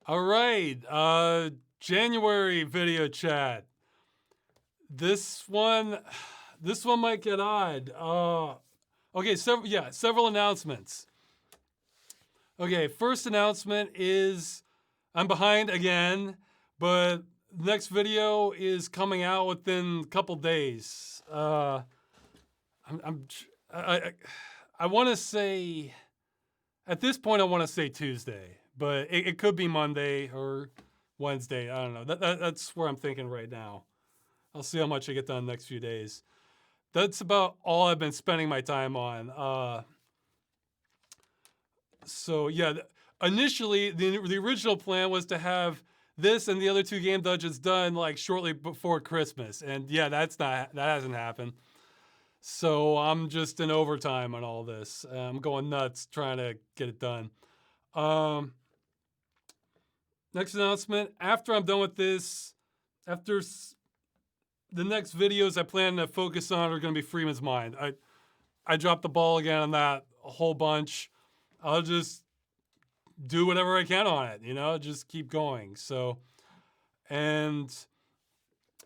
All right, January video chat. This one, this one might get odd. Okay, several announcements. Okay, first announcement is I'm behind again, but the next video is coming out within a couple days. I'm, I'm I want to say at this point I want to say Tuesday, but it could be Monday or Wednesday. I don't know. That's where I'm thinking right now. I'll see how much I get done the next few days. That's about all I've been spending my time on. So yeah, initially the original plan was to have this and the other two game dungeons done like shortly before Christmas, and yeah, that hasn't happened. So I'm just in overtime on all this. I'm going nuts trying to get it done. Um, Next announcement: after I'm done with this, after the next videos I plan to focus on are going to be Freeman's Mind. I dropped the ball again on that a whole bunch. I'll just do whatever I can on it, just keep going. So, and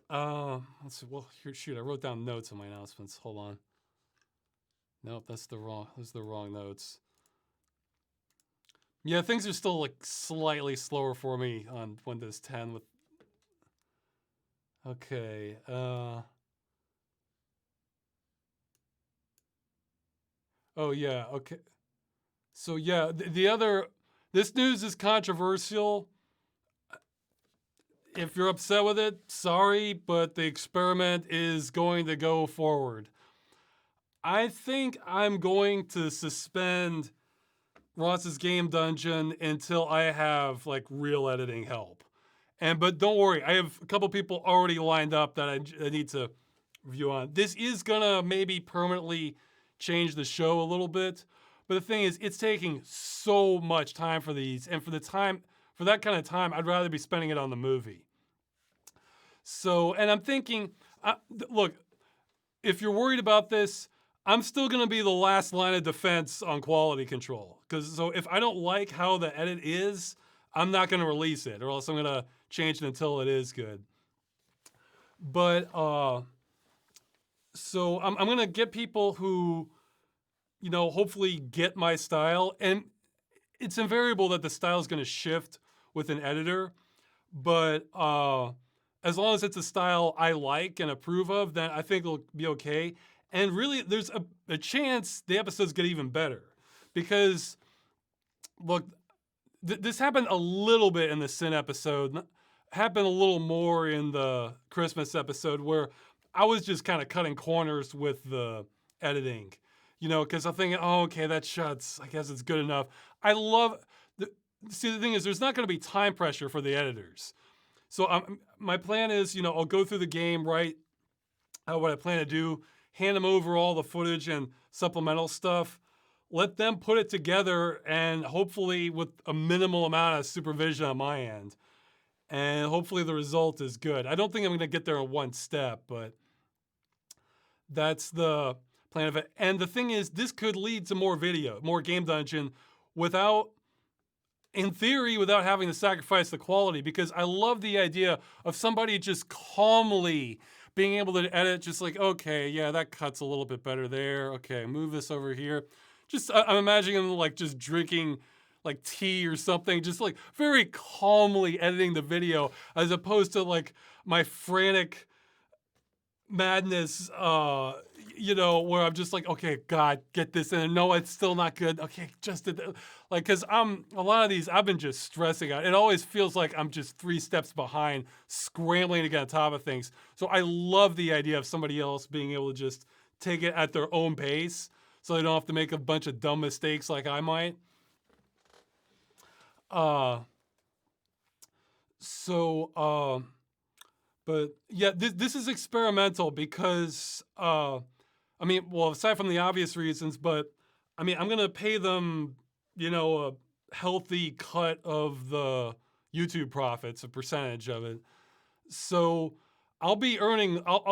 let's see. Well, here, shoot, I wrote down notes on my announcements. Hold on. Nope, those are the wrong notes. Yeah, things are still like slightly slower for me on Windows 10 with. Okay. Oh yeah. Okay. So yeah, the other. This news is controversial. If you're upset with it, sorry, but the experiment is going to go forward. I think I'm going to suspend Ross's game dungeon until I have like real editing help. But don't worry, I have a couple people already lined up that I need to review on. This is gonna maybe permanently change the show a little bit, but the thing is, it's taking so much time for these, and for that kind of time, I'd rather be spending it on the movie. So, and I'm thinking, look, if you're worried about this, I'm still going to be the last line of defense on quality control. So if I don't like how the edit is, I'm not going to release it, or else I'm going to change it until it is good. But so I'm going to get people who, hopefully get my style, and it's invariable that the style is going to shift with an editor. But as long as it's a style I like and approve of, then I think it'll be okay. And really, there's a chance the episodes get even better. Because, look, this happened a little bit in the Sin episode, happened a little more in the Christmas episode, where I was just kind of cutting corners with the editing. Because I'm thinking, oh, okay, that shot's, I guess it's good enough. See, the thing is, there's not going to be time pressure for the editors. So my plan is, I'll go through the game, write what I plan to do, hand them over all the footage and supplemental stuff, let them put it together, and hopefully with a minimal amount of supervision on my end. And hopefully the result is good. I don't think I'm going to get there in one step, but that's the plan of it. And the thing is, this could lead to more game dungeon, in theory, without having to sacrifice the quality, because I love the idea of somebody just calmly being able to edit, just like, okay, yeah, that cuts a little bit better there. Okay, move this over here. Just, I'm imagining them like just drinking like tea or something, just like very calmly editing the video, as opposed to like my frantic madness, where I'm just like, okay, God, get this in. No, it's still not good. Okay, just did that. Like, cause a lot of these I've been just stressing out. It always feels like I'm just 3 steps behind, scrambling to get on top of things. So I love the idea of somebody else being able to just take it at their own pace, so they don't have to make a bunch of dumb mistakes like I might. Uh, so, but yeah, this is experimental because, aside from the obvious reasons, but I'm going to pay them, a healthy cut of the YouTube profits, a percentage of it. So I'll be earning, I'll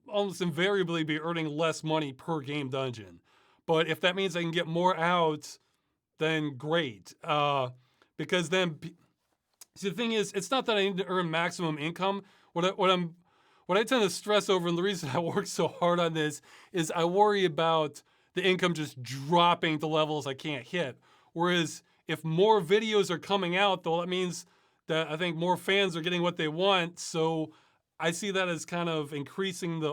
almost invariably be earning less money per game dungeon. But if that means I can get more out, then great. because then, see, the thing is, it's not that I need to earn maximum income. What I tend to stress over, and the reason I work so hard on this, is I worry about the income just dropping to levels I can't hit. Whereas if more videos are coming out, though, that means that I think more fans are getting what they want. So I see that as kind of increasing the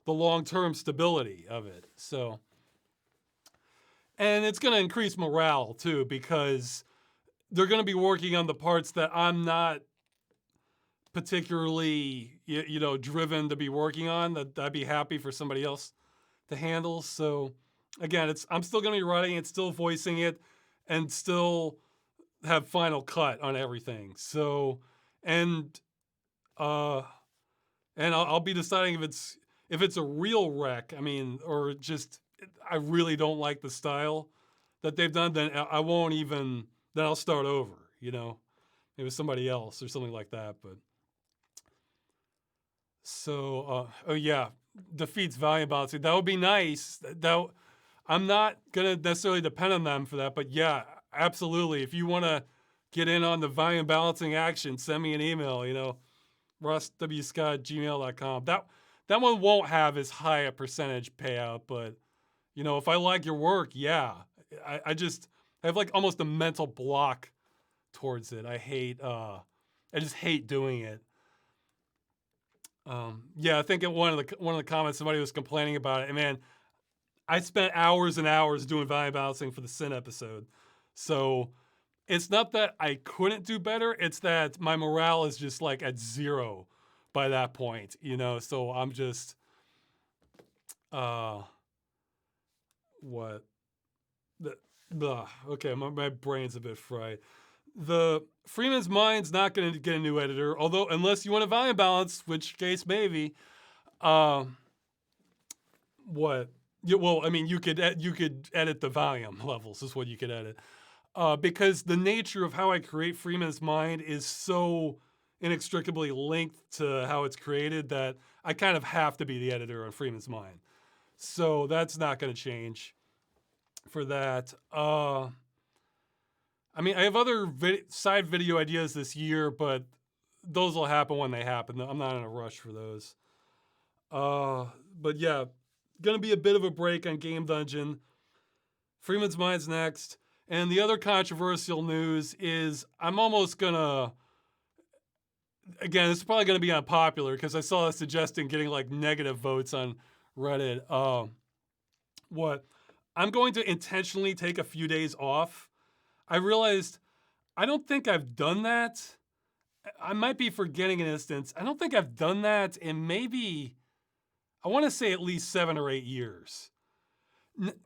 long-term stability of it. So, and it's going to increase morale too, because they're going to be working on the parts that I'm not particularly, driven to be working on, that I'd be happy for somebody else to handle. So again, I'm still going to be writing it, still voicing it, and still have final cut on everything. So, and I'll be deciding if it's a real wreck. I mean, or just I really don't like the style that they've done. Then I won't even. Then I'll start over. Maybe somebody else or something like that. But so, oh yeah, defeats volume balancing. That would be nice. I'm not gonna necessarily depend on them for that, but yeah, absolutely. If you want to get in on the volume balancing action, send me an email. RussWScott@gmail.com. That one won't have as high a percentage payout, but if I like your work, yeah, I have like almost a mental block towards it. I just hate doing it. Yeah, I think in one of the comments somebody was complaining about it, and man, I spent hours and hours doing volume balancing for the Sin episode. So it's not that I couldn't do better, it's that my morale is just like at zero by that point, so I'm just what okay, my brain's a bit fried. The Freeman's Mind's not going to get a new editor, although unless you want a volume balance, which case maybe. What? Well, I mean, you could edit the volume levels is what you could edit, because the nature of how I create Freeman's Mind is so inextricably linked to how it's created that I kind of have to be the editor on Freeman's Mind. So that's not going to change for that. I mean, I have other side video ideas this year, but those will happen when they happen. I'm not in a rush for those. But yeah, going to be a bit of a break on Game Dungeon. Freeman's Mind's next. And the other controversial news is I'm almost going to, again, this is probably going to be unpopular because I saw it suggesting getting like negative votes on Reddit. I'm going to intentionally take a few days off. I realized I don't think I've done that. I might be forgetting an instance. I don't think I've done that in maybe, I want to say at least 7 or 8 years.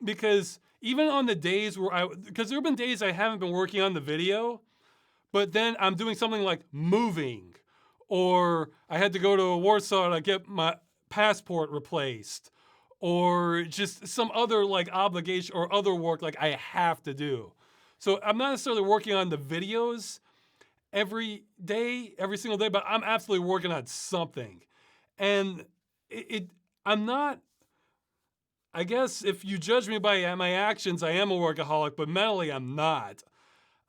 Because even on the days because there have been days I haven't been working on the video, but then I'm doing something like moving, or I had to go to Warsaw to get my passport replaced, or just some other like obligation or other work like I have to do. So I'm not necessarily working on the videos every single day, but I'm absolutely working on something. And I'm not, I guess if you judge me by my actions, I am a workaholic, but mentally I'm not.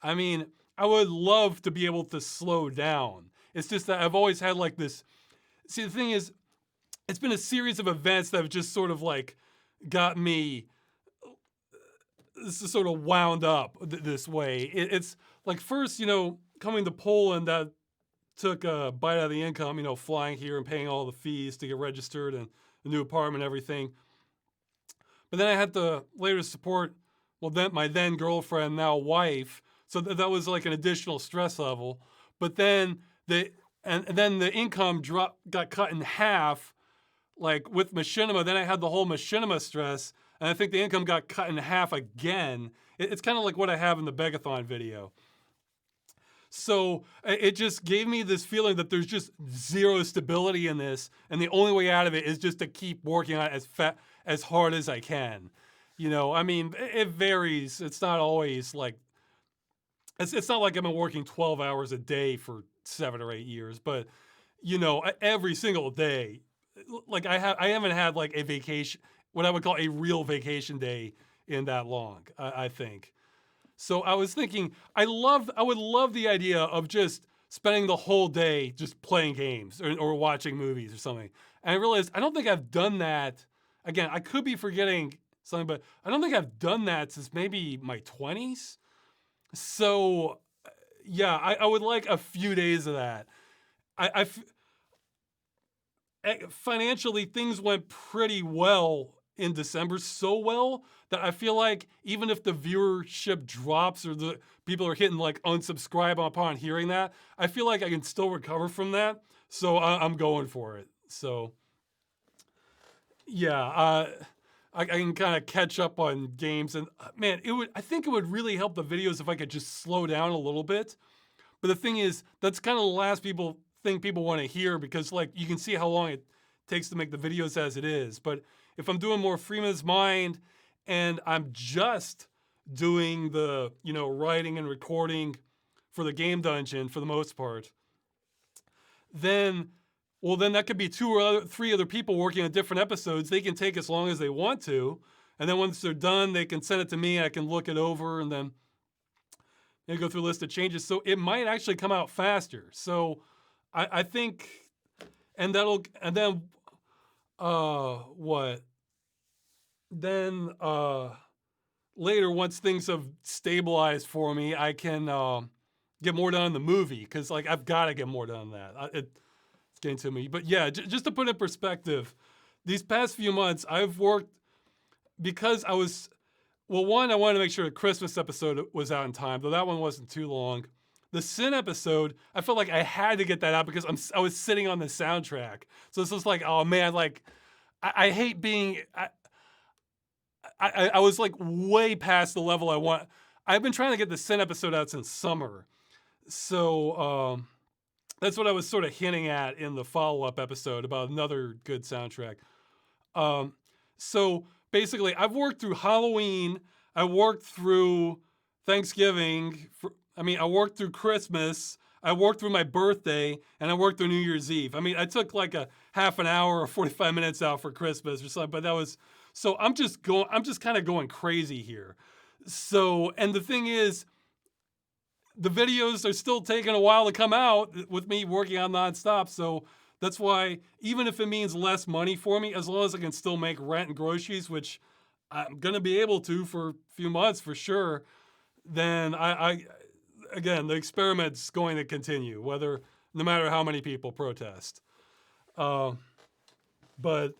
I mean, I would love to be able to slow down. It's just that I've always had like this, see, the thing is, it's been a series of events that have just sort of like got me sort of wound up this way. It's like first, coming to Poland, that took a bite out of the income, flying here and paying all the fees to get registered and the new apartment and everything. But then I had to later support, my then girlfriend, now wife. So that was like an additional stress level. But then then the income got cut in half, like with machinima. Then I had the whole machinima stress. And I think the income got cut in half again. It's kind of like what I have in the Begathon video. So it just gave me this feeling that there's just zero stability in this. And the only way out of it is just to keep working on it as hard as I can. I mean, it varies. It's not always like, it's not like I've been working 12 hours a day for 7 or 8 years. But, every single day, like I haven't had like a vacation, what I would call a real vacation day in that long, I think. So I was thinking, I would love the idea of just spending the whole day just playing games or watching movies or something. And I realized I don't think I've done that. Again, I could be forgetting something, but I don't think I've done that since maybe my 20s. So yeah, I would like a few days of that. I financially things went pretty well in December, so well that I feel like even if the viewership drops or the people are hitting like unsubscribe upon hearing that, I feel like I can still recover from that. So I'm going for it. So yeah, I can kind of catch up on games, and man, I think it would really help the videos if I could just slow down a little bit. But the thing is, that's kind of the last thing people want to hear, because like you can see how long it takes to make the videos as it is. But if I'm doing more Freeman's Mind and I'm just doing the, writing and recording for the game dungeon for the most part, then that could be three other people working on different episodes. They can take as long as they want to. And then once they're done, they can send it to me. I can look it over and then go through a list of changes. So it might actually come out faster. So I think, and then what? Then later, once things have stabilized for me, I can get more done in the movie, because like I've got to get more done on that. It's getting to me. But yeah, just to put it in perspective, these past few months I've worked because I was, well, one, I wanted to make sure the Christmas episode was out in time, though that one wasn't too long. The Sin episode, I felt like I had to get that out because I was sitting on the soundtrack. So this was like, oh man, like I hate being, I was like way past the level I want. I've been trying to get the Sin episode out since summer. So that's what I was sort of hinting at in the follow-up episode about another good soundtrack. So basically, I've worked through Halloween, I worked through Thanksgiving, I worked through Christmas, I worked through my birthday, and I worked through New Year's Eve. I took like a half an hour or 45 minutes out for Christmas or something, but that was, so I'm just kind of going crazy here. So, and the thing is, the videos are still taking a while to come out with me working on nonstop. So that's why, even if it means less money for me, as long as I can still make rent and groceries, which I'm going to be able to for a few months for sure, then again, the experiment's going to continue, no matter how many people protest. But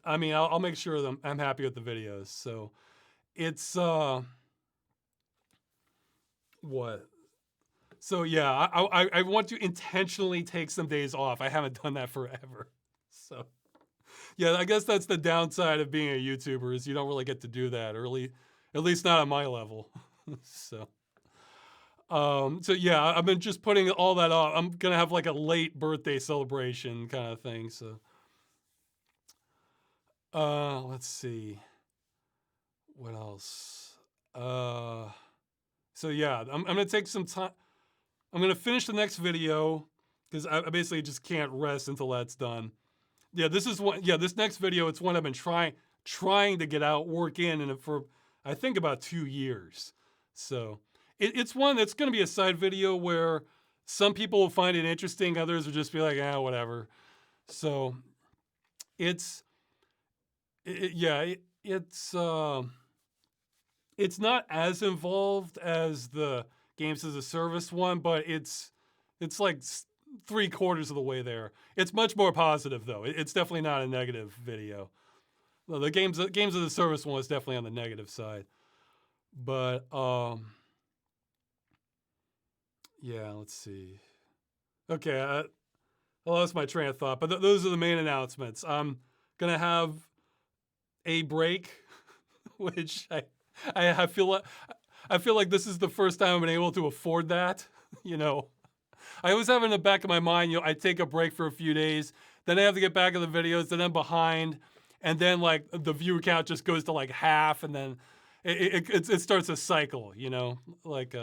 I'll make sure that I'm happy with the videos. So it's, what? So yeah, I want to intentionally take some days off. I haven't done that forever. So yeah, I guess that's the downside of being a YouTuber, is you don't really get to do that, or at least not at my level. So yeah, I've been just putting all that off. I'm gonna have like a late birthday celebration kind of thing. So let's see, what else? So yeah, I'm gonna take some time. I'm gonna finish the next video because I basically just can't rest until that's done. Yeah, this is one. Yeah, this next video, it's one I've been trying to get out, work in, and for I think about 2 years. So it's one that's gonna be a side video where some people will find it interesting, others will just be like, whatever. So it's not as involved as the games as a service one, but it's like 3/4 of the way there. It's much more positive though. It's definitely not a negative video. Well, the games as a service one is definitely on the negative side. But yeah, let's see. Okay, I lost my train of thought, but those are the main announcements. I'm gonna have a break, which I feel like this is the first time I've been able to afford that. I always have in the back of my mind, I take a break for a few days, then I have to get back in the videos, then I'm behind, and then like the viewer count just goes to like half, and then it starts a cycle, like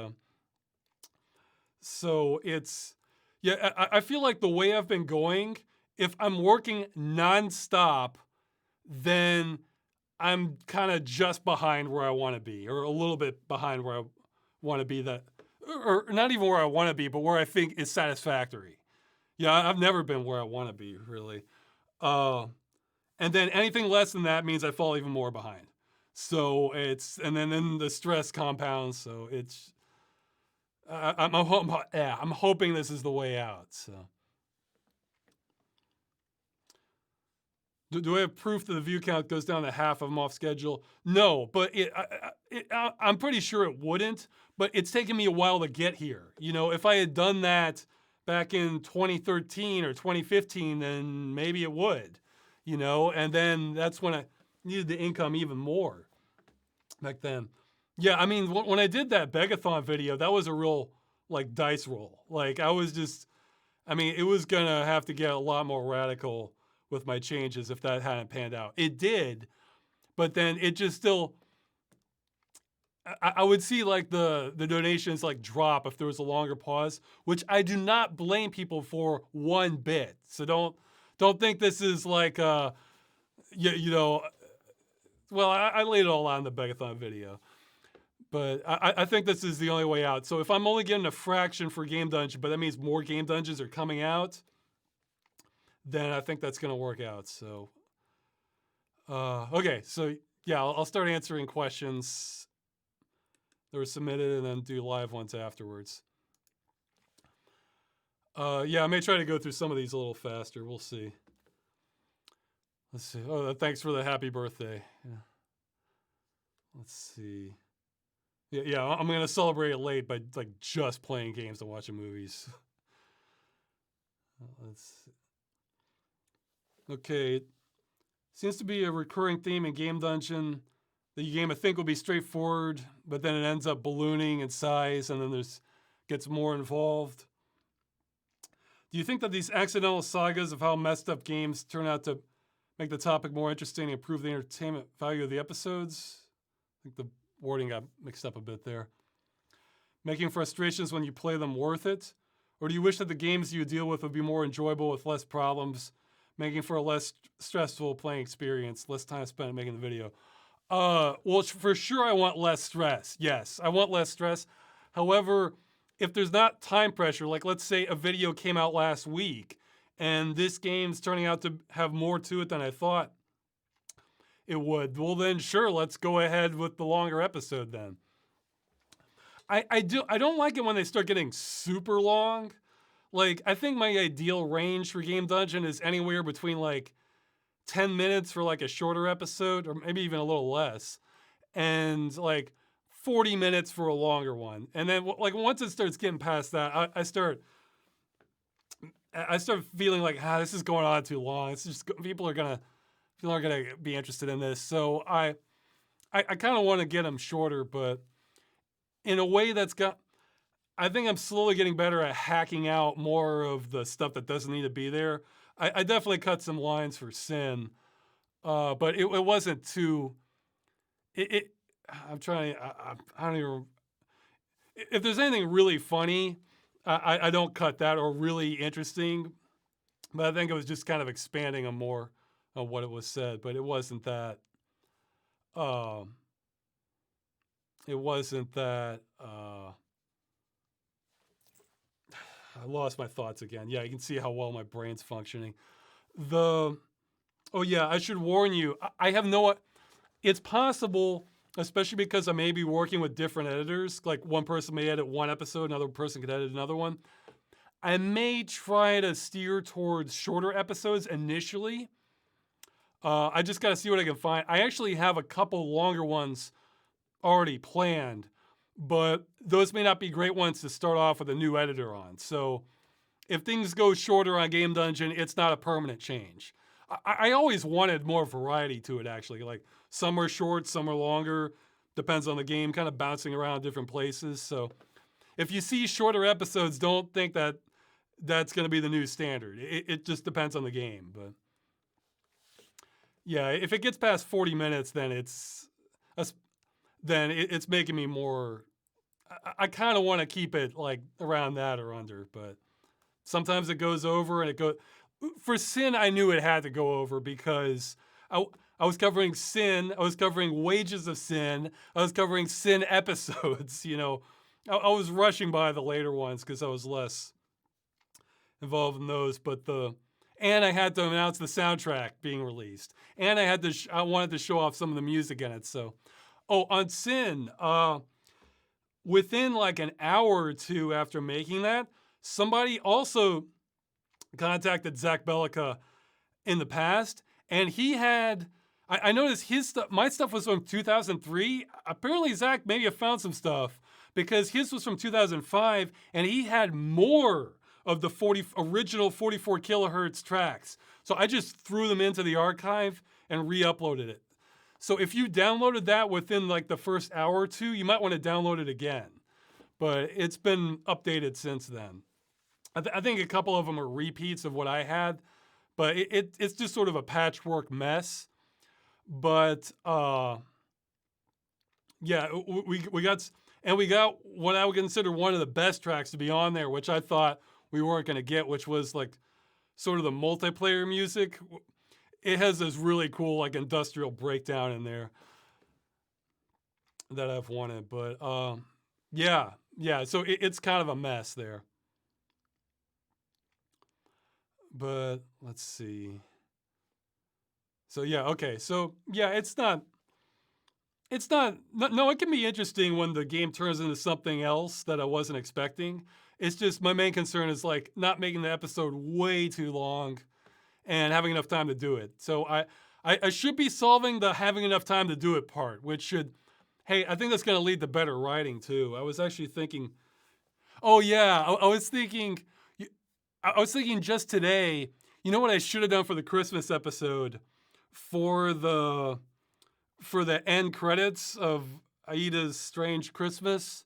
so it's, yeah, I feel like the way I've been going, if I'm working nonstop, then I'm kind of just behind where I want to be, or a little bit behind where want to be that, or not even where I want to be, but where I think is satisfactory. Yeah, I've never been where I want to be, really. And then anything less than that means I fall even more behind. So and then the stress compounds. So I'm hoping this is the way out. So, do I have proof that the view count goes down to half of them off schedule? No, but I'm pretty sure it wouldn't. But it's taken me a while to get here. You know, if I had done that back in 2013 or 2015, then maybe it would. You know, and then that's when I needed the income even more back then. Yeah, I mean, when I did that Begathon video, that was a real, like, dice roll. Like, it was going to have to get a lot more radical with my changes if that hadn't panned out. It did, but then it just still, I would see, like, the donations, like, drop if there was a longer pause, which I do not blame people for one bit. So don't think this is like, well, I laid it all out in the Begathon video. But I think this is the only way out. So if I'm only getting a fraction for Game Dungeon, but that means more Game Dungeons are coming out, then I think that's going to work out. So, okay. So, yeah, I'll start answering questions that were submitted and then do live ones afterwards. Yeah, I may try to go through some of these a little faster. We'll see. Let's see. Oh, thanks for the happy birthday. Yeah. Let's see. Yeah, I'm going to celebrate it late by, like, just playing games and watching movies. Let's see. Okay. Seems to be a recurring theme in Game Dungeon. The game, I think, will be straightforward, but then it ends up ballooning in size, and then gets more involved. Do you think that these accidental sagas of how messed up games turn out to make the topic more interesting and improve the entertainment value of the episodes? I think the wording got mixed up a bit there. Making frustrations when you play them worth it? Or do you wish that the games you deal with would be more enjoyable with less problems, making for a less stressful playing experience, less time spent making the video? Well, for sure I want less stress. Yes, I want less stress. However, if there's not time pressure, like let's say a video came out last week and this game's turning out to have more to it than I thought it would, well then sure, let's go ahead with the longer episode then. I don't like it when they start getting super long. Like, I think my ideal range for Game Dungeon is anywhere between like 10 minutes for like a shorter episode, or maybe even a little less, and like 40 minutes for a longer one. And then like once it starts getting past that, I start feeling like, this is going on too long. It's just people are gonna be interested in this. So I kind of want to get them shorter, but in a way I think I'm slowly getting better at hacking out more of the stuff that doesn't need to be there. I definitely cut some lines for Sin, but it wasn't too. I'm trying. I don't even. If there's anything really funny, I don't cut that, or really interesting. But I think it was just kind of expanding on more on what it was said. But it wasn't that. It wasn't that. I lost my thoughts again. Yeah, you can see how well my brain's functioning. Oh yeah, I should warn you. I have no. It's possible, especially because I may be working with different editors. Like one person may edit one episode, another person could edit another one. I may try to steer towards shorter episodes initially. I just got to see what I can find. I actually have a couple longer ones already planned, but those may not be great ones to start off with a new editor on. So if things go shorter on Game Dungeon, it's not a permanent change. I always wanted more variety to it, actually. Like some are short, some are longer. Depends on the game, kind of bouncing around different places. So if you see shorter episodes, don't think that that's going to be the new standard. It just depends on the game. But yeah, if it gets past 40 minutes, then it's making me more. I kind of want to keep it like around that or under, but sometimes it goes over and it goes. For Sin, I knew it had to go over because I was covering Sin, I was covering Wages of Sin, I was covering Sin episodes, I was rushing by the later ones because I was less involved in those. But and I had to announce the soundtrack being released, and I had to I wanted to show off some of the music in it. So, on Sin, within like an hour or two after making that, somebody also contacted Zach Bellica in the past, and he had. I noticed his stuff. My stuff was from 2003. Apparently, Zach maybe have found some stuff because his was from 2005, and he had more of the original 44 kilohertz tracks. So I just threw them into the archive and re-uploaded it. So if you downloaded that within like the first hour or two, you might want to download it again. But it's been updated since then. I think a couple of them are repeats of what I had, but it's just sort of a patchwork mess. But yeah, we got what I would consider one of the best tracks to be on there, which I thought we weren't going to get, which was like sort of the multiplayer music. It has this really cool like industrial breakdown in there that I've wanted, but yeah. So it's kind of a mess there. But let's see. So yeah, okay. So yeah, it's not. No, it can be interesting when the game turns into something else that I wasn't expecting. It's just my main concern is like not making the episode way too long and having enough time to do it. So I should be solving the having enough time to do it part, which should, hey, I think that's going to lead to better writing too. I was actually thinking, oh yeah, I was thinking just today, you know what I should have done for the Christmas episode for the end credits of Aida's Strange Christmas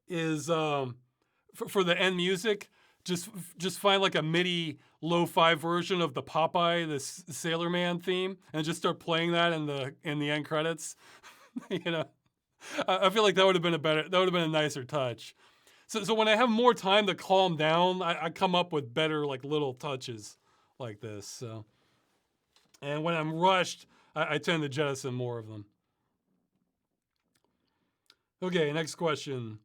is for the end music, just find like a MIDI lo-fi version of the Popeye, the Sailor Man theme, and just start playing that in the end credits. You know, I feel like that would have been a nicer touch. So when I have more time to calm down, I come up with better like little touches like this. So, and when I'm rushed, I tend to jettison more of them. Okay, next question.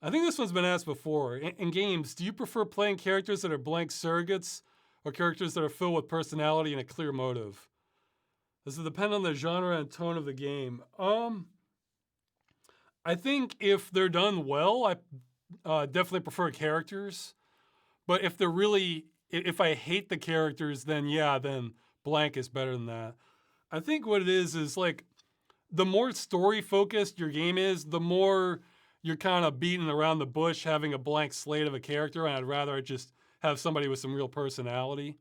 I think this one's been asked before. In games, do you prefer playing characters that are blank surrogates or characters that are filled with personality and a clear motive? Does it depend on the genre and tone of the game? I think if they're done well, I definitely prefer characters. But if I hate the characters, then blank is better than that. I think what it is like the more story focused your game is, the more you're kind of beating around the bush having a blank slate of a character, and I'd rather just have somebody with some real personality.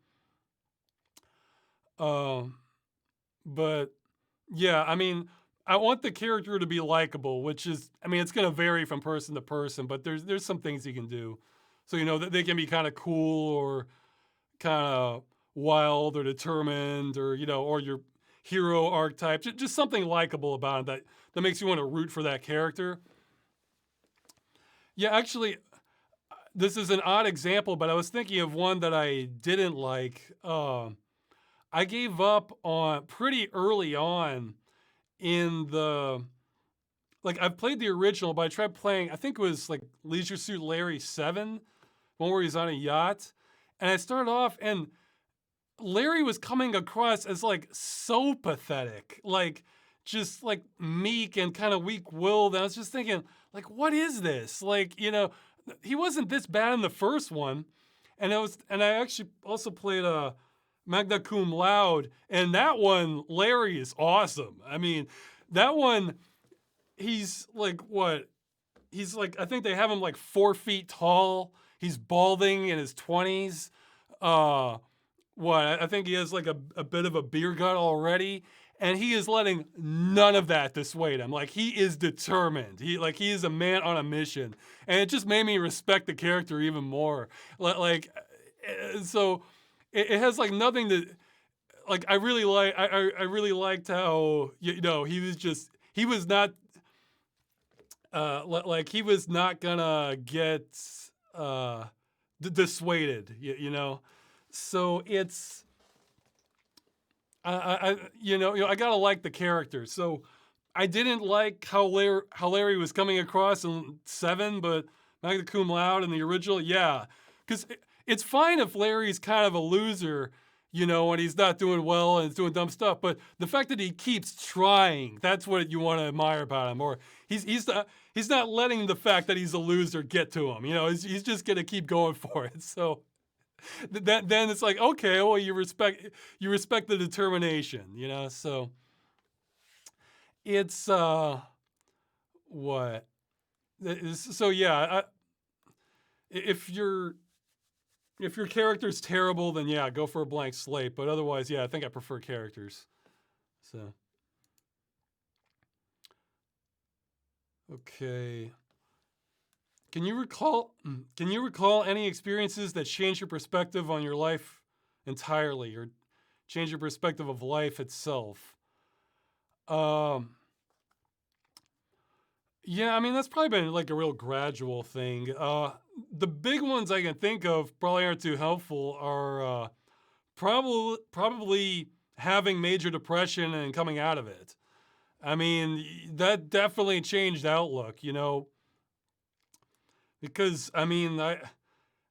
But yeah, I mean, I want the character to be likable, which is, I mean, it's going to vary from person to person, but there's some things you can do. So, you know, they can be kind of cool or kind of wild or determined or, you know, or your hero archetype, just something likable about it that makes you want to root for that character. Yeah, actually, this is an odd example, but I was thinking of one that I didn't like. I gave up on pretty early on in like I've played the original, but I tried playing, I think it was like Leisure Suit Larry 7, one where he's on a yacht. And I started off and Larry was coming across as like so pathetic, like just like meek and kind of weak-willed. And I was just thinking, like, what is this? Like, you know, he wasn't this bad in the first one. And I actually also played Magna Cum Laude, and that one, Larry is awesome. I mean, that one, he's like what? He's like, I think they have him like 4 feet tall. He's balding in his 20s. I think he has like a bit of a beer gut already, and he is letting none of that dissuade him. Like he is determined. He is a man on a mission, and it just made me respect the character even more. So it has like nothing to like. I really liked how you know he was not like he was not gonna get dissuaded. You know. So it's, I gotta like the character. So I didn't like how Larry was coming across in 7, but magna cum laude in the original, yeah. Because it's fine if Larry's kind of a loser, and he's not doing well and he's doing dumb stuff. But the fact that he keeps trying, that's what you want to admire about him. Or he's not letting the fact that he's a loser get to him. He's just gonna keep going for it. So then it's like, okay, well, you respect the determination. So it's what so yeah. If your if your character's terrible, then yeah, go for a blank slate. But otherwise, yeah, I think I prefer characters. So okay. Can you recall any experiences that changed your perspective on your life entirely, or change your perspective of life itself? Um, yeah, I mean that's probably been like a real gradual thing. The big ones I can think of probably aren't too helpful are probably having major depression and coming out of it. I mean that definitely changed outlook, because I mean I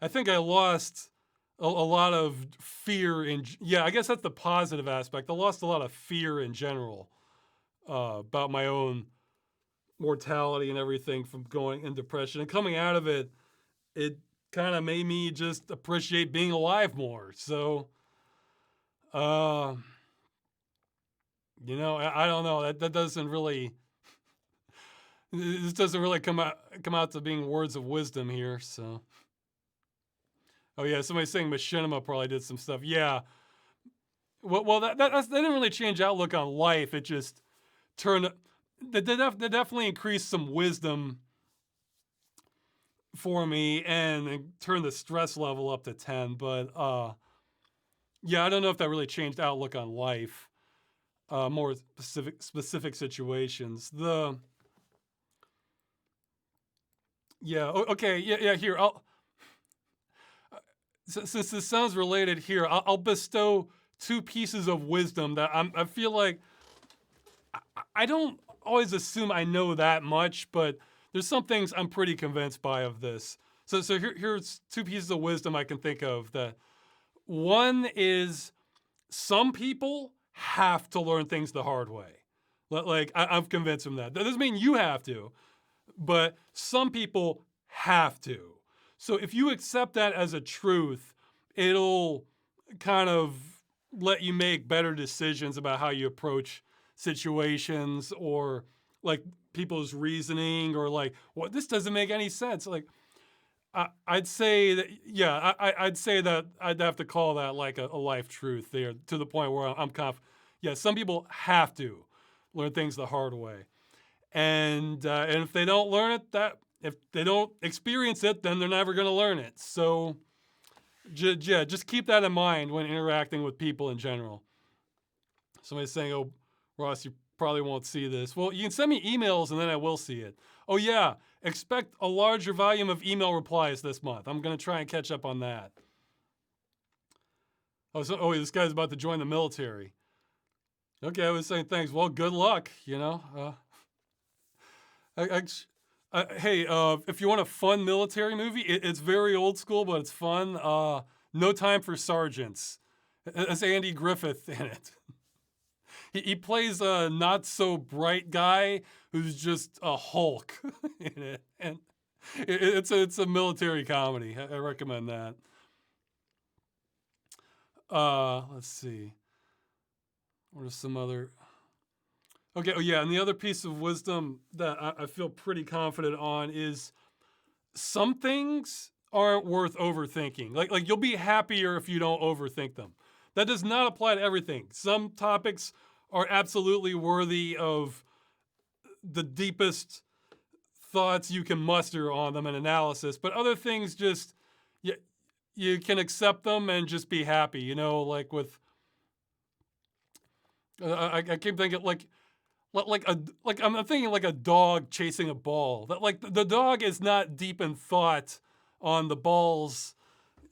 think I lost a lot of fear in yeah, I guess that's the positive aspect. I lost a lot of fear in general about my own mortality and everything from going in depression and coming out of it. It kind of made me just appreciate being alive more. So, uh, I don't know. That doesn't really this doesn't really come out to being words of wisdom here. So, oh yeah, somebody saying Machinima probably did some stuff. Yeah. Well, that didn't really change outlook on life. It just turned that definitely increased some wisdom for me and turned the stress level up to 10. But yeah, I don't know if that really changed outlook on life. More specific situations. Okay, yeah. Here, since this sounds related, here I'll bestow two pieces of wisdom that I feel like I don't always assume I know that much, but there's some things I'm pretty convinced by of this. So here's two pieces of wisdom I can think of. That one is some people have to learn things the hard way. Like I'm convinced of that. That doesn't mean you have to, but some people have to. So if you accept that as a truth, it'll kind of let you make better decisions about how you approach situations, or like people's reasoning, or like, what, this doesn't make any sense. Like I'd say that, yeah, I'd say that I'd have to call that like a life truth there, to the point where I'm confident. Yeah, some people have to learn things the hard way, and if they don't learn it, that if they don't experience it, then they're never going to learn it. So yeah, just keep that in mind when interacting with people in general. Somebody's saying, "Oh, Ross, you probably won't see this." Well, you can send me emails and then I will see it. Oh yeah, expect a larger volume of email replies this month. I'm going to try and catch up on that. This guy's about to join the military. Okay, I was saying thanks. Well, good luck. Hey, if you want a fun military movie, it's very old school, but it's fun. No Time for Sergeants. It's Andy Griffith in it. He plays a not so bright guy who's just a Hulk in it, and it's a military comedy. I recommend that. Let's see. What are some other? Okay. Oh yeah, and the other piece of wisdom that I feel pretty confident on is some things aren't worth overthinking. Like you'll be happier if you don't overthink them. That does not apply to everything. Some topics are absolutely worthy of the deepest thoughts you can muster on them and analysis, but other things just you can accept them and just be happy. Like with I keep thinking like I'm thinking like a dog chasing a ball. That like the dog is not deep in thought on the ball's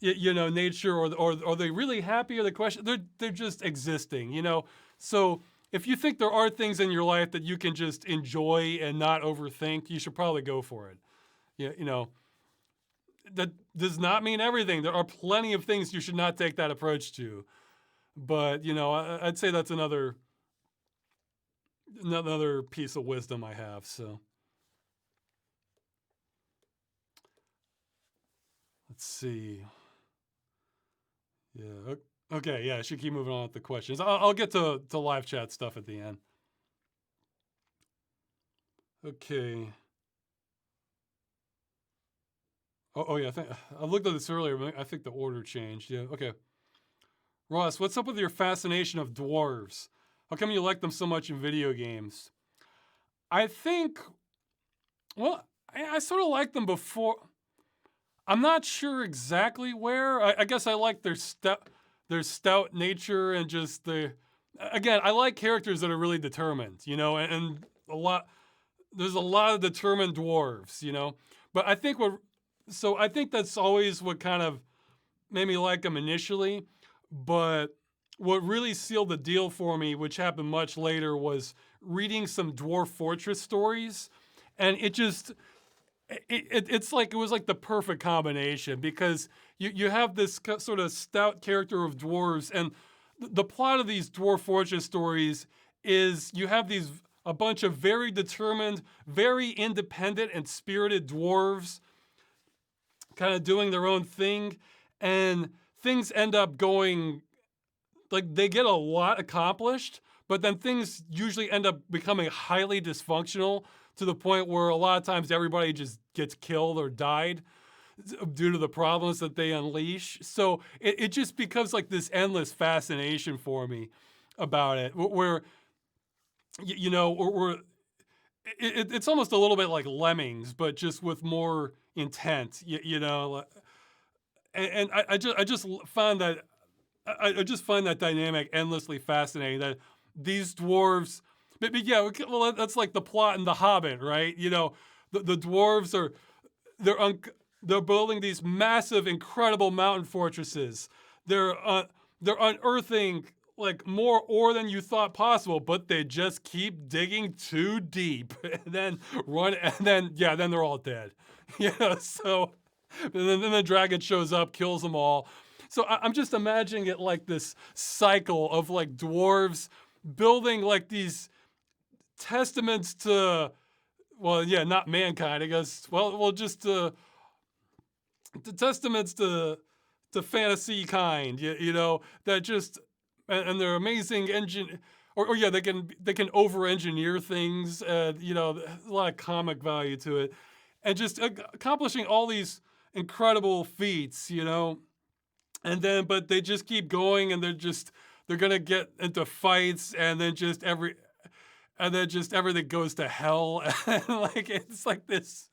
nature, or are they really happy, or the question they're just existing. So if you think there are things in your life that you can just enjoy and not overthink, you should probably go for it. You know, that does not mean everything. There are plenty of things you should not take that approach to. But, you know, I'd say that's another piece of wisdom I have. So let's see. Yeah. Okay. Yeah. I should keep moving on with the questions. I'll get to live chat stuff at the end. Okay. Oh yeah. I looked at this earlier. But I think the order changed. Yeah. Okay. Ross, what's up with your fascination of dwarves? How come you like them so much in video games? I think, well, I sort of liked them before. I'm not sure exactly where. I guess I like their stout nature and just again, I like characters that are really determined, you know, and there's a lot of determined dwarves, you know. But I think I think that's always what kind of made me like them initially. But what really sealed the deal for me, which happened much later, was reading some Dwarf Fortress stories. And it's like, it was like the perfect combination, because you have this sort of stout character of dwarves, and the plot of these Dwarf Fortress stories is you have a bunch of very determined, very independent and spirited dwarves kind of doing their own thing, and things end up going, like, they get a lot accomplished, but then things usually end up becoming highly dysfunctional to the point where a lot of times everybody just gets killed or died due to the problems that they unleash. So it just becomes like this endless fascination for me about it, where you know, it's almost a little bit like Lemmings, but just with more intent, you know. And I just find that I just find that dynamic endlessly fascinating. That these dwarves, maybe, yeah, well, that's like the plot in The Hobbit, right? You know, the dwarves are they're building these massive, incredible mountain fortresses. They're unearthing like more ore than you thought possible, but they just keep digging too deep, and then then they're all dead. Yeah, so then the dragon shows up, kills them all. So I'm just imagining it like this cycle of like dwarves building like these testaments to, well, yeah, not mankind, I guess. Well, just the testaments to fantasy kind, you know, that just, and they're amazing engine, or yeah, they can over engineer things, you know, a lot of comic value to it, and just accomplishing all these incredible feats, you know. And then, but they just keep going, and they're gonna get into fights, and then just everything goes to hell. And like, it's like this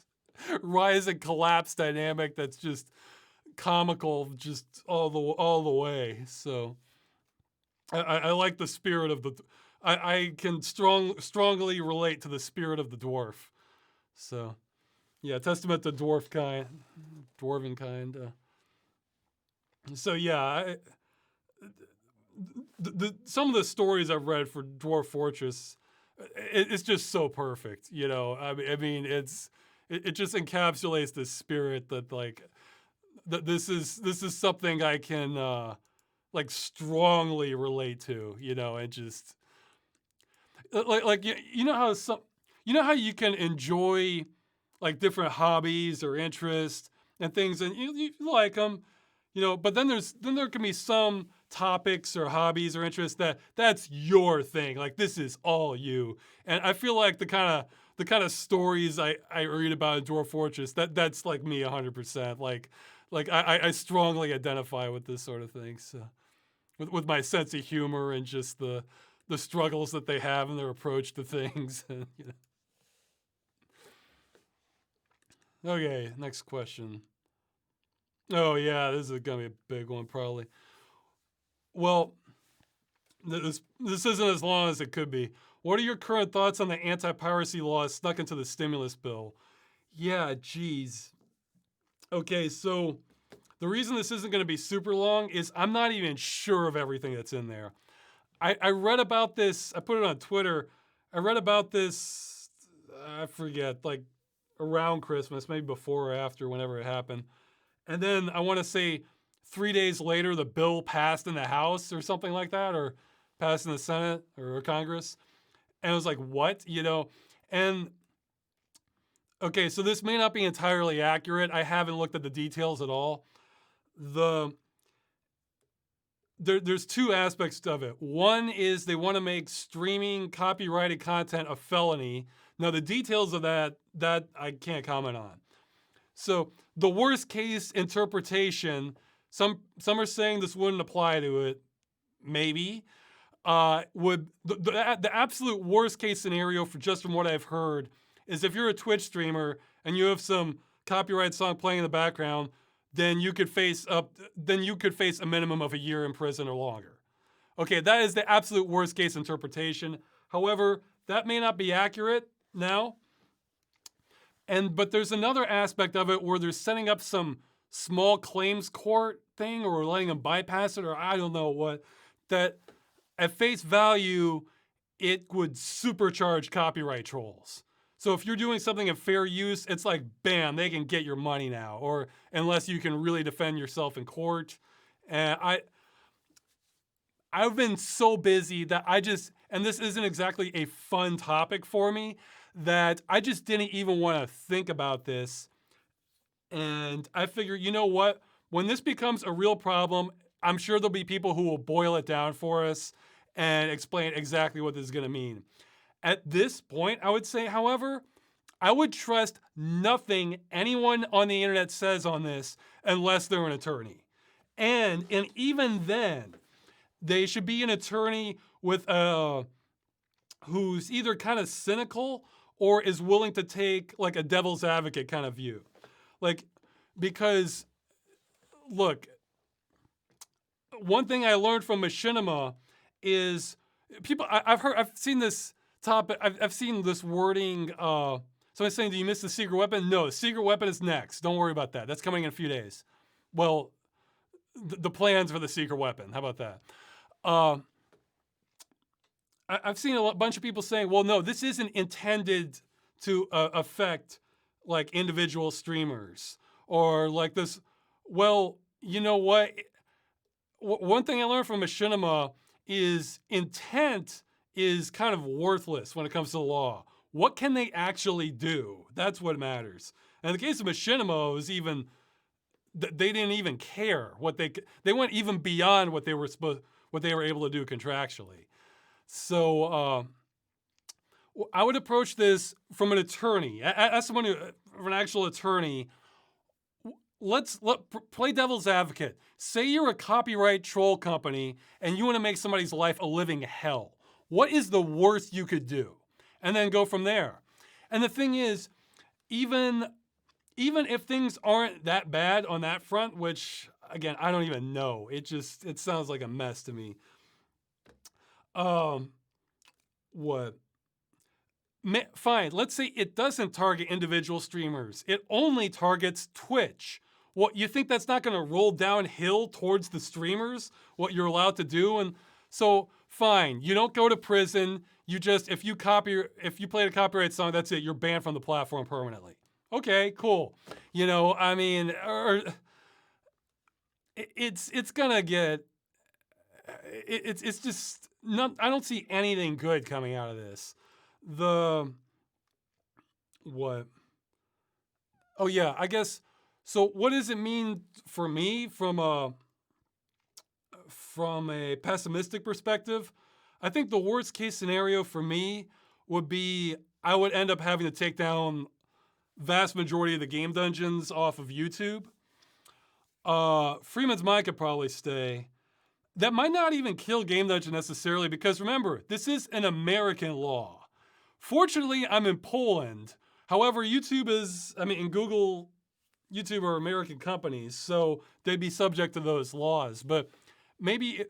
rise and collapse dynamic that's just comical, just all the way. So I like the spirit of I can strongly relate to the spirit of the dwarf. So yeah, testament to dwarven kind. So yeah, some of the stories I've read for Dwarf Fortress, it's just so perfect. You know, I mean, it just encapsulates the spirit that, like, that this is something I can like strongly relate to. You know, and just like you know how you can enjoy like different hobbies or interests and things, and you like them, you know, but then there can be some topics or hobbies or interests that's your thing. Like, this is all you. And I feel like the kind of stories I read about in Dwarf Fortress, that's like me 100%. Like I strongly identify with this sort of thing. So with my sense of humor and just the struggles that they have in their approach to things. And, you know. Okay, next question. Oh yeah, this is gonna be a big one probably. Well, this isn't as long as it could be. What are your current thoughts on the anti-piracy laws snuck into the stimulus bill? Yeah, geez. Okay, so the reason this isn't going to be super long is I'm not even sure of everything that's in there. I read about this. I put it on Twitter. I read about this. I forget, like around Christmas, maybe before or after, whenever it happened. And then I want to say 3 days later, the bill passed in the House or something like that, or passed in the Senate or Congress. And I was like, what? And okay, so this may not be entirely accurate. I haven't looked at the details at all. There's two aspects of it. One is they want to make streaming copyrighted content a felony. Now, the details of that I can't comment on. So the worst case interpretation, some are saying this wouldn't apply to it, maybe. The absolute worst case scenario, just from what I've heard, is if you're a Twitch streamer and you have some copyright song playing in the background, then you could face a minimum of a year in prison or longer. Okay, that is the absolute worst case interpretation. However, that may not be accurate now. But there's another aspect of it where they're setting up some small claims court thing, or letting them bypass it, or I don't know what, that at face value, it would supercharge copyright trolls. So if you're doing something in fair use, it's like, bam, they can get your money now, or unless you can really defend yourself in court. And I've been so busy that and this isn't exactly a fun topic for me, that I just didn't even want to think about this. And I figure, you know what? When this becomes a real problem, I'm sure there'll be people who will boil it down for us and explain exactly what this is going to mean. At this point, I would say, however, I would trust nothing anyone on the internet says on this unless they're an attorney. And even then, they should be an attorney with who's either kind of cynical or is willing to take like a devil's advocate kind of view. Like, because look, one thing I learned from machinima is I've seen this topic, I've seen this wording, somebody's saying, do you miss the secret weapon? No, the secret weapon is next. Don't worry about that. That's coming in a few days. Well, the plans for the secret weapon, how about that? I've seen a bunch of people saying, well, no, this isn't intended to affect like individual streamers or like this. Well, you know what? One thing I learned from machinima is intent is kind of worthless when it comes to the law. What can they actually do? That's what matters. And in the case of machinima, it was even, they didn't even care what they went even beyond what they were able to do contractually. So I would approach this from an attorney, as someone from an actual attorney. Let's play devil's advocate. Say you're a copyright troll company and you want to make somebody's life a living hell. What is the worst you could do? And then go from there. And the thing is, even if things aren't that bad on that front, which again, I don't even know. It sounds like a mess to me. What? Fine, let's say it doesn't target individual streamers. It only targets Twitch. What, you think that's not going to roll downhill towards the streamers, what you're allowed to do? And so, fine, you don't go to prison. You just, if you played a copyright song, that's it. You're banned from the platform permanently. Okay, cool. I mean, it's gonna get, it's just not, I don't see anything good coming out of this. What? Oh yeah, I guess. So what does it mean for me from a pessimistic perspective? I think the worst case scenario for me would be I would end up having to take down vast majority of the game dungeons off of YouTube. Freeman's Mind could probably stay. That might not even kill Game Dungeon necessarily, because remember, this is an American law. Fortunately, I'm in Poland. However, and Google, YouTube are American companies, so they'd be subject to those laws. But maybe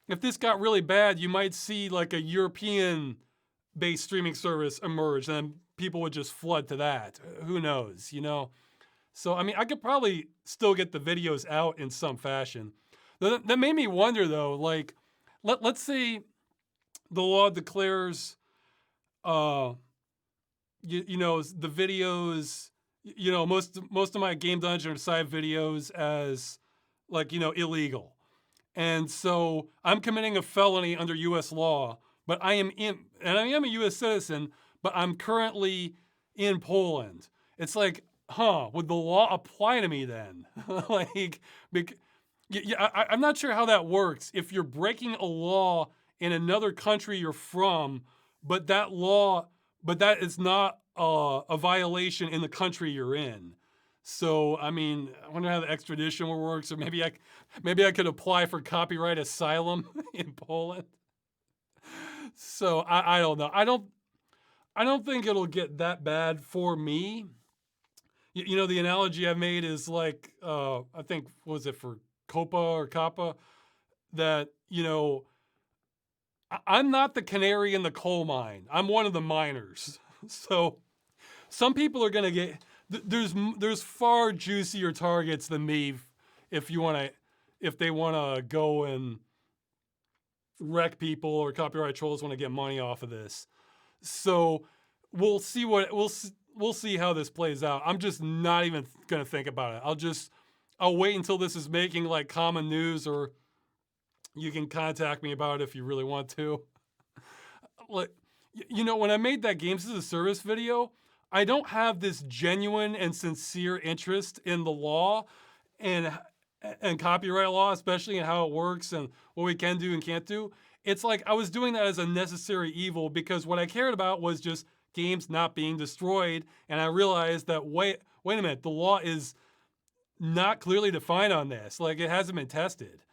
if this got really bad, you might see like a European-based streaming service emerge, and people would just flood to that. Who knows, So, I mean, I could probably still get the videos out in some fashion. That made me wonder, though, like, let's say the law declares, uh, the videos, most of my Game Dungeon or side videos as like, illegal. And so I'm committing a felony under US law, but I am a US citizen, but I'm currently in Poland. It's like, would the law apply to me then? Like, I'm not sure how that works. If you're breaking a law in another country you're from, but that is not a violation in the country you're in. So, I mean, I wonder how the extradition works, or maybe I could apply for copyright asylum in Poland. So I don't know. I don't think it'll get that bad for me. The analogy I made is like, I think, what was it for Copa or Kappa? That, I'm not the canary in the coal mine. I'm one of the miners. So some people are gonna get, there's far juicier targets than me if they wanna go and wreck people, or copyright trolls want to get money off of this. So we'll see how this plays out. I'm just not even gonna think about it. I'll wait until this is making like common news, or you can contact me about it if you really want to. Like, when I made that Games as a Service video, I don't have this genuine and sincere interest in the law and copyright law, especially in how it works and what we can do and can't do. It's like I was doing that as a necessary evil, because what I cared about was just games not being destroyed. And I realized that, wait a minute, the law is not clearly defined on this. Like, it hasn't been tested,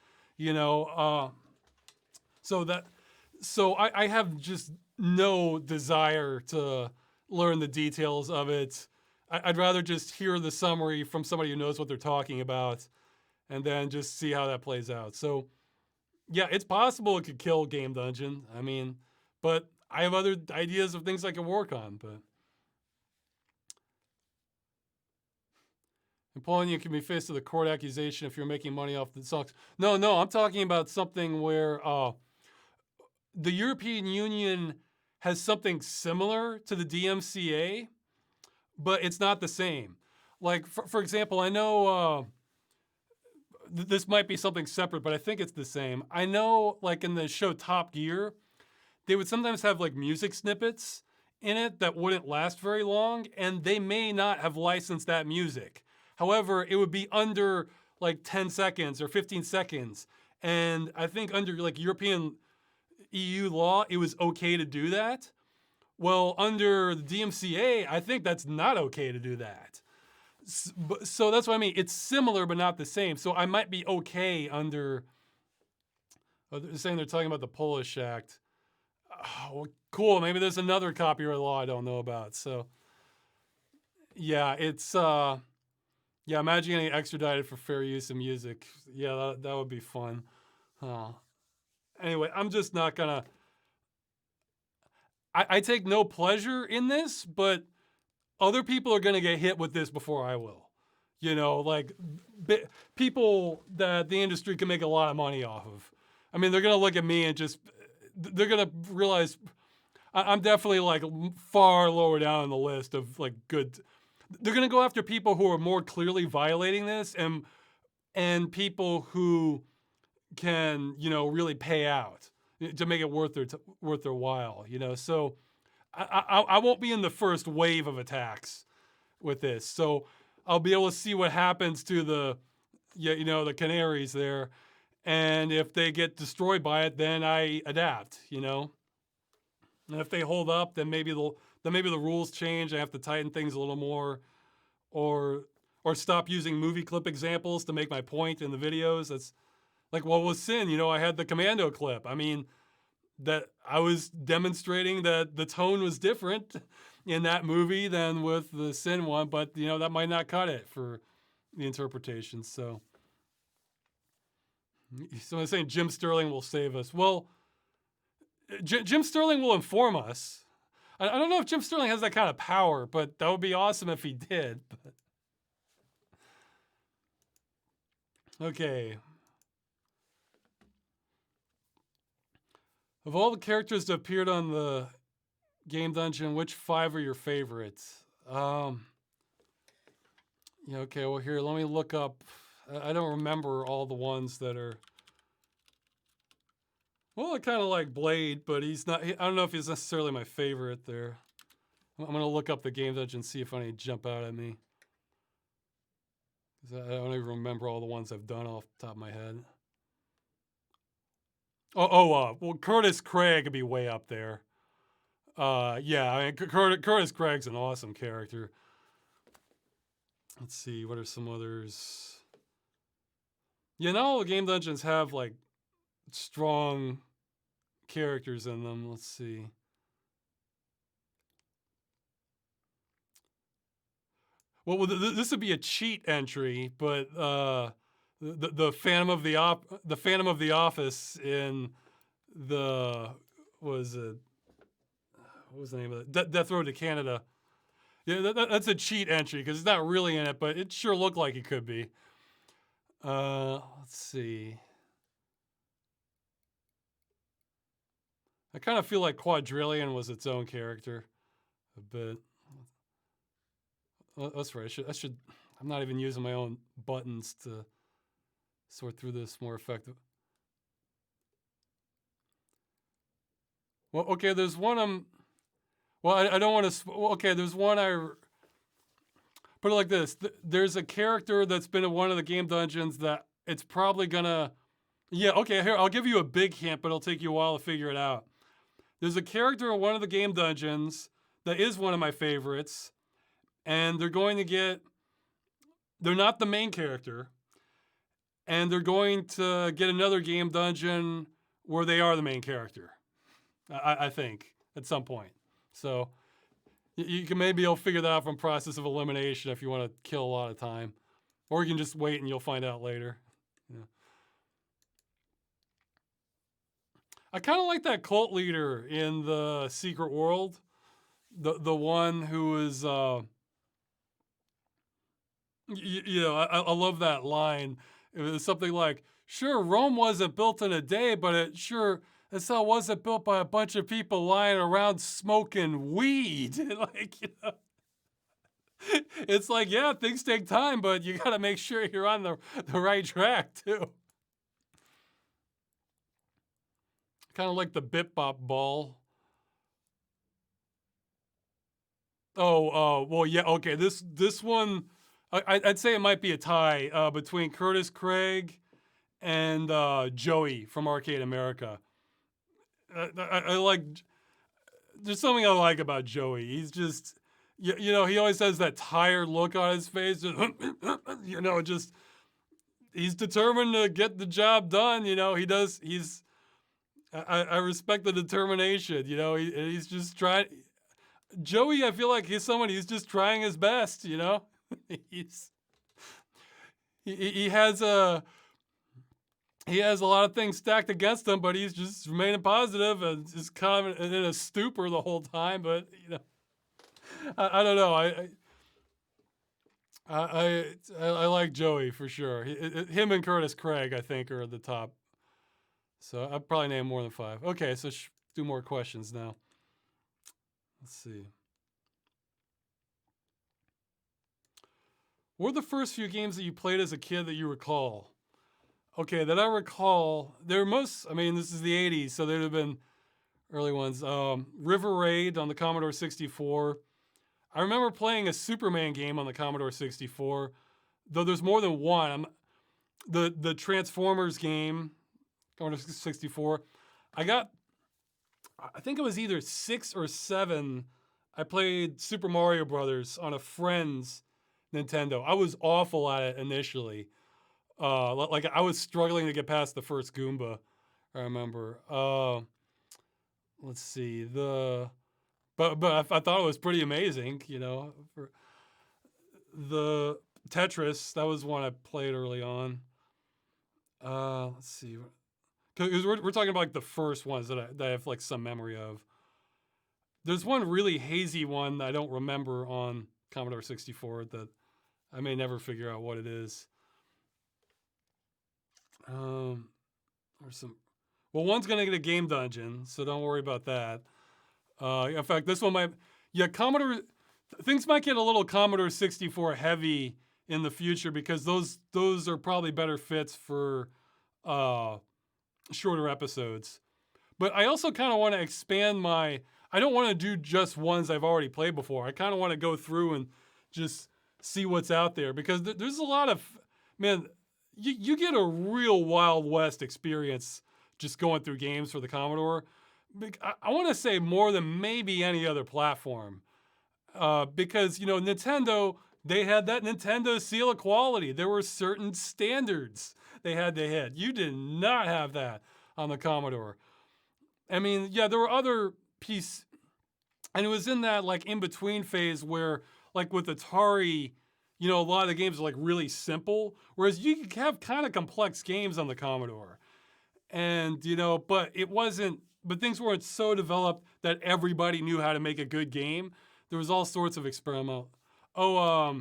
so I have just no desire to learn the details of it. I'd rather just hear the summary from somebody who knows what they're talking about, and then just see how that plays out. So, yeah, it's possible it could kill Game Dungeon. I mean, but I have other ideas of things I can work on. But in Poland, you can be faced with a court accusation if you're making money off the songs. No, I'm talking about something where the European Union has something similar to the DMCA, but it's not the same. Like, for example, I know this might be something separate, but I think it's the same. I know, like, in the show Top Gear, they would sometimes have like music snippets in it that wouldn't last very long, and they may not have licensed that music. However, it would be under like 10 seconds or 15 seconds. And I think under like European EU law, it was okay to do that. Well, under the DMCA, I think that's not okay to do that. So that's what I mean. It's similar, but not the same. So I might be okay under, they're saying they're talking about the Polish Act. Oh, well, cool. Maybe there's another copyright law I don't know about. So yeah, it's, imagine getting extradited for fair use of music. Yeah, that would be fun. Anyway, I'm just not gonna, I take no pleasure in this, but other people are gonna get hit with this before I will. Like people that the industry can make a lot of money off of. I mean, they're gonna look at me and they're gonna realize I'm definitely like far lower down on the list of like good. They're gonna go after people who are more clearly violating this, and people who can, really pay out to make it worth their while, So I won't be in the first wave of attacks with this. So I'll be able to see what happens to the canaries there. And if they get destroyed by it, then I adapt, And if they hold up, then maybe the rules change. I have to tighten things a little more, or stop using movie clip examples to make my point in the videos. That's like, well, with Sin, I had the commando clip. I mean, that I was demonstrating that the tone was different in that movie than with the Sin one, but that might not cut it for the interpretation. So I'm saying Jim Sterling will save us. Well, Jim Sterling will inform us. I don't know if Jim Sterling has that kind of power, but that would be awesome if he did. Okay. Of all the characters that appeared on the Game Dungeon, which 5 are your favorites? Yeah, okay, well, here, let me look up. I don't remember all the ones that are. Well, I kind of like Blade, but he's not. I don't know if he's necessarily my favorite there. I'm going to look up the Game Dungeon and see if any jump out at me. 'Cause I don't even remember all the ones I've done off the top of my head. Well, Curtis Craig would be way up there. Yeah, I mean, Curtis Craig's an awesome character. Let's see, what are some others? Yeah, not all the Game Dungeons have, like, strong characters in them. Let's see. Well, this would be a cheat entry, but the Phantom of the Office in the what was the name of it? Death Road to Canada. Yeah, that's a cheat entry because it's not really in it, but it sure looked like it could be. Let's see. I kind of feel like Quadrillion was its own character a bit. That's right. I'm not even using my own buttons to sort through this more effective. Well, okay, there's one well, I don't want to. Okay, there's one I put it like this. There's a character that's been in one of the Game Dungeons that it's probably gonna. Yeah, okay, here, I'll give you a big hint, but it'll take you a while to figure it out. There's a character in one of the Game Dungeons that is one of my favorites, and they're going to get. They're not the main character, and they're going to get another Game Dungeon where they are the main character. I think at some point. So you can maybe you'll figure that out from process of elimination if you want to kill a lot of time, or you can just wait and you'll find out later. Yeah. I kind of like that cult leader in the Secret World, the one who is, I love that line. It was something like, "Sure, Rome wasn't built in a day, but it still wasn't built by a bunch of people lying around smoking weed." Like, it's like, yeah, things take time, but you got to make sure you're on the right track too. Kind of like the Bip Bop Ball. Well, yeah, okay. This one, I'd say it might be a tie between Curtis Craig and Joey from Arcade America. I like. There's something I like about Joey. He's just, he always has that tired look on his face. Just he's determined to get the job done. He does. I respect the determination. He's just trying. Joey, I feel like he's just trying his best. he's he has a lot of things stacked against him, but he's just remaining positive and just kind of in a stupor the whole time. But I don't know. I like Joey for sure. Him and Curtis Craig, I think, are the top. So I'll probably name more than 5. Okay, so do more questions now. Let's see. What were the first few games that you played as a kid that you recall? Okay, that I recall, this is the 80s, so there'd have been early ones. River Raid on the Commodore 64. I remember playing a Superman game on the Commodore 64, though there's more than one. The Transformers game, Commodore 64. I think it was either 6 or 7. I played Super Mario Brothers on a friend's Nintendo. I was awful at it initially. Like I was struggling to get past the first Goomba. I remember. Let's see but I thought it was pretty amazing. For the Tetris, that was one I played early on. Let's see, because we're talking about like the first ones that I have like some memory of. There's one really hazy one that I don't remember on Commodore 64 that I may never figure out what it is. Or some. Well, one's gonna get a game dungeon, so don't worry about that. In fact, this one might, yeah, things might get a little Commodore 64 heavy in the future because those are probably better fits for uh, shorter episodes. But I also kind of want to expand my. I don't want to do just ones I've already played before. I kind of want to go through and just see what's out there because there's a lot of, man. You get a real Wild West experience just going through games for the Commodore. I want to say more than maybe any other platform because Nintendo, they had that Nintendo seal of quality. There were certain standards they had to hit. You did not have that on the Commodore. I mean, yeah, there were other pieces, and it was in that like in between phase where, like with Atari, a lot of the games are like really simple, whereas you could have kind of complex games on the Commodore, and but it wasn't. But things weren't so developed that everybody knew how to make a good game. There was all sorts of experimental. Oh,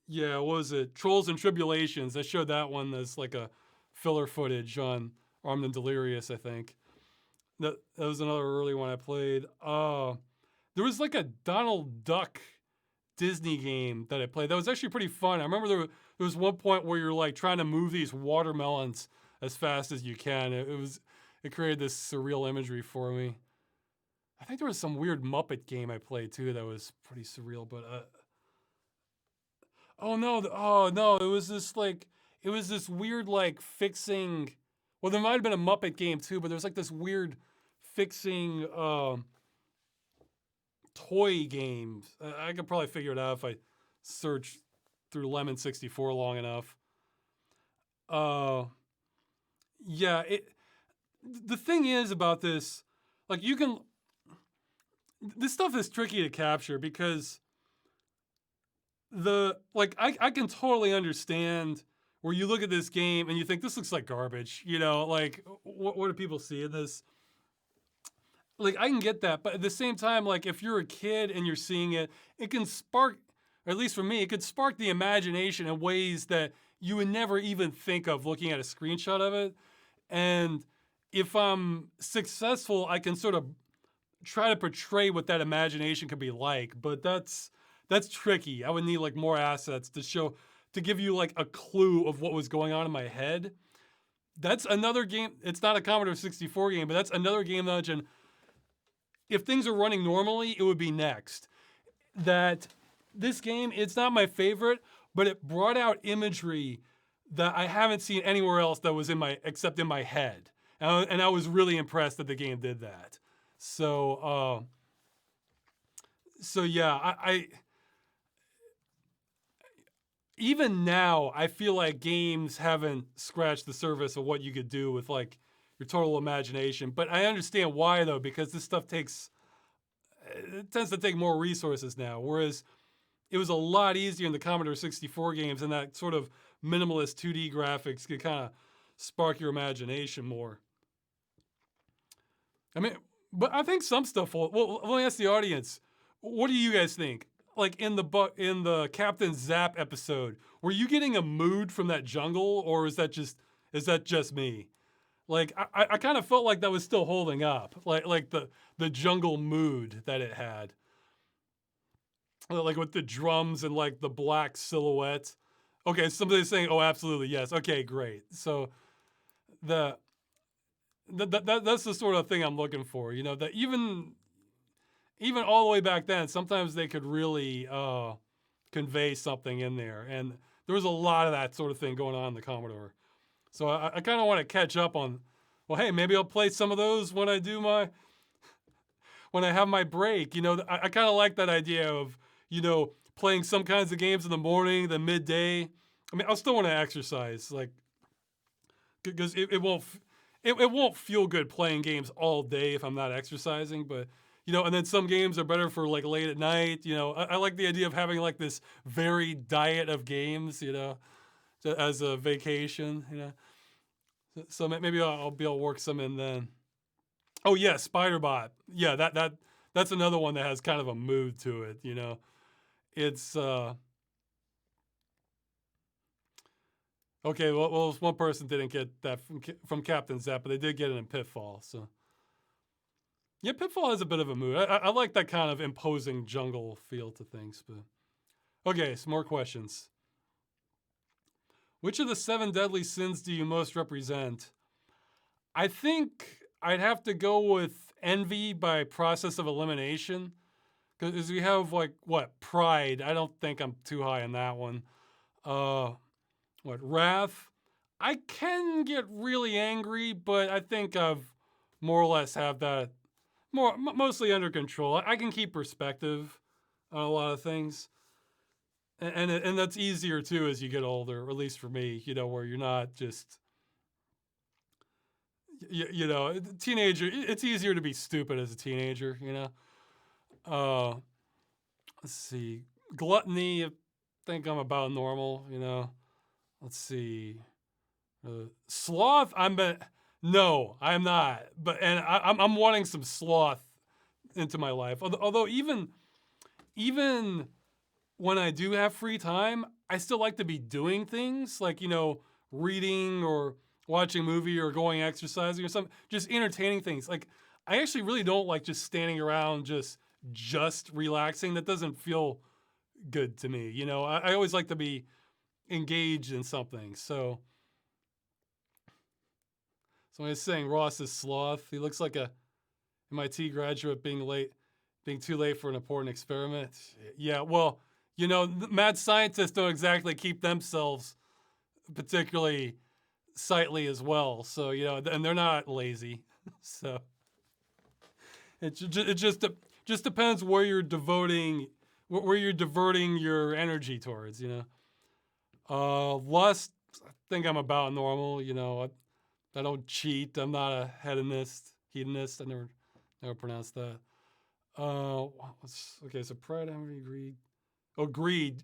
yeah, what was it? Trolls and Tribulations. I showed that one as like a filler footage on Armed and Delirious, I think. That was another early one I played. There was like a Donald Duck Disney game that I played that was actually pretty fun. I remember there was one point where you're like trying to move these watermelons as fast as you can. It created this surreal imagery for me. I think there was some weird Muppet game I played too that was pretty surreal, but oh no, it was this weird like fixing. Well, there might have been a Muppet game too, but there was like this weird fixing toy game. I could probably figure it out if I search through Lemon 64 long enough. Yeah, the thing is about this, like this stuff is tricky to capture because I can totally understand where you look at this game and you think this looks like garbage, like what do people see in this? Like I can get that, but at the same time, like if you're a kid and you're seeing it, it can spark, or at least for me, it could spark the imagination in ways that you would never even think of looking at a screenshot of it. And if I'm successful, I can sort of try to portray what that imagination could be like, but that's tricky. I would need like more assets to give you like a clue of what was going on in my head. That's another game. It's not a Commodore 64 game, but that's another game that if things are running normally, it would be next. That this game, it's not my favorite, but it brought out imagery that I haven't seen anywhere else that was except in my head. And I was really impressed that the game did that. So yeah, I even now I feel like games haven't scratched the surface of what you could do with like your total imagination. But I understand why though, because this stuff tends to take more resources now. Whereas it was a lot easier in the Commodore 64 games, and that sort of minimalist 2D graphics could kind of spark your imagination more. I mean, but I think some stuff will. Well, let me ask the audience. What do you guys think? Like in the Captain Zap episode, were you getting a mood from that jungle, or is that just me? Like I kind of felt like that was still holding up, like the jungle mood that it had, like with the drums and like the black silhouette. Okay, somebody's saying, "Oh, absolutely, yes." Okay, great. So that's the sort of thing I'm looking for. That even all the way back then, sometimes they could really convey something in there, and there was a lot of that sort of thing going on in the Commodore. So I kind of want to catch up on. Well, hey, maybe I'll play some of those when I have my break. I kind of like that idea of playing some kinds of games in the morning, the midday. I mean, I'll still want to exercise, like because it won't feel good playing games all day if I'm not exercising, but. And then some games are better for like late at night. I like the idea of having like this varied diet of games, as a vacation, So maybe I'll be able to work some in then. Oh yeah, Spider-Bot. Yeah, that's another one that has kind of a mood to it, It's Okay, well, one person didn't get that from Captain Zap, but they did get it in Pitfall. So yeah, Pitfall has a bit of a mood. I like that kind of imposing jungle feel to things. But okay, some more questions. Which of the 7 deadly sins do you most represent? I think I'd have to go with envy by process of elimination. Because we have like what, pride. I don't think I'm too high on that one. Uh what, wrath? I can get really angry, but I think I've more or less have that mostly under control. I can keep perspective on a lot of things. And that's easier too as you get older, or at least for me, where you're not just teenager. It's easier to be stupid as a teenager, uh let's see. Gluttony, I think I'm about normal. Let's see. Sloth, no, I'm not. But I'm wanting some sloth into my life. Although even when I do have free time, I still like to be doing things like reading or watching a movie or going exercising or something, just entertaining things. Like I actually really don't like just standing around just relaxing. That doesn't feel good to me. I always like to be engaged in something. So when I was saying Ross is sloth, he looks like a MIT graduate being too late for an important experiment. Yeah, well, mad scientists don't exactly keep themselves particularly sightly as well. So, and they're not lazy. So it just depends where you're diverting your energy towards, Lust, I think I'm about normal, I don't cheat. I'm not a hedonist. I never pronounced that. Okay, so pride, envy, greed. Oh, greed.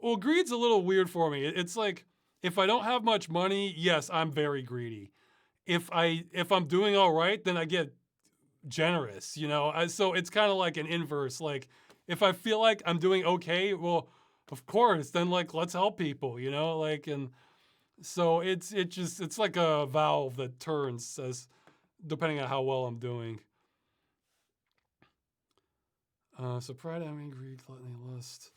Well, greed's a little weird for me. It's like if I don't have much money, yes, I'm very greedy. If I'm doing all right, then I get generous. So it's kind of like an inverse. Like if I feel like I'm doing okay, well, of course, then like let's help people. And so it's like a valve that turns as depending on how well I'm doing. So pride, envy, greed, gluttony, lust,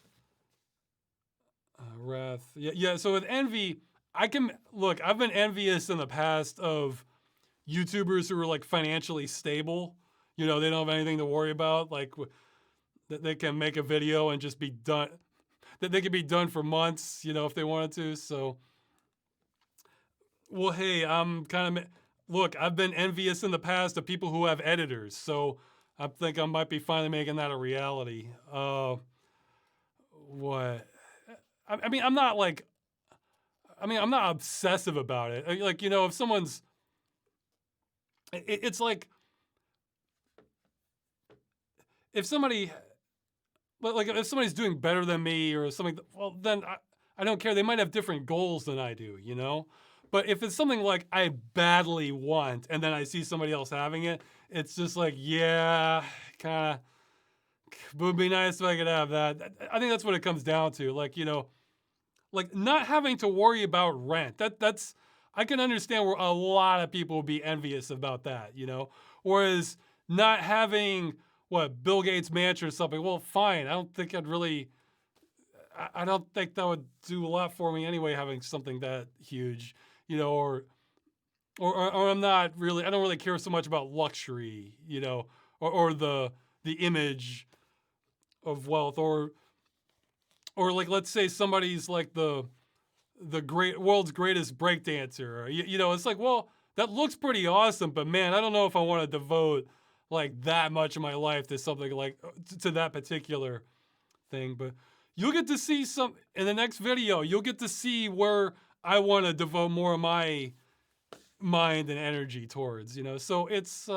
wrath. Yeah. So with envy, I've been envious in the past of YouTubers who are like financially stable. They don't have anything to worry about. Like that they can make a video and just be done. That they could be done for months. If they wanted to. So, well, hey, look. I've been envious in the past of people who have editors. So I think I might be finally making that a reality. What? I mean, I'm not obsessive about it. Like, if someone's, it's like if somebody, like if somebody's doing better than me or something, well, then I don't care. They might have different goals than I do, But if it's something like I badly want and then I see somebody else having it, it's just like, yeah, kind of, would be nice if I could have that. I think that's what it comes down to. Like not having to worry about rent. That's I can understand where a lot of people would be envious about that, Whereas not having Bill Gates mansion or something, well, fine. I don't think I don't think that would do a lot for me anyway, having something that huge, or I'm not really, I don't really care so much about luxury, or the image of wealth, or like let's say somebody's like the great world's greatest breakdancer. It's like, well, that looks pretty awesome, but man, I don't know if I want to devote like that much of my life to something like to that particular thing. But you'll get to see some in the next video. You'll get to see where I want to devote more of my mind and energy towards. So it's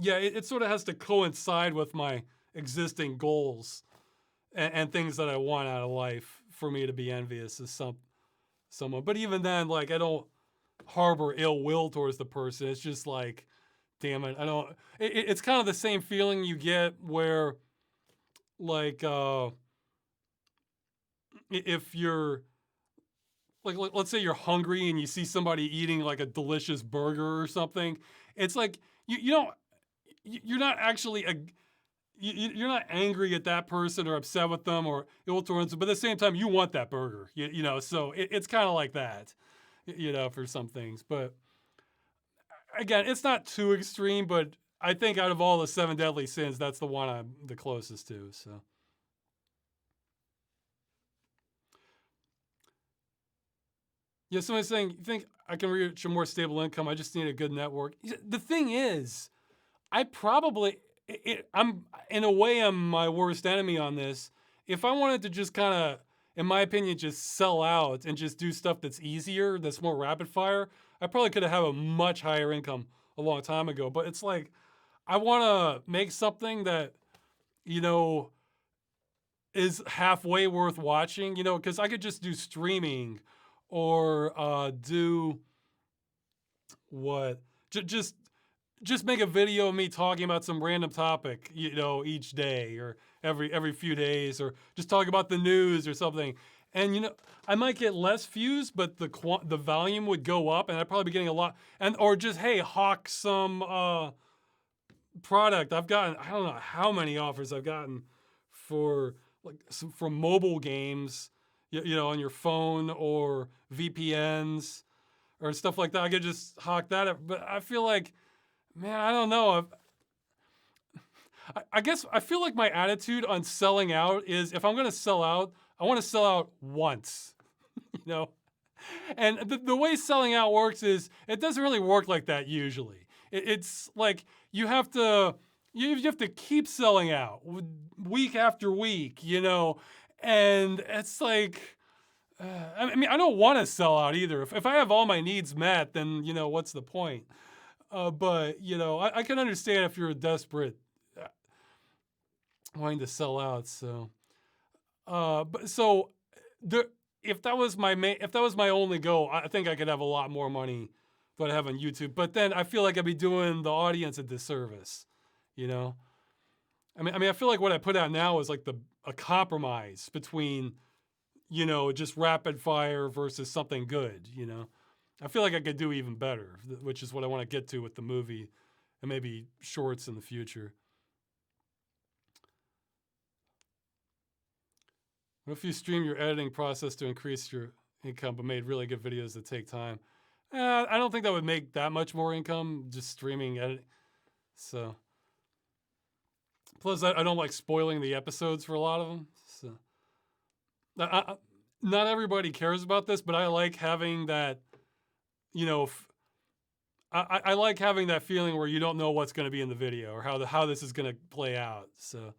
it sort of has to coincide with my existing goals and things that I want out of life for me to be envious of someone. But even then, like I don't harbor ill will towards the person. It's just like, damn it, I don't. It's kind of the same feeling you get where, like, if you're like let's say you're hungry and you see somebody eating like a delicious burger or something. It's like you don't you're not actually you're not angry at that person or upset with them or ill towards them, but at the same time you want that burger. You know, so it's kind of like that. You know, for some things, but again, it's not too extreme. But I think out of all the seven deadly sins, that's the one I'm the closest to. So. Yeah, somebody's saying, you think I can reach a more stable income? I just need a good network. The thing is, I probably, I'm, in a way, I'm my worst enemy on this. If I wanted to just kind of, in my opinion, just sell out and just do stuff that's easier, that's more rapid fire, I probably could have a much higher income a long time ago. But it's like, I want to make something that, you know, is halfway worth watching, you know, because I could just do streaming or do what just make a video of me talking about some random topic, you know, each day or every few days, or just talk about the news or something. And you know, I might get less views, but the volume would go up, and I'd probably be getting a lot. And or just hey, hawk some product. I've gotten, I don't know how many offers I've gotten for like from mobile games, you know, on your phone or VPNs or stuff like that. I could just hawk that up. But I feel like, man, I don't know. I guess I feel like my attitude on selling out is if I'm going to sell out, I want to sell out once, you know? And the way selling out works is it doesn't really work like that usually. It's like you have to keep selling out week after week, you know, and it's like I mean I don't want to sell out either. If I have all my needs met, then you know what's the point? But you know I can understand if you're desperate wanting to sell out. So, but so there if that was my only goal, I think I could have a lot more money than I have on YouTube. But then I feel like I'd be doing the audience a disservice, you know. I mean, I feel like what I put out now is like a compromise between, you know, just rapid fire versus something good, you know. I feel like I could do even better, which is what I want to get to with the movie and maybe shorts in the future. What if you stream your editing process to increase your income, but made really good videos that take time? I don't think that would make that much more income, just streaming editing. So, plus I don't like spoiling the episodes for a lot of them. So, not everybody cares about this, but I like having that, you know, I like having that feeling where you don't know what's going to be in the video or how this is going to play out. So,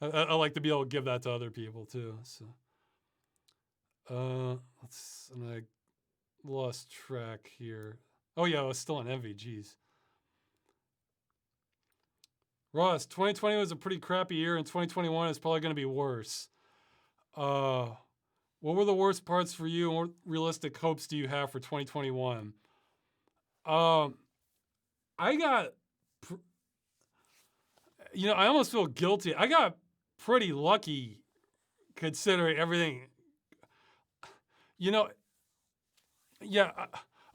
I like to be able to give that to other people too. So, and I lost track here. Oh yeah, I was still on Envy. Jeez. Ross, 2020 was a pretty crappy year, and 2021 is probably going to be worse. What were the worst parts for you, and what realistic hopes do you have for 2021? I got, you know, I almost feel guilty. I got pretty lucky considering everything. You know, yeah.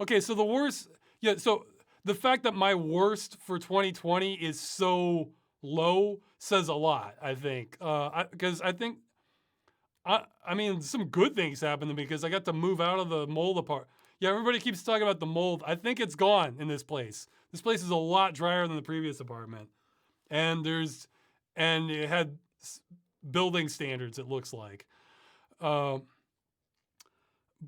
Okay, so the worst, yeah, so the fact that my worst for 2020 is so low says a lot, I think. Because I think, I mean, some good things happened to me because I got to move out of the mold apart. Yeah, everybody keeps talking about the mold. I think it's gone in this place. This place is a lot drier than the previous apartment. And it had building standards, it looks like. So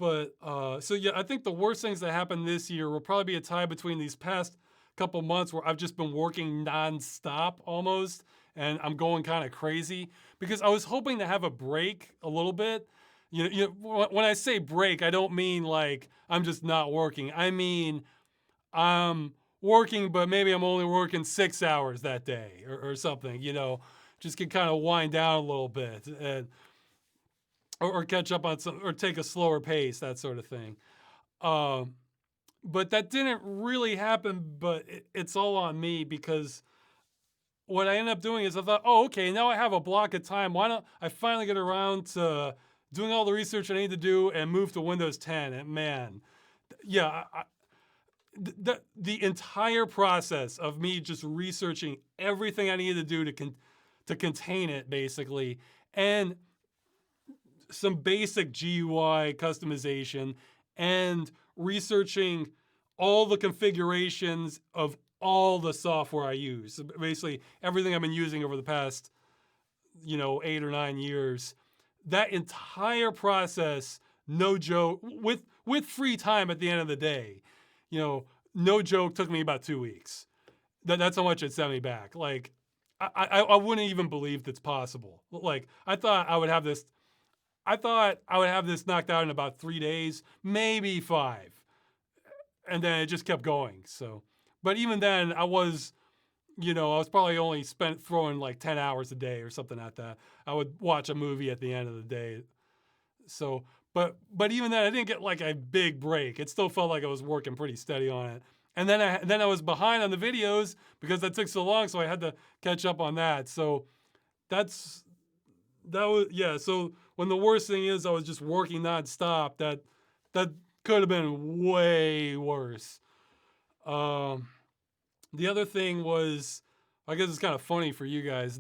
yeah, I think the worst things that happened this year will probably be a tie between these past couple months where I've just been working nonstop almost, and I'm going kind of crazy because I was hoping to have a break a little bit. When I say break, I don't mean like I'm just not working. I mean I'm working, but maybe I'm only working 6 hours that day or something. You know, just can kind of wind down a little bit and or catch up on some, or take a slower pace, that sort of thing. But that didn't really happen, but it's all on me because what I ended up doing is I thought, oh, okay, now I have a block of time. Why don't I finally get around to doing all the research I need to do and move to Windows 10. And man, yeah, the entire process of me just researching everything I needed to do to contain it, basically, and some basic GUI customization, and researching all the configurations of all the software I use. So basically, everything I've been using over the past, 8 or 9 years. That entire process, no joke, with free time at the end of the day, no joke, took me about 2 weeks. That's how much it sent me back. Like, I wouldn't even believe that's possible. Like, I thought I would have this knocked out in about 3 days, maybe 5. And then it just kept going. So, but even then I was probably only throwing like 10 hours a day or something like that. I would watch a movie at the end of the day. So, but even then I didn't get like a big break. It still felt like I was working pretty steady on it. And then I was behind on the videos because that took so long, so I had to catch up on that. So so when the worst thing is I was just working nonstop, that could have been way worse. The other thing was, I guess it's kind of funny for you guys,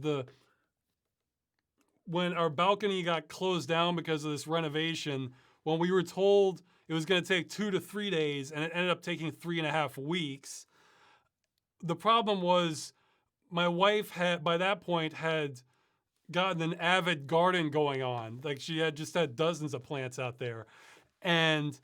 when our balcony got closed down because of this renovation, when we were told it was going to take 2 to 3 days, and it ended up taking 3.5 weeks. The problem was my wife by that point had gotten an avid garden going on. Like, she had just had dozens of plants out there. And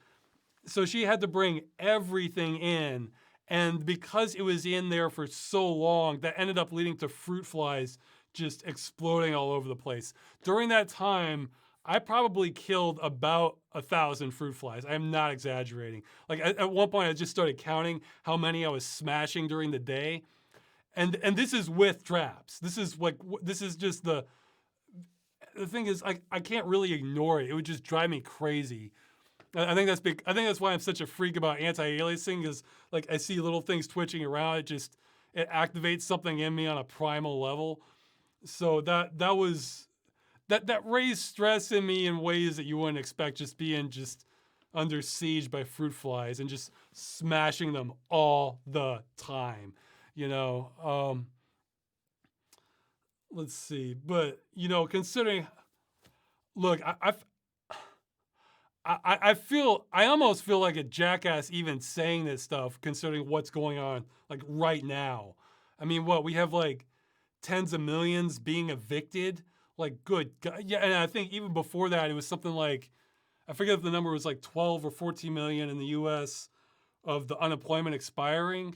so she had to bring everything in. And because it was in there for so long, that ended up leading to fruit flies just exploding all over the place. During that time, I probably killed about 1,000 fruit flies. I'm not exaggerating. Like, at one point, I just started counting how many I was smashing during the day. And this is with traps. This is just the thing is, I can't really ignore it. It would just drive me crazy. I think that's why I'm such a freak about anti-aliasing, is like I see little things twitching around. It activates something in me on a primal level. So that raised stress in me in ways that you wouldn't expect, just being under siege by fruit flies and just smashing them all the time. Let's see, but considering, look, I almost feel like a jackass even saying this stuff, considering what's going on like right now. I mean, we have like tens of millions being evicted. Like, good God. Yeah, and I think even before that, it was something like, I forget if the number was like 12 or 14 million in the U.S. of the unemployment expiring.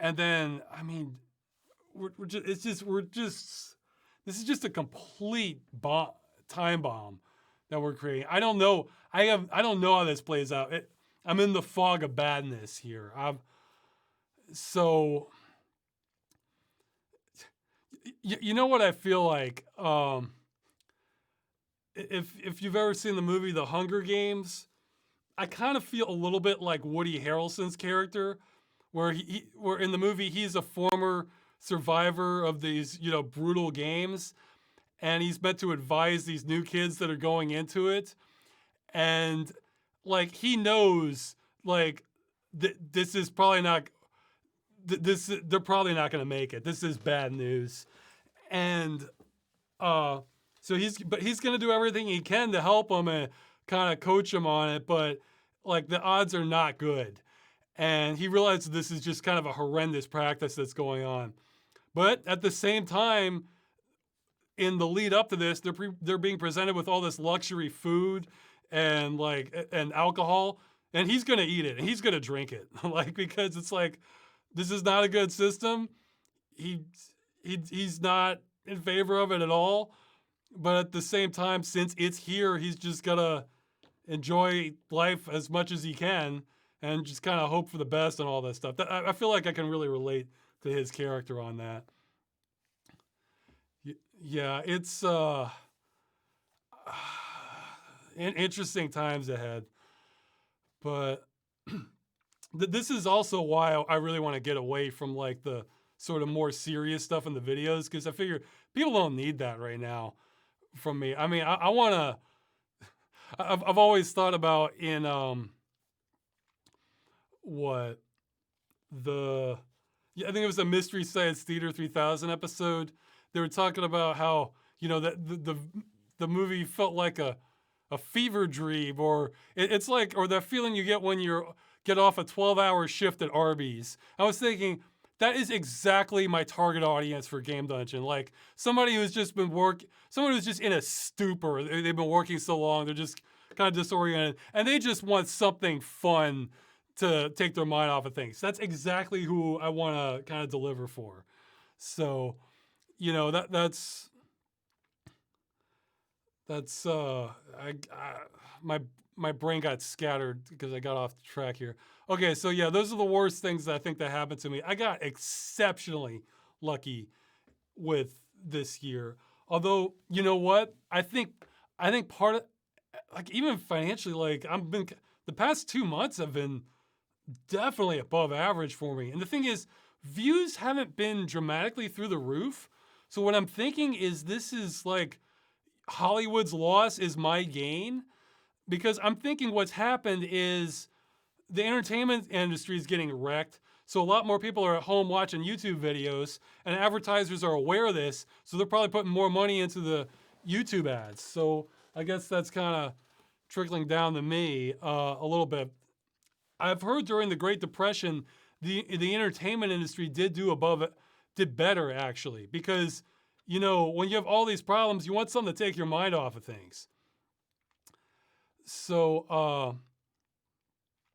And then, I mean, this is just a complete time bomb that we're creating. I don't know. I don't know how this plays out. I'm in the fog of badness here. You know what I feel like? If you've ever seen the movie The Hunger Games, I kind of feel a little bit like Woody Harrelson's character, where where in the movie he's a former survivor of these brutal games, and he's meant to advise these new kids that are going into it, and like he knows like this is probably not they're probably not going to make it. This is bad news, and so he's going to do everything he can to help them and kind of coach them on it, but like the odds are not good. And he realizes this is just kind of a horrendous practice that's going on. But at the same time, in the lead up to this, they're being presented with all this luxury food and alcohol, and he's going to eat it and he's going to drink it, like, because it's like, this is not a good system. He's not in favor of it at all. But at the same time, since it's here, he's just gonna enjoy life as much as he can and just kind of hope for the best and all that stuff. I feel like I can really relate to his character on that. Yeah, it's interesting times ahead. But this is also why I really want to get away from like the sort of more serious stuff in the videos, because I figure people don't need that right now from me. I mean, I want to I've always thought about in what the yeah, I think it was a Mystery Science Theater 3000 episode. They were talking about how that the movie felt like a fever dream, or it's like, or that feeling you get when you get off a 12-hour shift at Arby's. I was thinking that is exactly my target audience for Game Dungeon. Like somebody who's just been someone who's just in a stupor. They've been working so long, they're just kind of disoriented, and they just want something fun to take their mind off of things. That's exactly who I want to kind of deliver for. So, that's my my brain got scattered because I got off the track here. Okay, so yeah, those are the worst things that I think that happened to me. I got exceptionally lucky with this year. Although, you know what? I think part of, like, even financially, like, the past 2 months have been definitely above average for me. And the thing is, views haven't been dramatically through the roof. So what I'm thinking is this is like Hollywood's loss is my gain, because I'm thinking what's happened is the entertainment industry is getting wrecked. So a lot more people are at home watching YouTube videos, and advertisers are aware of this. So they're probably putting more money into the YouTube ads. So I guess that's kind of trickling down to me a little bit. I've heard during the Great Depression, the entertainment industry did better actually, because when you have all these problems, you want something to take your mind off of things. So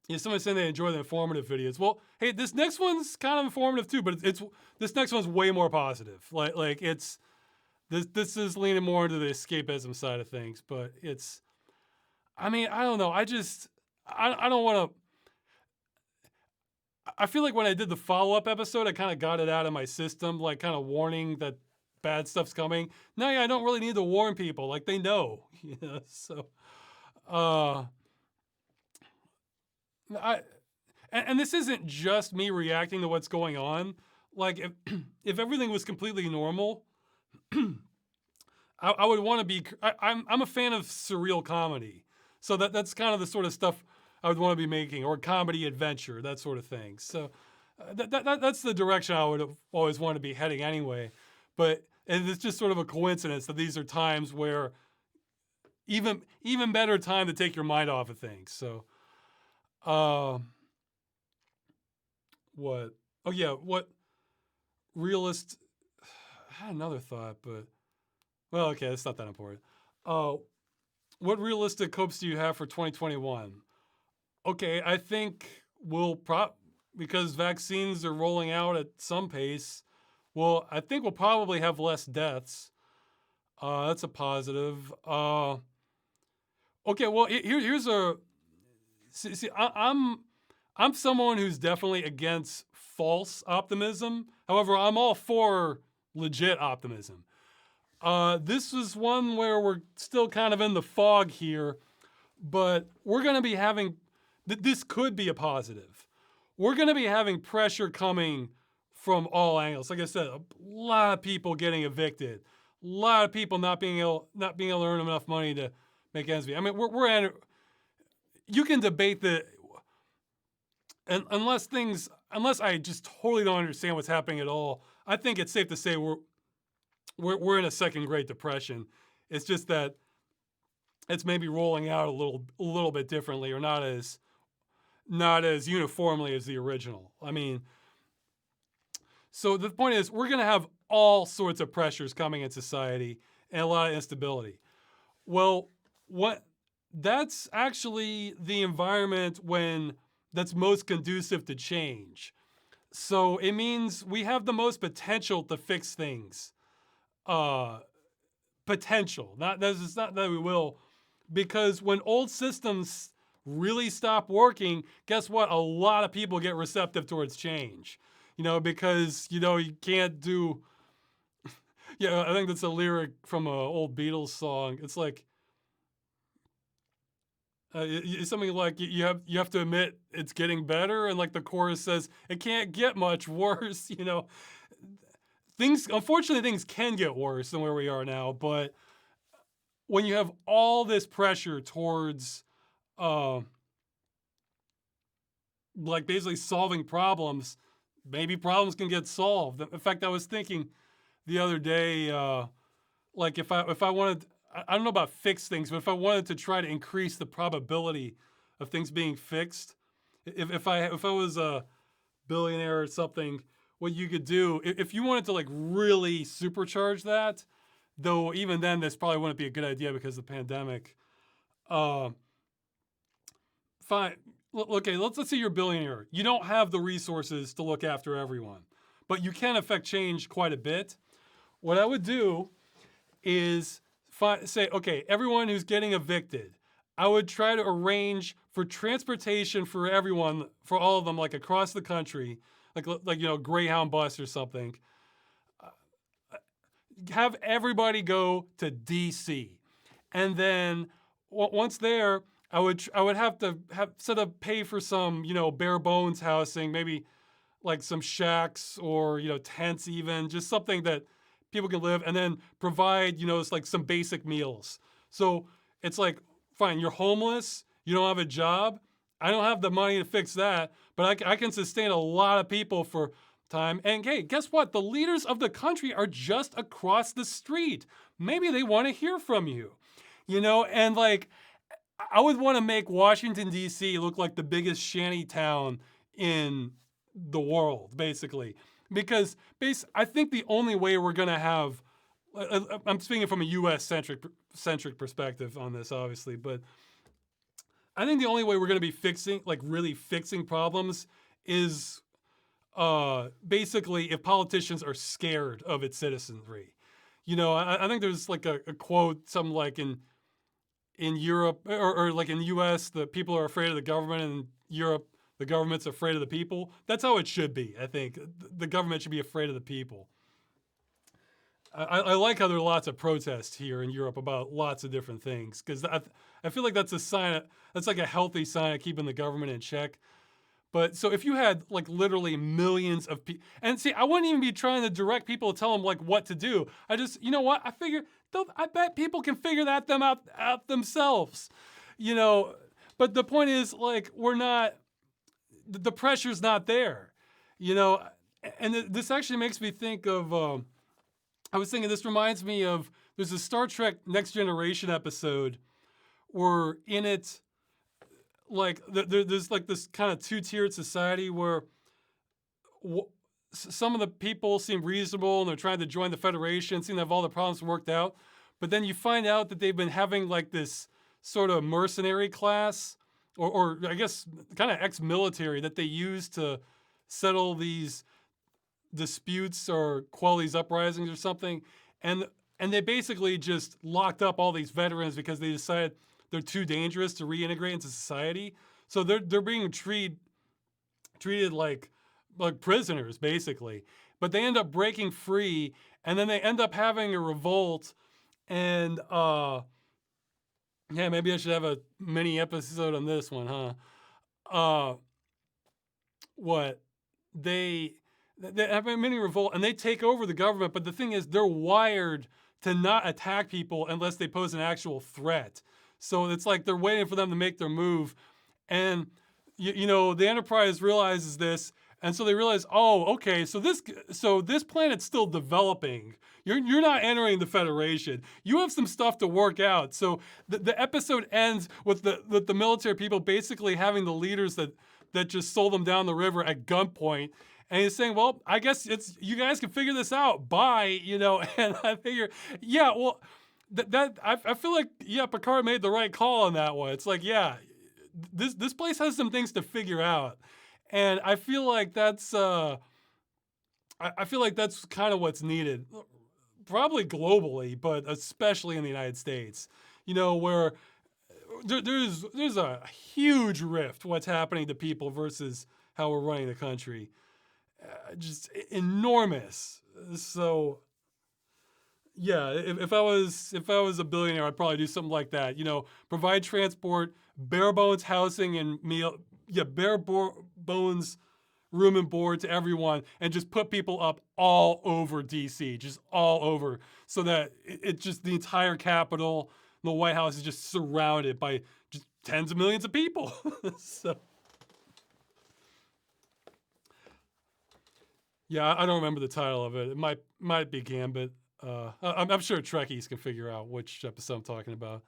yeah, someone's saying they enjoy the informative videos. Well, hey, this next one's kind of informative too, but it's this next one's way more positive. Like it's this is leaning more into the escapism side of things, but I mean, I don't know. I don't want to. I feel like when I did the follow-up episode, I kind of got it out of my system, like kind of warning that bad stuff's coming. Now, yeah, I don't really need to warn people. Like they know, So, uh, I and this isn't just me reacting to what's going on. Like if everything was completely normal, I would want to be. I'm a fan of surreal comedy, so that's kind of the sort of stuff I would want to be making, or comedy adventure, that sort of thing. So that's the direction I would have always wanted to be heading anyway. But it's just sort of a coincidence that these are times where even better time to take your mind off of things. So, what? Oh yeah, what realist? I had another thought, but well, okay, that's not that important. Uh, what realistic hopes do you have for 2021? Okay, I think because vaccines are rolling out at some pace. Well, I think we'll probably have less deaths. That's a positive. Okay, well, here's a see. I'm someone who's definitely against false optimism. However, I'm all for legit optimism. This is one where we're still kind of in the fog here, but we're going to be having. This could be a positive. We're going to be having pressure coming from all angles. Like I said, a lot of people getting evicted, a lot of people not being able to earn enough money to make ends meet. I mean, we're at. You can debate and unless I just totally don't understand what's happening at all. I think it's safe to say we're in a second Great Depression. It's just that it's maybe rolling out a little bit differently, or not as uniformly as the original. I mean, so the point is, we're going to have all sorts of pressures coming in society and a lot of instability. Well, that's actually the environment that's most conducive to change. So it means we have the most potential to fix things. Potential, not that we will, because when old systems really stop working, guess what? A lot of people get receptive towards change. Because you can't do. Yeah, I think that's a lyric from an old Beatles song. It's like it's something like you have to admit it's getting better, and like the chorus says, it can't get much worse. Unfortunately, things can get worse than where we are now, but when you have all this pressure towards uh, like basically solving problems, maybe problems can get solved. In fact, I was thinking the other day, like if I wanted, I don't know about fix things, but if I wanted to try to increase the probability of things being fixed, if I was a billionaire or something, what you could do if you wanted to like really supercharge that, though even then this probably wouldn't be a good idea because of the pandemic. Uh, Fine. Okay, let's say you're a billionaire. You don't have the resources to look after everyone, but you can affect change quite a bit. What I would do is say, okay, everyone who's getting evicted, I would try to arrange for transportation for everyone, for all of them, like across the country, like Greyhound bus or something. Have everybody go to DC, and then once there, I would have to sort of pay for some bare bones housing, maybe like some shacks or tents, even just something that people can live, and then provide it's like some basic meals. So it's like, fine, you're homeless, you don't have a job, I don't have the money to fix that, but I can sustain a lot of people for time. And hey, guess what? The leaders of the country are just across the street. Maybe they want to hear from you, and like I would want to make Washington, D.C. look like the biggest shanty town in the world, basically. Because I think the only way we're going to have, I'm speaking from a U.S. centric perspective on this, obviously, but I think the only way we're going to be really fixing problems is basically if politicians are scared of its citizenry. I think there's like a quote, something like in Europe or like in the US, the people are afraid of the government, and in Europe, the government's afraid of the people. That's how it should be, I think. The government should be afraid of the people. I like how there are lots of protests here in Europe about lots of different things, because I feel like that's a sign, that's like a healthy sign of keeping the government in check. But so if you had like literally millions of people, and see, I wouldn't even be trying to direct people to tell them like what to do. I just, what? I bet people can figure that out themselves, But the point is, like, the pressure's not there, And this actually makes me think of. I was thinking this reminds me of there's a Star Trek Next Generation episode where in it, like there's like this kind of two-tiered society where some of the people seem reasonable and they're trying to join the Federation, seem to have all the problems worked out. But then you find out that they've been having like this sort of mercenary class, or I guess kind of ex-military that they use to settle these disputes or quell these uprisings or something. And they basically just locked up all these veterans because they decided they're too dangerous to reintegrate into society. So they're being treated like prisoners, basically. But they end up breaking free, and then they end up having a revolt. And yeah, maybe I should have a mini episode on this one, huh? What they have a mini revolt, and they take over the government. But the thing is, they're wired to not attack people unless they pose an actual threat. So it's like they're waiting for them to make their move. And, the Enterprise realizes this. And so they realize, oh, okay, so this planet's still developing. You're not entering the Federation. You have some stuff to work out. So the episode ends with the military people basically having the leaders that just sold them down the river at gunpoint. And he's saying, well, I guess you guys can figure this out. Bye, And I figure, yeah, well, I feel like, yeah, Picard made the right call on that one. It's like, yeah, this place has some things to figure out. And I feel like that's kind of what's needed, probably globally, but especially in the United States. Where there's a huge rift what's happening to people versus how we're running the country, just enormous. So yeah, if I was a billionaire, I'd probably do something like that. Provide transport, bare bones housing and meal. Yeah, bones room and board to everyone, and just put people up all over DC, just all over, so that it's just the entire capital, the White House is just surrounded by just tens of millions of people. So, yeah, I don't remember the title of it. It might be Gambit. I'm sure Trekkies can figure out which episode I'm talking about.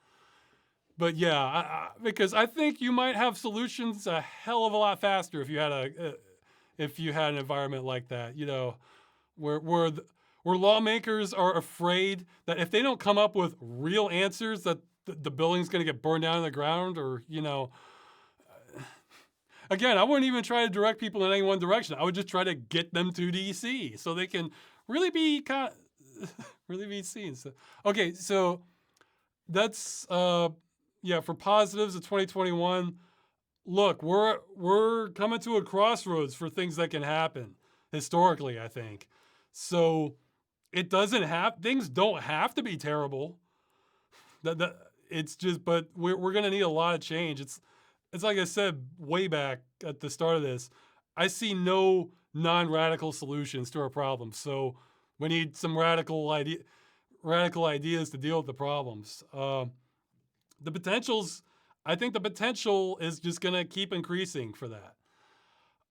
But yeah, because I think you might have solutions a hell of a lot faster if you had if you had an environment like that. You know, where lawmakers are afraid that if they don't come up with real answers, that the building's going to get burned down to the ground, or you know. Again, I wouldn't even try to direct people in any one direction. I would just try to get them to DC so they can really be really be seen. So, okay, so that's yeah, for positives of 2021. Look, we're coming to a crossroads for things that can happen historically, I think. So things don't have to be terrible. That it's just, but we're gonna need a lot of change. It's like I said way back at the start of this. I see no non-radical solutions to our problems. So we need some radical ideas to deal with the problems. The potentials, I think the potential is just going to keep increasing for that.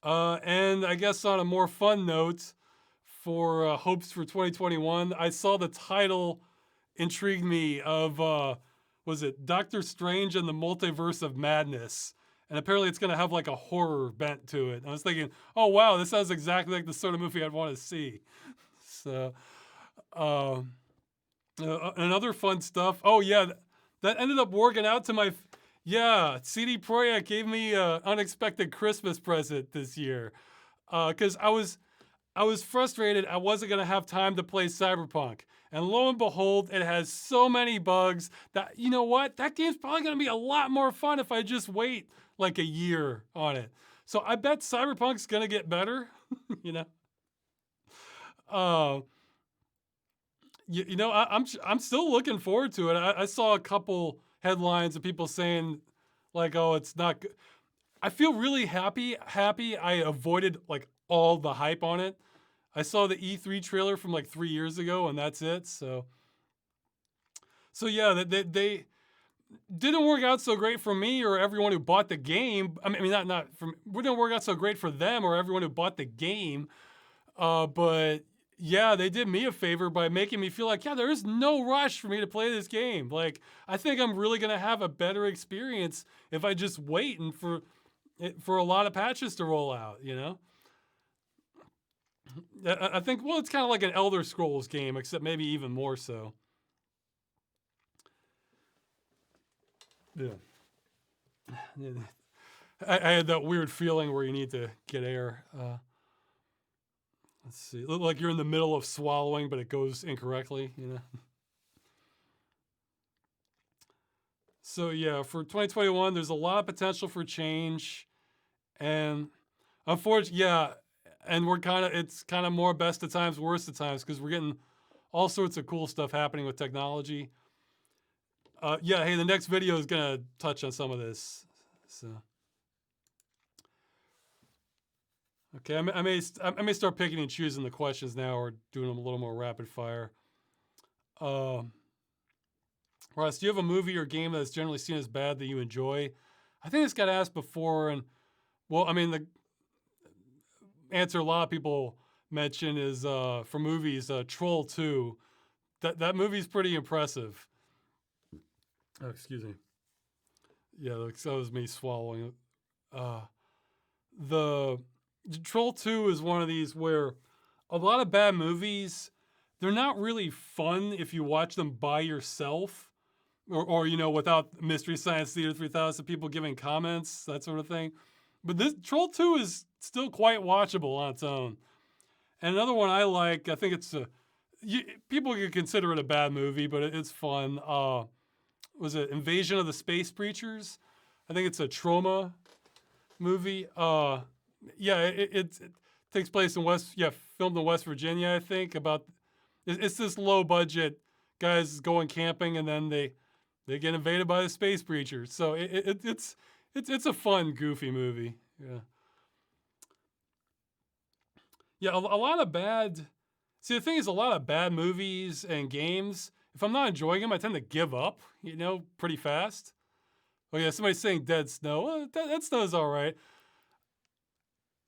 And I guess on a more fun note, for hopes for 2021, I saw the title intrigued me of, was it Doctor Strange and the Multiverse of Madness? And apparently it's going to have like a horror bent to it. And I was thinking, oh wow, this sounds exactly like the sort of movie I'd want to see. So, another fun stuff. Oh yeah, that ended up working out to my, yeah, CD Projekt gave me an unexpected Christmas present this year. Because I was frustrated I wasn't going to have time to play Cyberpunk. And lo and behold, it has so many bugs that, you know what? That game's probably going to be a lot more fun if I just wait like a year on it. So I bet Cyberpunk's going to get better, you know? You know, I'm still looking forward to it. I saw a couple headlines of people saying like, oh, it's not good. I feel really happy I avoided like all the hype on it. I saw the E3 trailer from like 3 years ago, and that's it. So yeah, they didn't work out so great for me or everyone who bought the game. I mean, not from. It didn't work out so great for them or everyone who bought the game. But yeah, they did me a favor by making me feel like, yeah, there is no rush for me to play this game. Like, I think I'm really gonna have a better experience if I just wait and for a lot of patches to roll out. You know. I think, well, it's kind of like an Elder Scrolls game, except maybe even more so. Yeah. I had that weird feeling where you need to get air. Let's see. It looked like you're in the middle of swallowing, but it goes incorrectly, you know? So, yeah, for 2021, there's a lot of potential for change. And unfortunately, yeah, and it's kind of more best of times, worst of times, because we're getting all sorts of cool stuff happening with technology. Yeah, hey, the next video is gonna touch on some of this. So, okay, I may start picking and choosing the questions now, or doing them a little more rapid fire. Ross, do you have a movie or game that's generally seen as bad that you enjoy? I think this got asked before, and well, I mean, the answer a lot of people mention is for movies, Troll 2. That movie's pretty impressive. Oh, excuse me. Yeah, that was me swallowing. The Troll 2 is one of these where a lot of bad movies, they're not really fun if you watch them by yourself, or you know, without Mystery Science Theater 3000 people giving comments, that sort of thing. But this Troll 2 is still quite watchable on its own. And another one I like, I think it's people could consider it a bad movie, but it's fun. Was it Invasion of the Space Creatures? I think it's a trauma movie. Yeah, it takes place in filmed in West Virginia, I think. It's this low budget guys going camping, and then they get invaded by the space creatures. So it's a fun, goofy movie. Yeah. Yeah, a lot of bad. See, the thing is, a lot of bad movies and games, if I'm not enjoying them, I tend to give up, pretty fast. Oh yeah, somebody's saying Dead Snow. Well, Dead Snow's all right.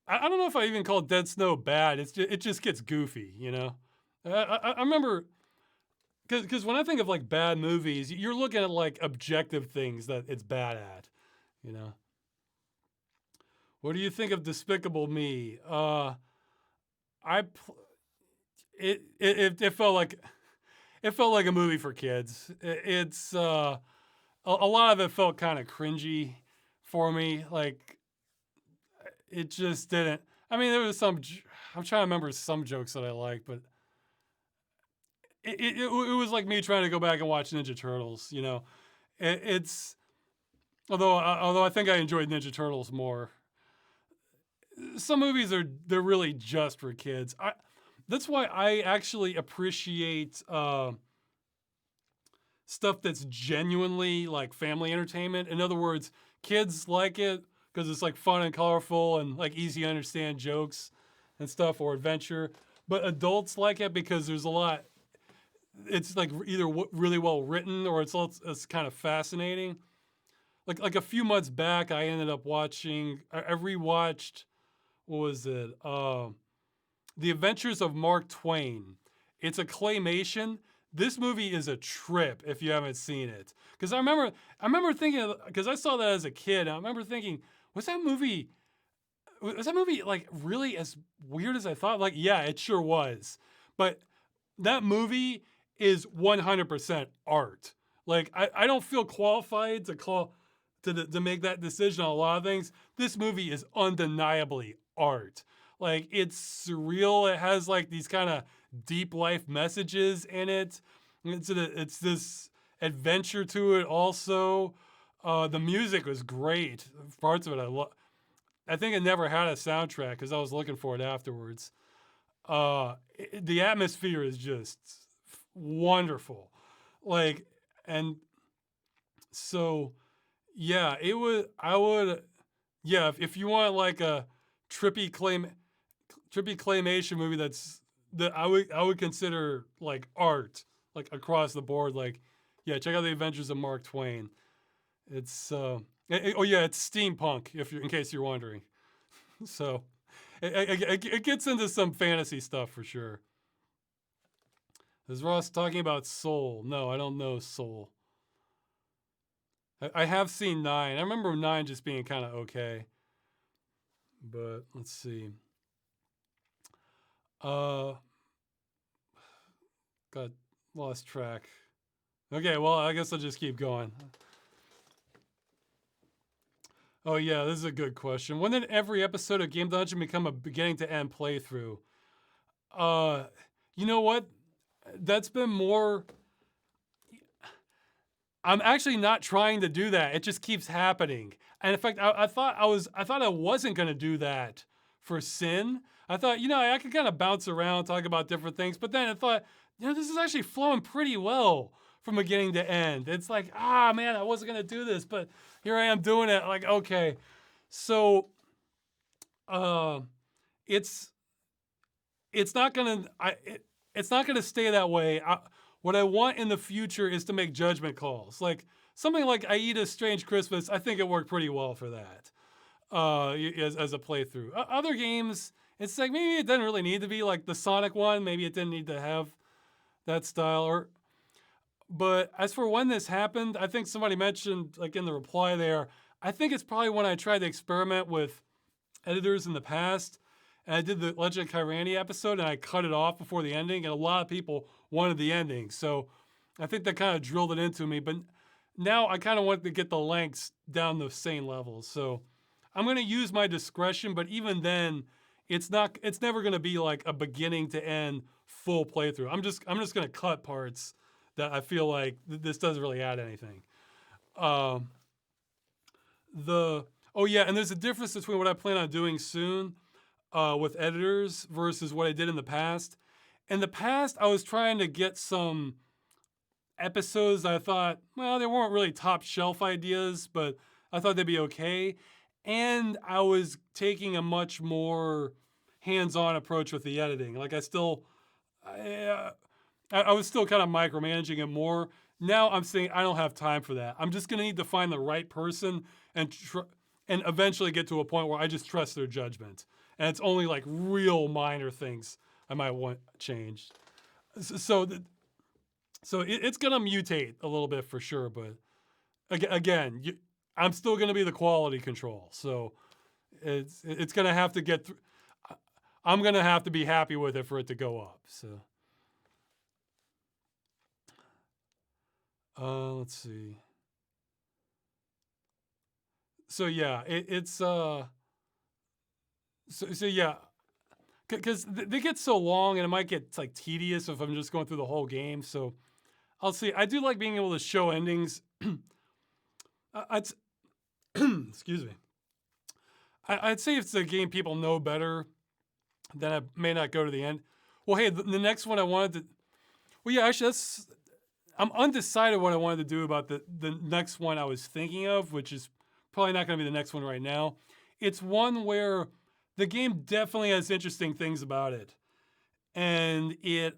I don't know if I even call Dead Snow bad. It just gets goofy, I remember because when I think of like bad movies, you're looking at like objective things that it's bad at, you know. What do you think of Despicable Me? I it felt like a movie for kids. It's a lot of it felt kind of cringy for me. Like it just didn't. I mean, there was some. I'm trying to remember some jokes that I liked, but it was like me trying to go back and watch Ninja Turtles. It's although I think I enjoyed Ninja Turtles more. Some movies they're really just for kids. That's why I actually appreciate stuff that's genuinely like family entertainment. In other words, kids like it because it's like fun and colorful and like easy to understand jokes and stuff or adventure. But adults like it because there's a lot. It's like either really well written or it's kind of fascinating. Like a few months back, I ended up watching. I rewatched. What was it? The Adventures of Mark Twain. It's a claymation. This movie is a trip if you haven't seen it. Because I remember thinking, because I saw that as a kid. I remember thinking, was that movie like really as weird as I thought? Like, yeah, it sure was. But that movie is 100% art. Like, I don't feel qualified to make that decision on a lot of things. This movie is undeniably art. Like, it's surreal. It has like these kind of deep life messages in it. It's this adventure to it also. The music was great. Parts of it I love. I think it never had a soundtrack because I was looking for it afterwards. The atmosphere is just wonderful. Like, and so, yeah, yeah, if you want like a trippy claymation movie that I would consider like art, like across the board. Like, yeah, check out The Adventures of Mark Twain. It's oh yeah, it's steampunk. In case you're wondering, so it gets into some fantasy stuff for sure. Is Ross talking about Soul? No, I don't know Soul. I have seen 9. I remember 9 just being kind of okay. But let's see. Got lost track. Okay, well, I guess I'll just keep going. Oh yeah, this is a good question. When did every episode of Game Dungeon become a beginning to end playthrough? You know what? That's been more. I'm actually not trying to do that. It just keeps happening. And in fact, I thought I wasn't gonna do that for Sin. I thought, I could kind of bounce around, talk about different things, but then I thought, this is actually flowing pretty well from beginning to end. It's like, man, I wasn't gonna do this, but here I am doing it. Like, okay. So it's not gonna stay that way. What I want in the future is to make judgment calls. Like something like Aida's Strange Christmas, I think it worked pretty well for that as a playthrough. Other games, it's like maybe it doesn't really need to be like the Sonic one. Maybe it didn't need to have that style. But as for when this happened, I think somebody mentioned like in the reply there, I think it's probably when I tried to experiment with editors in the past. And I did the Legend of Kyrania episode and I cut it off before the ending, and a lot of people wanted the ending. So I think that kind of drilled it into me. But now I kind of want to get the lengths down the same levels. So I'm going to use my discretion, but even then, it's never going to be like a beginning to end full playthrough. I'm just going to cut parts that I feel like this doesn't really add anything. Oh yeah, and there's a difference between what I plan on doing soon with editors versus what I did in the past. In the past, I was trying to get some episodes I thought, well, they weren't really top shelf ideas, but I thought they'd be okay. And I was taking a much more hands-on approach with the editing. Like I was still kind of micromanaging it more. Now I'm saying I don't have time for that. I'm just gonna need to find the right person and and eventually get to a point where I just trust their judgment. And it's only like real minor things I might want changed. So it's gonna mutate a little bit for sure, but again, I'm still gonna be the quality control. So it's gonna have to get through. I'm gonna have to be happy with it for it to go up. So let's see. So yeah, so yeah, because they get so long and it might get like tedious if I'm just going through the whole game. So I'll see. I do like being able to show endings. I'd excuse me. I'd say if it's a game people know better, then I may not go to the end. Well, hey, the next one I wanted to. Well, yeah, actually, I'm undecided what I wanted to do about the next one I was thinking of, which is probably not going to be the next one right now. It's one where the game definitely has interesting things about it, and it's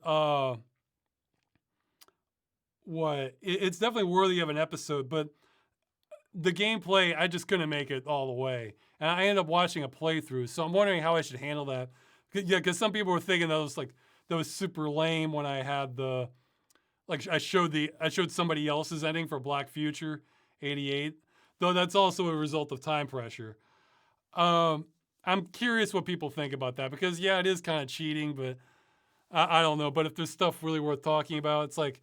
definitely worthy of an episode, but the gameplay I just couldn't make it all the way, and I ended up watching a playthrough. So I'm wondering how I should handle that. Yeah, because some people were thinking that was super lame when I had the I showed somebody else's ending for Black Future '88, though that's also a result of time pressure. Um, I'm curious what people think about that because yeah, it is kind of cheating, but I don't know. But if there's stuff really worth talking about, it's like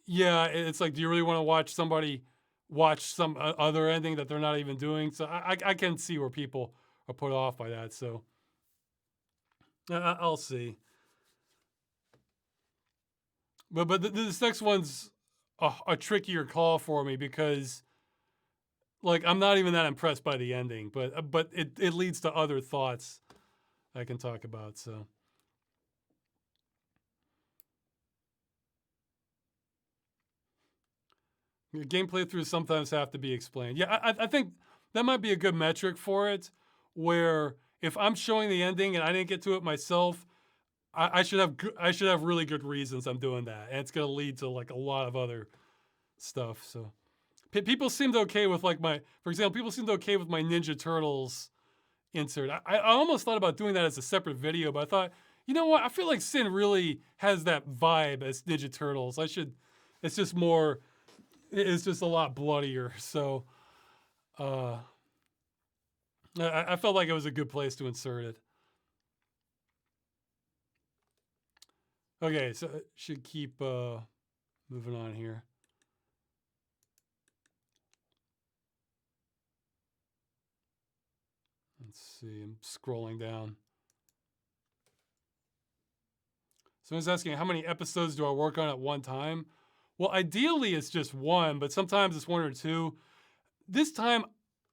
yeah, it's like do you really want to watch somebody watch some other ending that they're not even doing? So I can see where people are put off by that. So I'll see. But this next one's a trickier call for me because like I'm not even that impressed by the ending, but it leads to other thoughts I can talk about. So game playthroughs sometimes have to be explained. Yeah, I think that might be a good metric for it, where if I'm showing the ending and I didn't get to it myself, I should have really good reasons I'm doing that, and it's gonna lead to like a lot of other stuff. So people seemed okay with like for example, people seemed okay with my Ninja Turtles insert. I almost thought about doing that as a separate video, but I thought, you know what? I feel like Sin really has that vibe as Ninja Turtles. It's just more, it's just a lot bloodier. So uh, I felt like it was a good place to insert it. Okay, so should keep moving on here. Let's see, I'm scrolling down. Someone's asking, how many episodes do I work on at one time? Well, ideally it's just one, but sometimes it's one or two. This time,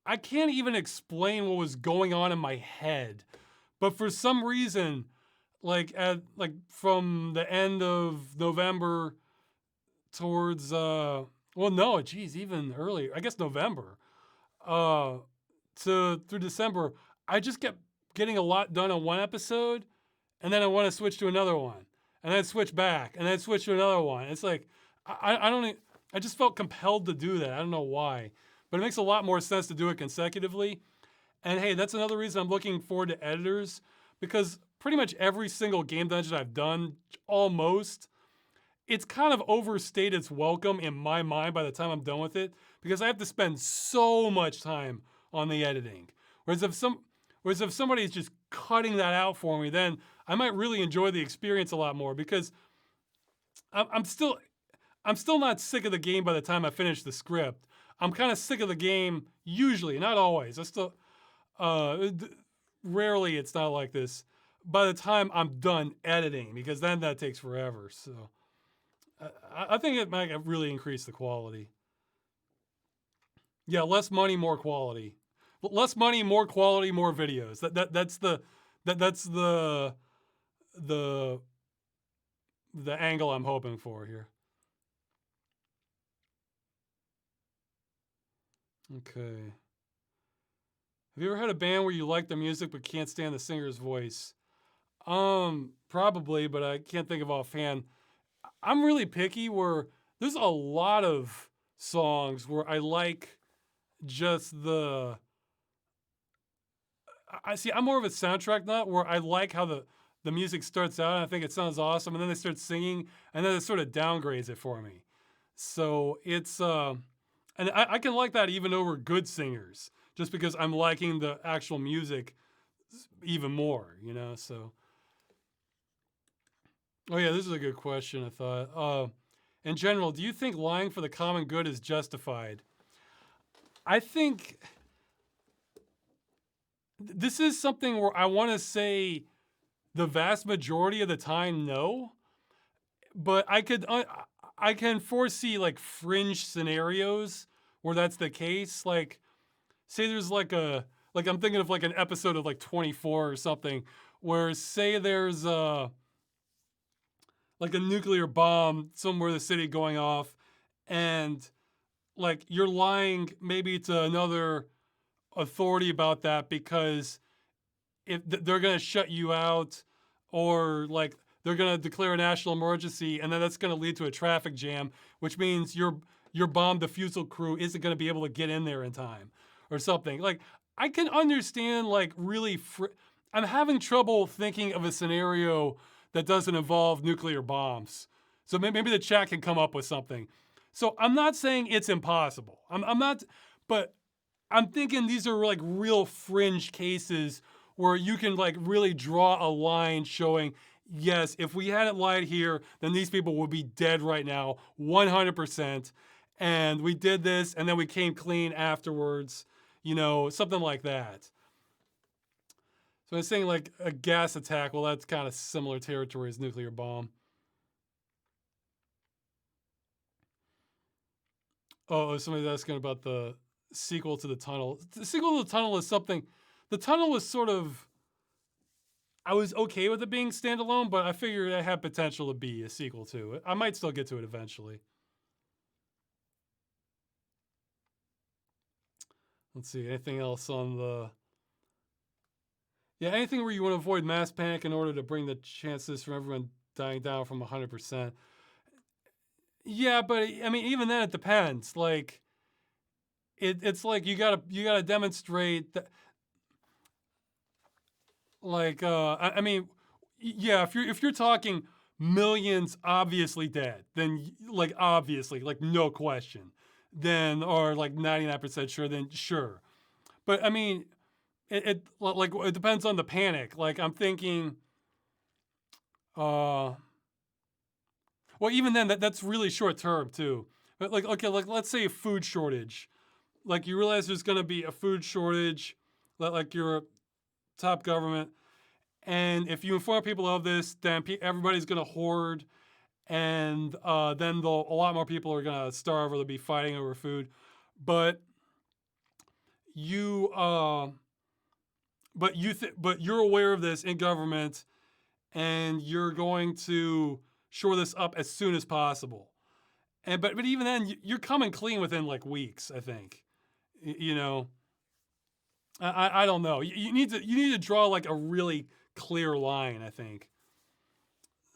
I can't even explain what was going on in my head. But for some reason, like from the end of November towards well no, geez, even earlier, I guess November, uh to through December, I just kept getting a lot done on one episode, and then I want to switch to another one, and then switch back, and then switch to another one. It's like I don't I just felt compelled to do that. I don't know why, but it makes a lot more sense to do it consecutively. And hey, that's another reason I'm looking forward to editors, because pretty much every single game dungeon I've done, almost, it's kind of overstayed its welcome in my mind by the time I'm done with it, because I have to spend so much time on the editing. Whereas if somebody is just cutting that out for me, then I might really enjoy the experience a lot more, because I'm still not sick of the game by the time I finish the script. I'm kind of sick of the game usually, not always. I still rarely it's not like this by the time I'm done editing, because then that takes forever. So I think it might really increase the quality. Yeah, less money, more quality. Less money, more quality, more videos. That's the the angle I'm hoping for here. Okay. Have you ever had a band where you like the music but can't stand the singer's voice? Probably, but I can't think of offhand. I'm really picky where there's a lot of songs where I like just I see. I'm more of a soundtrack nut where I like how the music starts out and I think it sounds awesome, and then they start singing, and then it sort of downgrades it for me. So it's and I can like that even over good singers, just because I'm liking the actual music even more, you know. So oh yeah, this is a good question. I thought. In general, do you think lying for the common good is justified? I think this is something where I want to say the vast majority of the time, no. But I can foresee like fringe scenarios where that's the case. Like, say there's like I'm thinking of like an episode of like 24 or something, where say there's like a nuclear bomb somewhere in the city going off, and like you're lying maybe to another authority about that because if they're going to shut you out, or like they're going to declare a national emergency, and then that's going to lead to a traffic jam, which means your bomb defusal crew isn't going to be able to get in there in time or something. Like I can understand like really I'm having trouble thinking of a scenario that doesn't involve nuclear bombs. So maybe the chat can come up with something. So I'm not saying it's impossible. I'm not, but I'm thinking these are like real fringe cases where you can like really draw a line showing, yes, if we hadn't lied here, then these people would be dead right now, 100%. And we did this, and then we came clean afterwards, you know, something like that. So I'm saying like a gas attack, well, that's kind of similar territory as nuclear bomb. Oh, somebody's asking about the sequel to the tunnel. The sequel to the tunnel is something. The tunnel was sort of. I was okay with it being standalone, but I figured it had potential to be a sequel to it. I might still get to it eventually. Let's see. Anything else on the. Yeah, anything where you want to avoid mass panic in order to bring the chances from everyone dying down from 100%. Yeah, but I mean, even then, it depends. Like, it's like you gotta demonstrate that. Like, I mean, yeah, if you're talking millions obviously dead, then like obviously, like no question, then or like 99% sure, then sure. But I mean, it depends on the panic. Like I'm thinking, uh, well, even then that's really short term too. But like okay, like let's say a food shortage. Like you realize there's going to be a food shortage, like you're a top government, and if you inform people of this, then everybody's going to hoard, and then a lot more people are going to starve or they'll be fighting over food. But you, but you're aware of this in government, and you're going to shore this up as soon as possible. And but even then, you're coming clean within like weeks, I think. You know, I don't know. You need to draw like a really clear line, I think.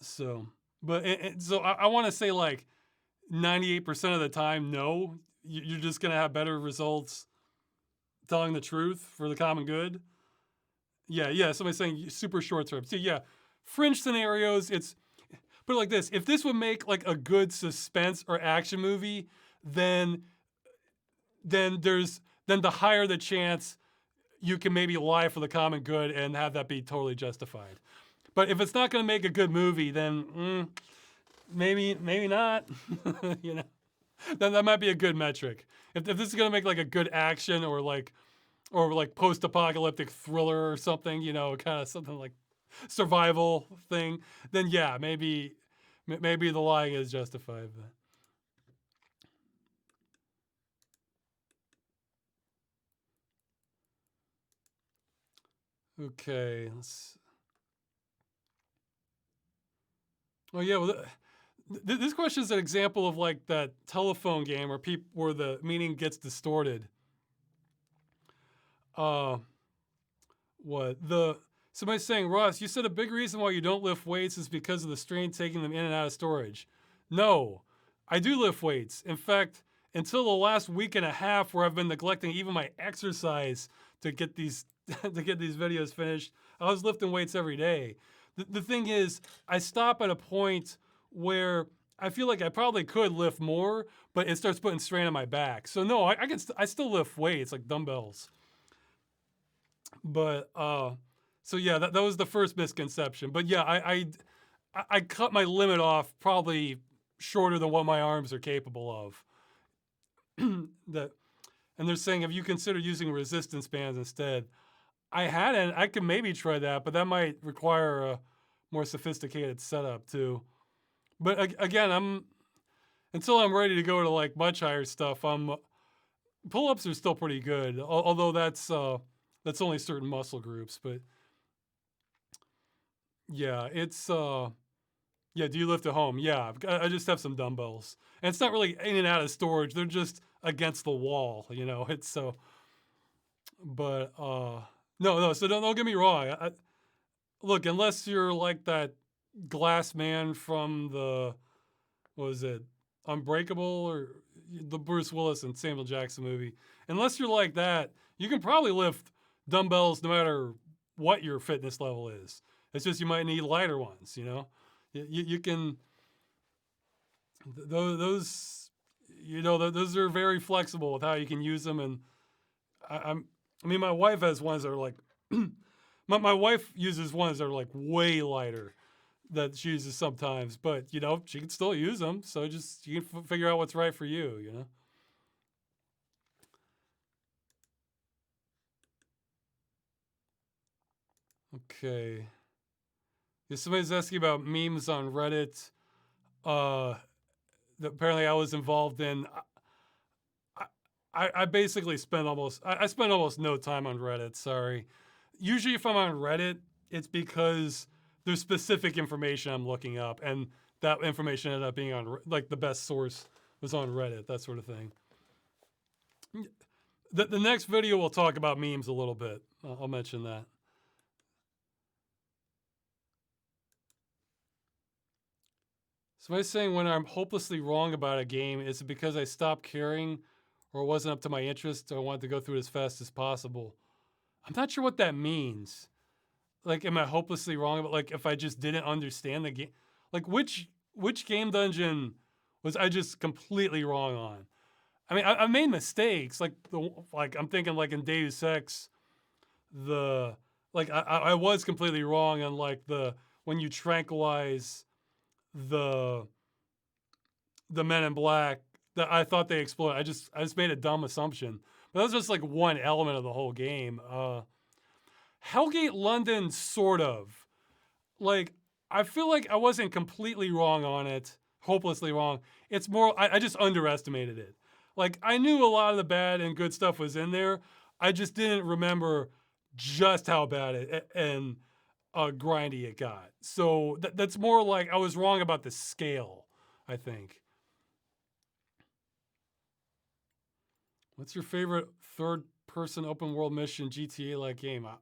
So, but so I want to say like 98% of the time, no, you're just gonna have better results telling the truth for the common good. Yeah, yeah. Somebody's saying super short term. So yeah, fringe scenarios. It's put it like this: if this would make like a good suspense or action movie, then then the higher the chance you can maybe lie for the common good and have that be totally justified. But if it's not going to make a good movie, then maybe not. You know, then that might be a good metric. If this is going to make like a good action or like post-apocalyptic thriller or something, you know, kind of something like survival thing, then yeah, maybe the lying is justified. Okay, oh yeah, well, this question is an example of like that telephone game where the meaning gets distorted. Uh, what the Somebody's saying, Ross, you said a big reason why you don't lift weights is because of the strain taking them in and out of storage. No, I do lift weights. In fact, until the last week and a half where I've been neglecting even my exercise to get these to get these videos finished, I was lifting weights every day. The thing is, I stop at a point where I feel like I probably could lift more, but it starts putting strain on my back. So no, I still lift weights like dumbbells. But so yeah, that was the first misconception. But yeah, I cut my limit off probably shorter than what my arms are capable of. that and they're saying, have you considered using resistance bands instead? I hadn't. I could maybe try that, but that might require a more sophisticated setup too. But again, until I'm ready to go to like much higher stuff. Pull-ups are still pretty good, although that's only certain muscle groups. But yeah, it's yeah. Do you lift at home? Yeah, I just have some dumbbells, and it's not really in and out of storage. They're just against the wall. It's so. But no. So don't get me wrong. Look, unless you're like that glass man from what was it, Unbreakable, or the Bruce Willis and Samuel Jackson movie. Unless you're like that, you can probably lift dumbbells no matter what your fitness level is. It's just you might need lighter ones. You can those those are very flexible with how you can use them. And I mean, my wife has ones that are like my wife uses ones that are like way lighter that she uses sometimes, but she can still use them. So just you can figure out what's right for you. Okay. Yeah, somebody's asking about memes on Reddit. That apparently I was involved in. I basically spend I spend almost no time on Reddit. Sorry. Usually, if I'm on Reddit, it's because there's specific information I'm looking up, and that information ended up being on like the best source was on Reddit, that sort of thing. The next video will talk about memes a little bit. I'll mention that. Somebody's saying, when I'm hopelessly wrong about a game, is it because I stopped caring or it wasn't up to my interest or I wanted to go through it as fast as possible? I'm not sure what that means. Like, am I hopelessly wrong about, like, if I just didn't understand the game? Like, which game dungeon was I just completely wrong on? I mean, I made mistakes. Like I'm thinking like in Deus Ex, I was completely wrong on like when you tranquilize the men in black, that I thought they exploded. I just made a dumb assumption. But that was just like one element of the whole game. Hellgate London, sort of. Like, I feel like I wasn't completely wrong on it, hopelessly wrong. It's more, I just underestimated it. Like, I knew a lot of the bad and good stuff was in there. I just didn't remember just how bad it and grindy it got. So that's more like I was wrong about the scale, I think. What's your favorite third-person open-world mission GTA-like game? I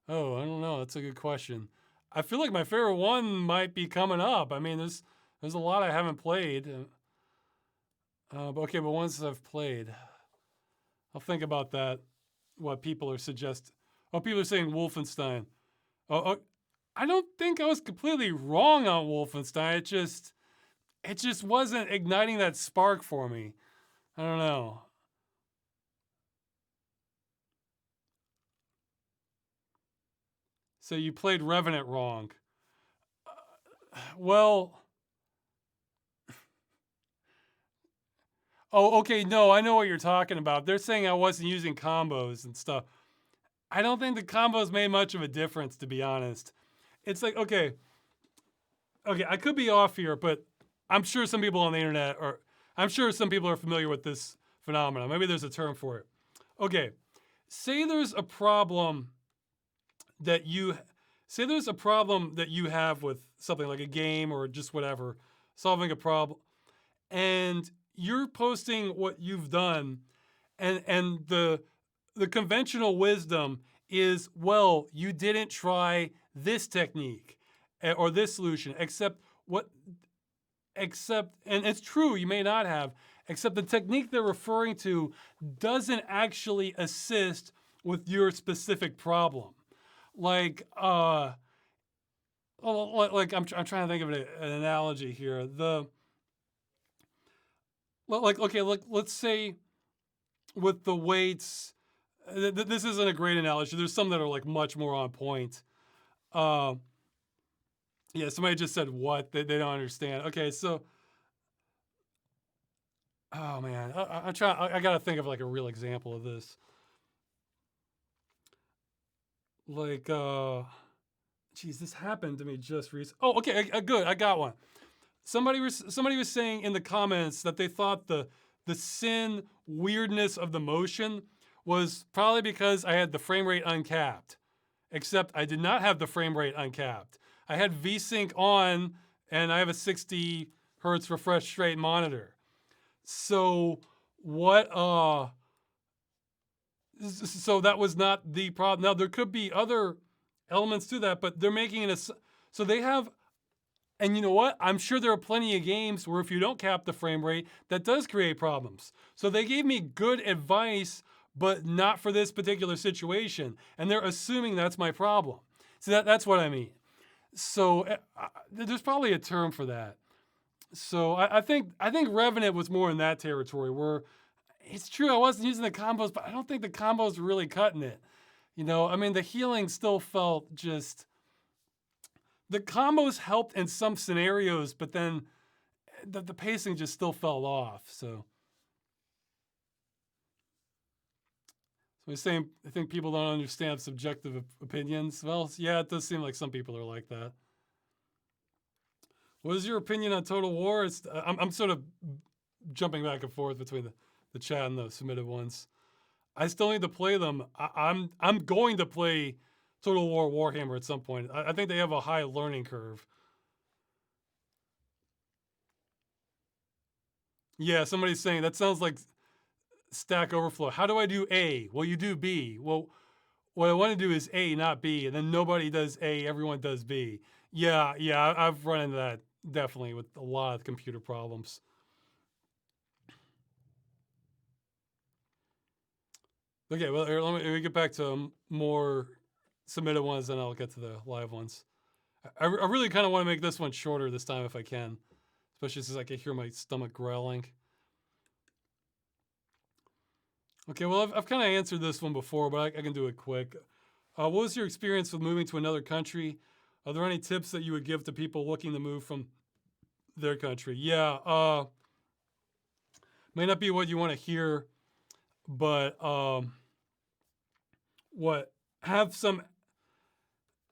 don't know. That's a good question. I feel like my favorite one might be coming up. I mean, there's a lot I haven't played. But ones I've played. I'll think about that. What people are suggesting. Oh, people are saying Wolfenstein. I don't think I was completely wrong on Wolfenstein. It just wasn't igniting that spark for me. I don't know. So you played Revenant wrong. Well, oh, okay, no, I know what you're talking about. They're saying I wasn't using combos and stuff. I don't think the combos made much of a difference, to be honest. It's like, okay, I could be off here, but I'm sure some people on the internet I'm sure some people are familiar with this phenomenon. Maybe there's a term for it. Okay, say there's a problem that you have with something like a game or just whatever, solving a problem, and you're posting what you've done, and the conventional wisdom is, well, you didn't try this technique or this solution, except except, and it's true, you may not have, except the technique they're referring to doesn't actually assist with your specific problem. Like, I'm trying to think of an analogy here. Okay, let's say with the weights, this isn't a great analogy. There's some that are like much more on point. Uh, yeah, somebody just said what they don't understand. Okay, so oh man, I'm trying. I gotta think of like a real example of this. Like, geez, this happened to me just recently. Oh, okay, good. I got one. Somebody was saying in the comments that they thought the sin weirdness of the motion was probably because I had the frame rate uncapped. Except I did not have the frame rate uncapped. I had VSync on, and I have a 60 hertz refresh straight monitor. So what? So that was not the problem. Now there could be other elements to that, but they're making it so they have. And you know what? I'm sure there are plenty of games where if you don't cap the frame rate, that does create problems. So they gave me good advice, but not for this particular situation. And they're assuming that's my problem. So that's what I mean. So there's probably a term for that. So I think Revenant was more in that territory where it's true I wasn't using the combos, but I don't think the combos were really cutting it. You know, I mean, the healing still felt just. The combos helped in some scenarios, but then the pacing just still fell off. So he's saying, I think people don't understand subjective opinions. Well, yeah, it does seem like some people are like that. What is your opinion on Total War? I'm sort of jumping back and forth between the chat and the submitted ones. I still need to play them. I'm going to play Total War Warhammer at some point. I think they have a high learning curve. Yeah, somebody's saying that sounds like Stack Overflow. How do I do A? Well, you do B. Well, what I want to do is A, not B, and then nobody does A, everyone does B. Yeah, I've run into that definitely with a lot of computer problems. Okay, well, here, let me get back to more submitted ones, then I'll get to the live ones. I really kind of want to make this one shorter this time if I can, especially since I can hear my stomach growling. Okay, well, I've kind of answered this one before, but I can do it quick. What was your experience with moving to another country? Are there any tips that you would give to people looking to move from their country? Yeah, may not be what you want to hear, but have some,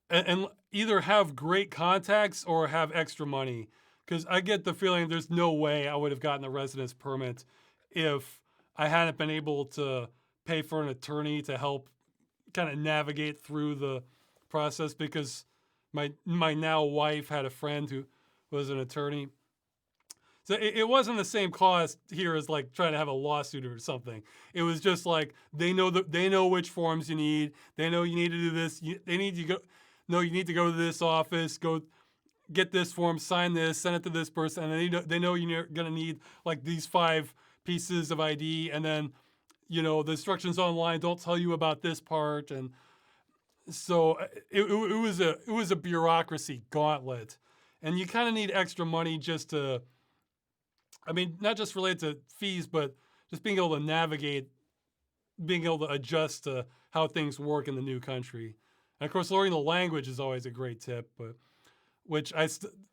and either have great contacts or have extra money. Because I get the feeling there's no way I would have gotten a residence permit if I hadn't been able to pay for an attorney to help kind of navigate through the process, because my now wife had a friend who was an attorney. So it wasn't the same cost here as like trying to have a lawsuit or something. It was just like they know which forms you need. They know you need to do this. They need you go. No, you need to go to this office. Go get this form, sign this, send it to this person, and they know you're gonna need like these 5 pieces of ID, and then the instructions online don't tell you about this part, and so it was a bureaucracy gauntlet, and you kind of need extra money just to. I mean, not just related to fees, but just being able to navigate, being able to adjust to how things work in the new country. And of course, learning the language is always a great tip, but which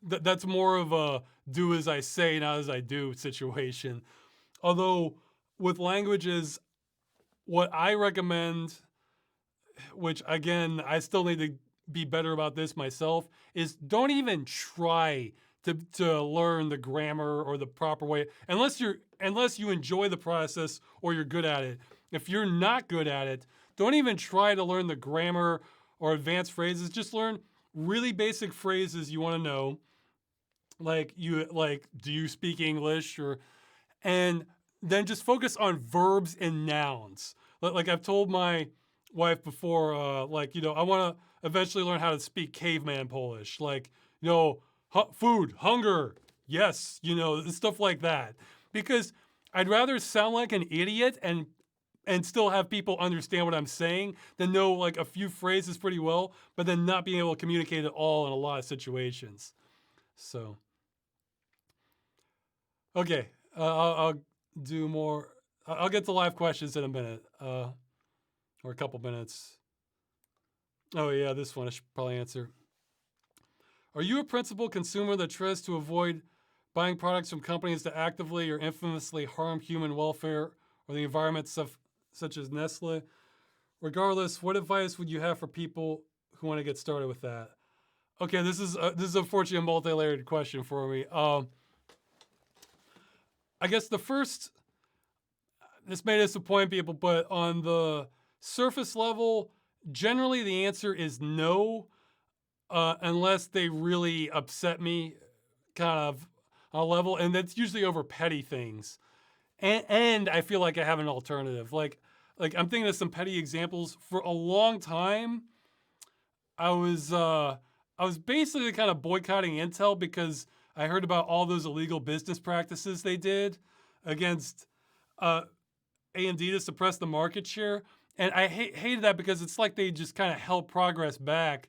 that's more of a do as I say, not as I do situation. Although with languages, what I recommend, which again, I still need to be better about this myself, is don't even try to learn the grammar or the proper way unless you enjoy the process or you're good at it. If you're not good at it, don't even try to learn the grammar or advanced phrases. Just learn really basic phrases you want to know, like do you speak English, and then just focus on verbs and nouns. Like I've told my wife before, I want to eventually learn how to speak caveman Polish, like food, hunger, yes, stuff like that. Because I'd rather sound like an idiot and still have people understand what I'm saying than know like a few phrases pretty well, but then not being able to communicate at all in a lot of situations. So, okay, I'll do more. I'll get to live questions in a minute, or a couple minutes. Oh yeah, this one I should probably answer. Are you a principal consumer that tries to avoid buying products from companies that actively or infamously harm human welfare or the environment, such as Nestle? Regardless, what advice would you have for people who want to get started with that? Okay, this is unfortunately a multi-layered question for me. I guess the first, this may disappoint people, but on the surface level, generally the answer is no, unless they really upset me kind of on a level, and that's usually over petty things. And I feel like I have an alternative. Like I'm thinking of some petty examples. For a long time, I was basically kind of boycotting Intel because I heard about all those illegal business practices they did against AMD to suppress the market share. And I hated that because it's like they just kind of held progress back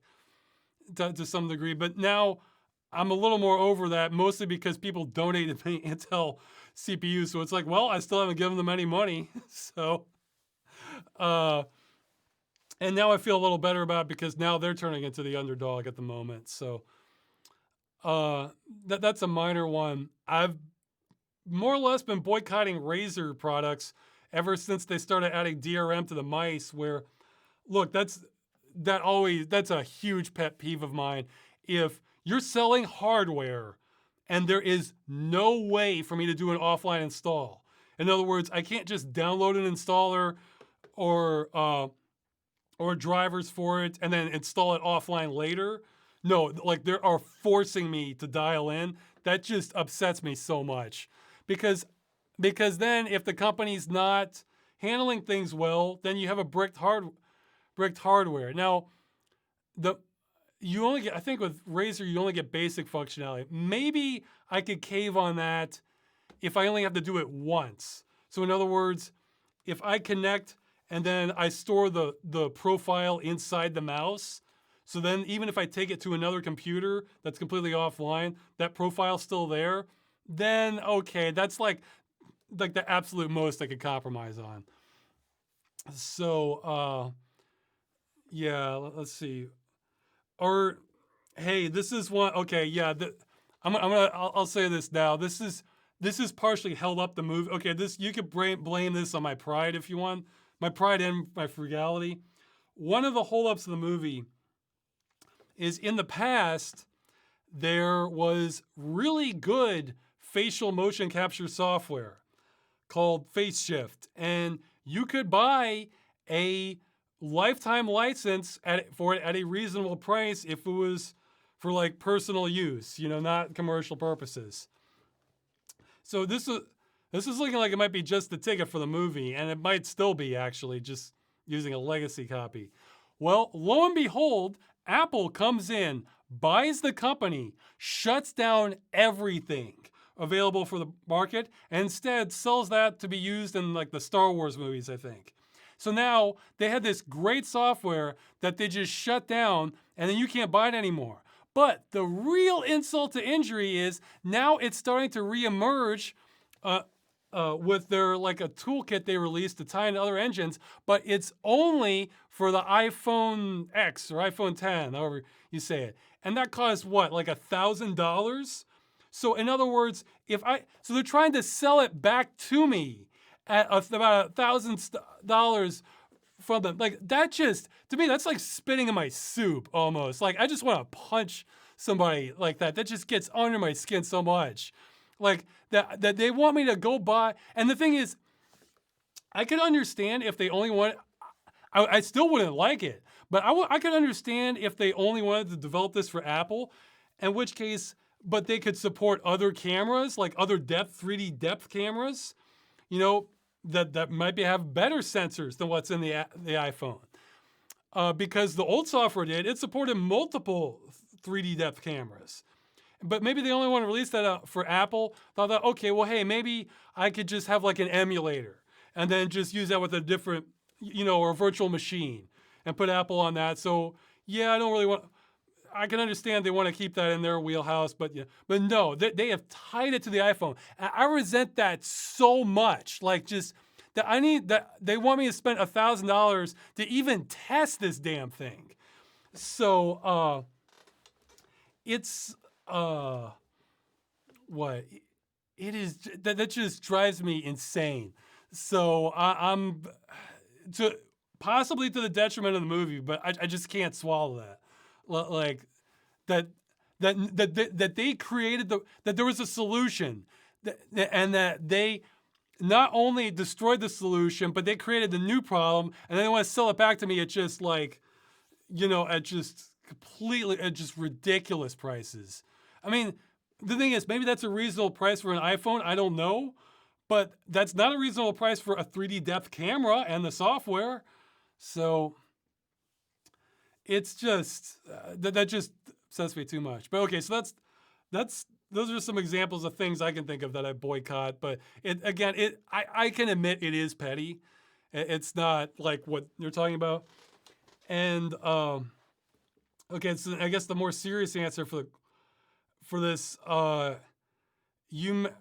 to some degree. But now I'm a little more over that, mostly because people donated me Intel CPUs. So it's like, well, I still haven't given them any money. So, and now I feel a little better about it because now they're turning into the underdog at the moment. So that's a minor one. I've more or less been boycotting Razer products ever since they started adding DRM to the mice, where, look, that's a huge pet peeve of mine. If you're selling hardware and there is no way for me to do an offline install, in other words, I can't just download an installer or drivers for it and then install it offline later. No, like they are forcing me to dial in. That just upsets me so much because then if the company's not handling things well, then you have a bricked hardware. Now, you only get, I think with Razer, you only get basic functionality. Maybe I could cave on that if I only have to do it once. So in other words, if I connect and then I store the profile inside the mouse, so then even if I take it to another computer that's completely offline, that profile's still there, then okay, that's like the absolute most I could compromise on. So, yeah, let's see. Or, hey, this is one. Okay, yeah. I'll say this now. This is partially held up the movie. Okay, you could blame this on my pride if you want. My pride and my frugality. One of the holdups of the movie is in the past there was really good facial motion capture software called Face Shift, and you could buy a lifetime license for it at a reasonable price if it was for like personal use, not commercial purposes. So this is looking like it might be just the ticket for the movie, and it might still be actually just using a legacy copy. Well, lo and behold, Apple comes in, buys the company, shuts down everything available for the market, and instead sells that to be used in like the Star Wars movies, I think. So now they had this great software that they just shut down, and then you can't buy it anymore. But the real insult to injury is now it's starting to reemerge with their like a toolkit they released to tie into other engines, but it's only for the iPhone X or iPhone 10, however you say it. And that costs what, like $1,000? So in other words, so they're trying to sell it back to me at about $1,000 from them. Like that just, to me, that's like spitting in my soup almost. Like I just want to punch somebody like that. That just gets under my skin so much. Like that they want me to go buy. And the thing is, I could understand if they only want, I still wouldn't like it, but I could understand if they only wanted to develop this for Apple, in which case, but they could support other cameras, like other 3D depth cameras, that might have better sensors than what's in the iPhone. Because the old software it supported multiple 3D depth cameras. but maybe they only want to release that for Apple. Thought that, okay, well, hey, maybe I could just have like an emulator and then just use that with a different, or a virtual machine and put Apple on that. So yeah, I don't really want. I can understand they want to keep that in their wheelhouse, but but no, they have tied it to the iPhone. I resent that so much. Like just that I need that they want me to spend $1,000 to even test this damn thing. So it's what it is that just drives me insane. So I'm to possibly to the detriment of the movie, but I just can't swallow that. Like that they created that there was a solution and that they not only destroyed the solution, but they created the new problem, and they want to sell it back to me at just like, at just completely, at just ridiculous prices. I mean, the thing is, maybe that's a reasonable price for an iPhone. I don't know, but that's not a reasonable price for a 3D depth camera and the software. So it's just that just upsets me too much. But okay, so that's those are some examples of things I can think of that I boycott. But I can admit it is petty. It's not like what you're talking about. And okay, so I guess the more serious answer for this, you're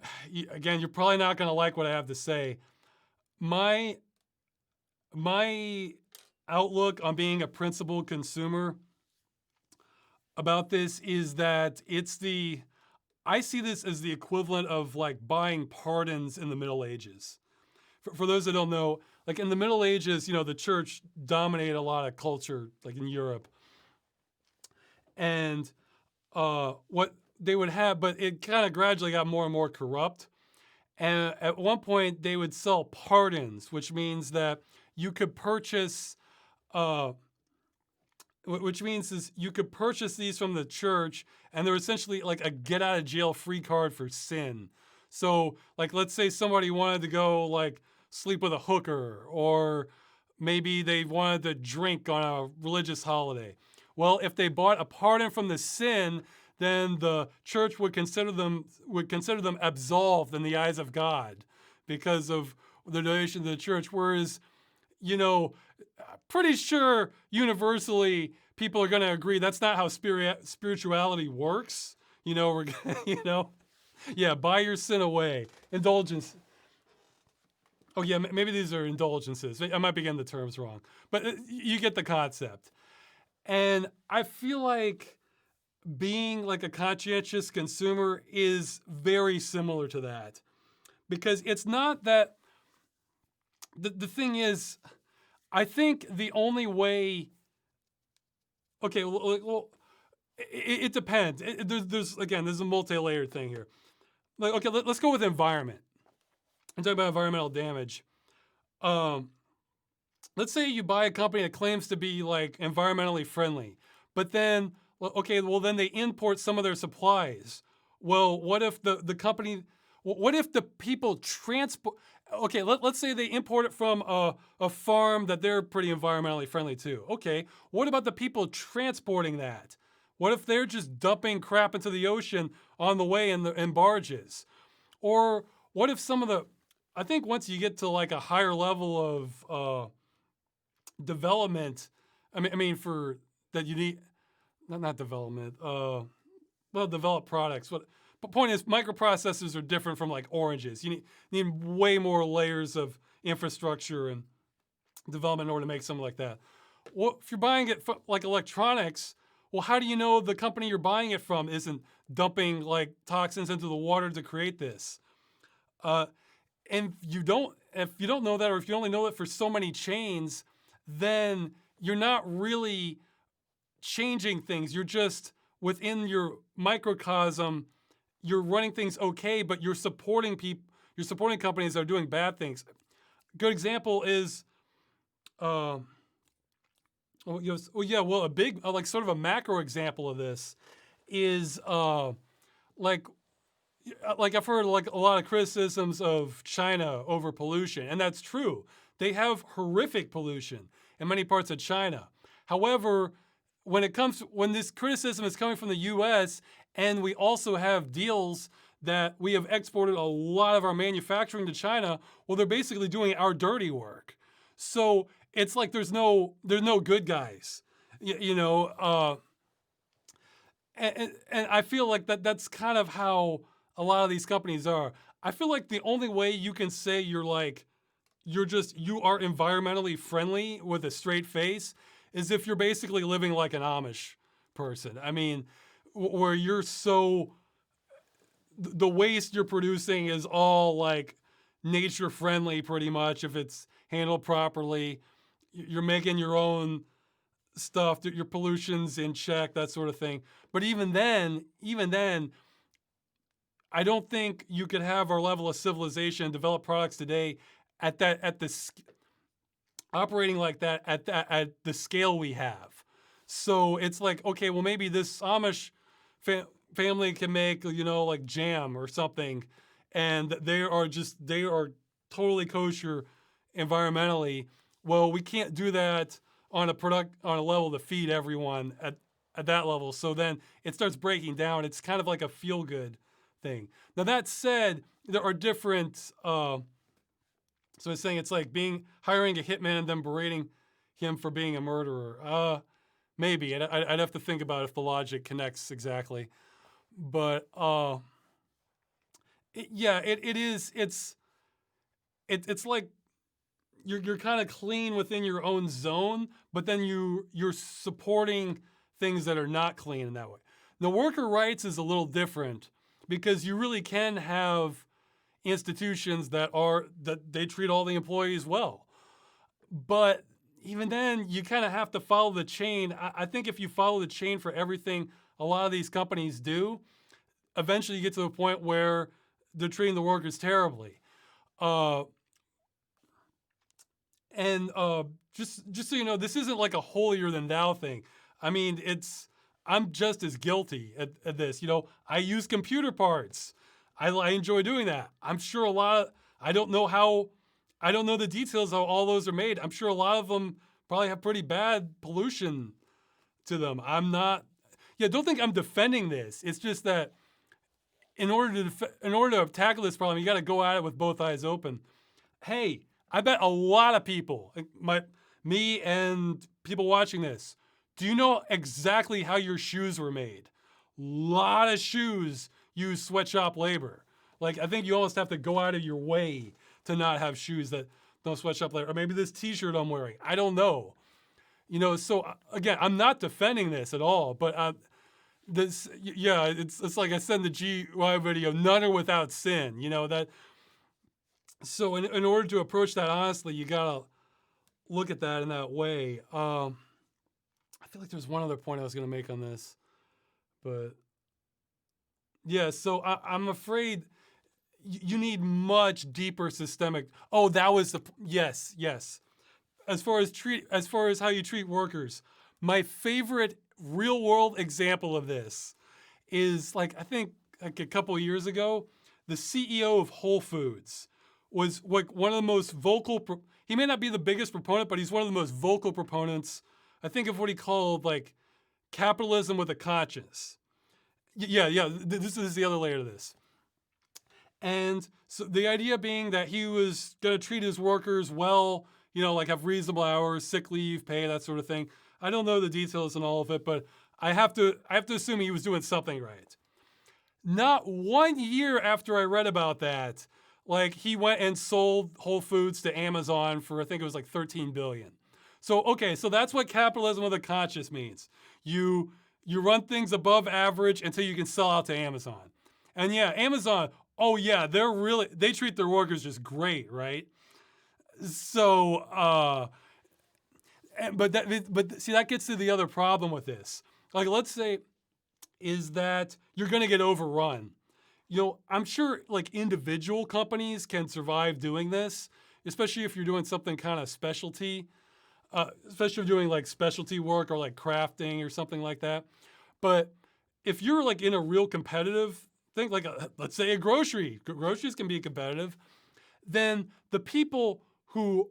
probably not going to like what I have to say. My outlook on being a principled consumer about this is that I see this as the equivalent of like buying pardons in the Middle Ages. For those that don't know, like in the Middle Ages, the church dominated a lot of culture, like in Europe. And what they would have, but it kind of gradually got more and more corrupt. And at one point, they would sell pardons, which means that you could purchase, you could purchase these from the church, and they're essentially like a get out of jail free card for sin. So, like, let's say somebody wanted to go like sleep with a hooker, or maybe they wanted to drink on a religious holiday. Well, if they bought a pardon from the sin, then the church would consider them absolved in the eyes of God because of the donation to the church. Whereas, pretty sure universally people are going to agree that's not how spirituality works. We're yeah, buy your sin away. Indulgence. Oh yeah, maybe these are indulgences. I might be getting the terms wrong, but you get the concept. And I feel like being like a conscientious consumer is very similar to that, because it's not that the thing is, I think the only way, okay, well it depends. There's a multi-layered thing here. Like, okay, let's go with environment. I'm talking about environmental damage. Let's say you buy a company that claims to be like environmentally friendly, but then, then they import some of their supplies. Well, what if the company, what if the people transport, okay, let's say they import it from a farm that they're pretty environmentally friendly too. Okay, what about the people transporting that? What if they're just dumping crap into the ocean on the way in barges? Or what if I think once you get to like a higher level of development, for that you need, not development, develop products. But point is, microprocessors are different from like oranges. You need way more layers of infrastructure and development in order to make something like that. Well, if you're buying it from like electronics, well, how do you know the company you're buying it from isn't dumping like toxins into the water to create this? And if you don't know that, or if you only know it for so many chains, then you're not really changing things. You're just within your microcosm, you're running things okay, but you're supporting companies that are doing bad things. Good example is, a big, like sort of a macro example of this is like I've heard like a lot of criticisms of China over pollution, and that's true. They have horrific pollution in many parts of China. However, when this criticism is coming from the U.S. And we also have deals that we have exported a lot of our manufacturing to China. Well, they're basically doing our dirty work. So it's like there's no good guys, you know. And I feel like that's kind of how a lot of these companies are. I feel like the only way you can say you are environmentally friendly with a straight face is if you're basically living like an Amish person. I mean, where you're so the waste you're producing is all like nature friendly pretty much if it's handled properly. You're making your own stuff, your pollution's in check, that sort of thing. But even then, I don't think you could have our level of civilization and develop products today operating like that at the scale we have. So it's like, okay, well maybe this Amish family can make, like jam or something, and they are totally kosher environmentally. Well, we can't do that on a level to feed everyone at that level. So then it starts breaking down. It's kind of like a feel good thing. Now that said, there are different. So it's saying it's like hiring a hitman and then berating him for being a murderer. Maybe I'd have to think about if the logic connects exactly, but it is. It's like you're kind of clean within your own zone, but then you're supporting things that are not clean in that way. The worker rights is a little different because you really can have institutions that they treat all the employees well. But even then, you kind of have to follow the chain. I think if you follow the chain for everything a lot of these companies do, eventually you get to the point where they're treating the workers terribly. Just so you know, this isn't like a holier than thou thing. I mean, I'm just as guilty at this. I use computer parts. I enjoy doing that. I'm sure I don't know the details of how all those are made. I'm sure a lot of them probably have pretty bad pollution to them. Don't think I'm defending this. It's just that in order to tackle this problem, you got to go at it with both eyes open. Hey, I bet a lot of people, me and people watching this, do you know exactly how your shoes were made? A lot of shoes use sweatshop labor. Like, I think you almost have to go out of your way to not have shoes that don't sweatshop labor. Or maybe this t-shirt I'm wearing. I don't know. So again, I'm not defending this at all, but it's like I said in the GY video, none are without sin, that. So in order to approach that honestly, you gotta look at that in that way. I feel like there's one other point I was gonna make on this, but yeah. So I'm afraid you need much deeper systemic. Oh, that was yes. As far as how you treat workers, my favorite real world example of this is I think a couple of years ago, the CEO of Whole Foods was like one of the most vocal. He may not be the biggest proponent, but he's one of the most vocal proponents, I think, of what he called capitalism with a conscience. Yeah. This is the other layer to this. And so the idea being that he was going to treat his workers well, have reasonable hours, sick leave, pay, that sort of thing. I don't know the details and all of it, but I have to assume he was doing something right. Not 1 year after I read about that, he went and sold Whole Foods to Amazon for, I think it was $13 billion. So, okay, so that's what capitalism with a conscience means. You run things above average until you can sell out to Amazon. And yeah, Amazon, oh yeah, they treat their workers just great, right? So, but see, that gets to the other problem with this. Let's say is that you're going to get overrun. I'm sure individual companies can survive doing this, especially if you're doing something kind of specialty, especially if you're doing specialty work or crafting or something like that. But if you're in a real competitive thing, let's say groceries can be competitive, then the people who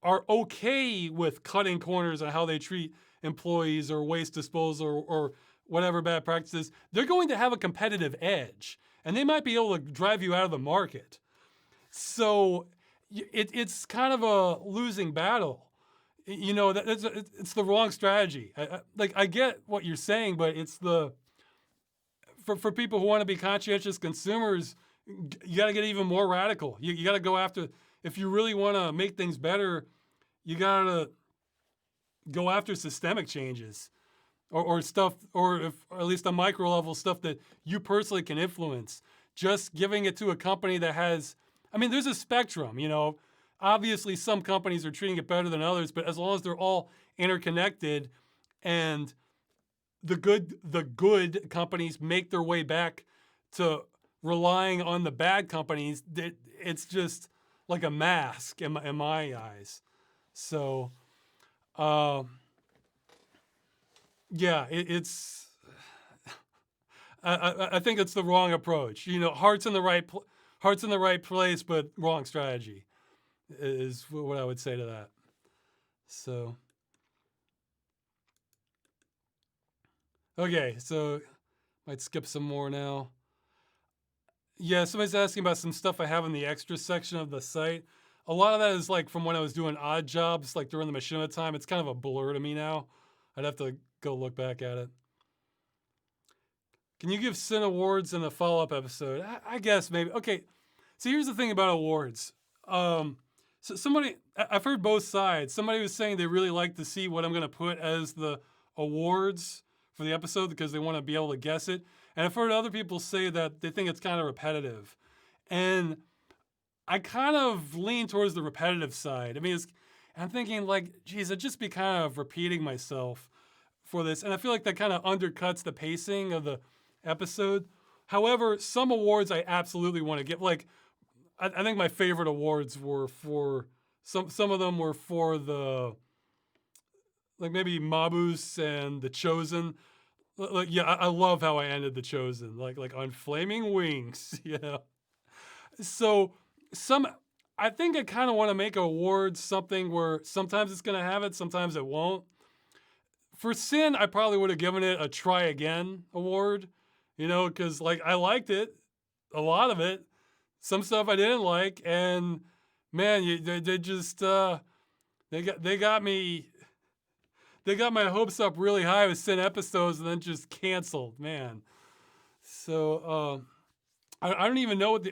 are okay with cutting corners on how they treat employees or waste disposal or whatever bad practices, they're going to have a competitive edge, and they might be able to drive you out of the market. So it's kind of a losing battle. It's the wrong strategy. I get what you're saying, but it's for people who want to be conscientious consumers, you got to get even more radical. You got to go after, if you really want to make things better, you got to go after systemic changes or stuff, or at least a micro level stuff that you personally can influence. Just giving it to a company that has, there's a spectrum, Obviously, some companies are treating it better than others, but as long as they're all interconnected and the good companies make their way back to relying on the bad companies, it's just like a mask in my eyes. So, it's. I think it's the wrong approach. Heart's in the right place, but wrong strategy is what I would say to that. So, okay, so might skip some more now. Yeah, somebody's asking about some stuff I have in the extra section of the site. A lot of that is like from when I was doing odd jobs, like during the machinima time. It's kind of a blur to me now. I'd have to go look back at it. Can you give Sin awards in a follow-up episode? I guess maybe. Okay, so here's the thing about awards. So I've heard both sides. Somebody was saying they really like to see what I'm going to put as the awards for the episode because they want to be able to guess it. And I've heard other people say that they think it's kind of repetitive. And I kind of lean towards the repetitive side. I'm thinking like, geez, I'd just be kind of repeating myself for this. And I feel like that kind of undercuts the pacing of the episode. However, some awards I absolutely want to give. Like, I think my favorite awards were for, some of them were for the, like maybe Mabuse and The Chosen. Like, yeah, I love how I ended The Chosen, like on flaming wings, So I think I kind of want to make awards something where sometimes it's going to have it, sometimes it won't. For Sin, I probably would have given it a try again award, because like I liked it, a lot of it. Some stuff I didn't like, and man, they just they got me. They got my hopes up really high with Sin episodes, and then just canceled, man. So I don't even know what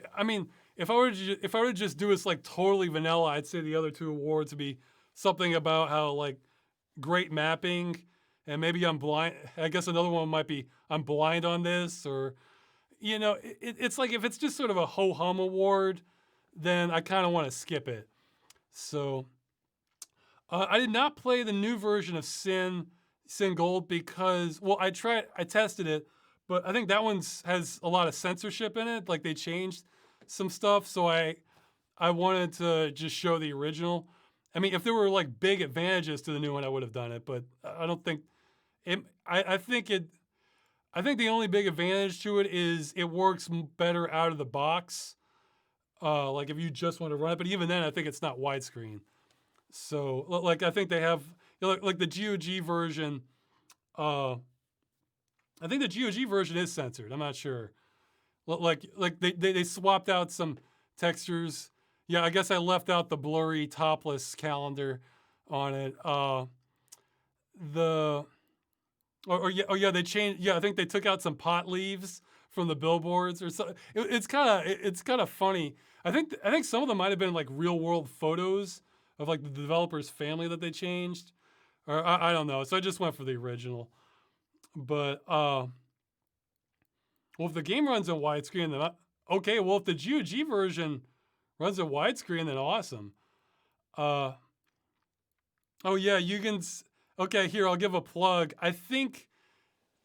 if I were to just do this like totally vanilla, I'd say the other two awards would be something about how like great mapping, and maybe I'm blind. I guess another one might be I'm blind on this, or it's like if it's just sort of a ho hum award, then I kind of want to skip it. So I did not play the new version of Sin Gold because, well, I tested it, but I think that one has a lot of censorship in it. Like they changed some stuff, so I wanted to just show the original. If there were like big advantages to the new one, I would have done it, but I don't think it. I think the only big advantage to it is it works better out of the box. Like if you just want to run it, but even then, I think it's not widescreen. So, like, I think they have, like the GOG version. I think the GOG version is censored. I'm not sure. Like they swapped out some textures. Yeah, I guess I left out the blurry topless calendar on it. They changed. Yeah, I think they took out some pot leaves from the billboards or so. It's kind of funny. I think some of them might have been like real world photos of like the developer's family that they changed, or I don't know. So I just went for the original. But well, if the game runs in widescreen, then okay. Well, if the GOG version runs in widescreen, then awesome. Oh yeah, you can. Okay, here I'll give a plug. I think,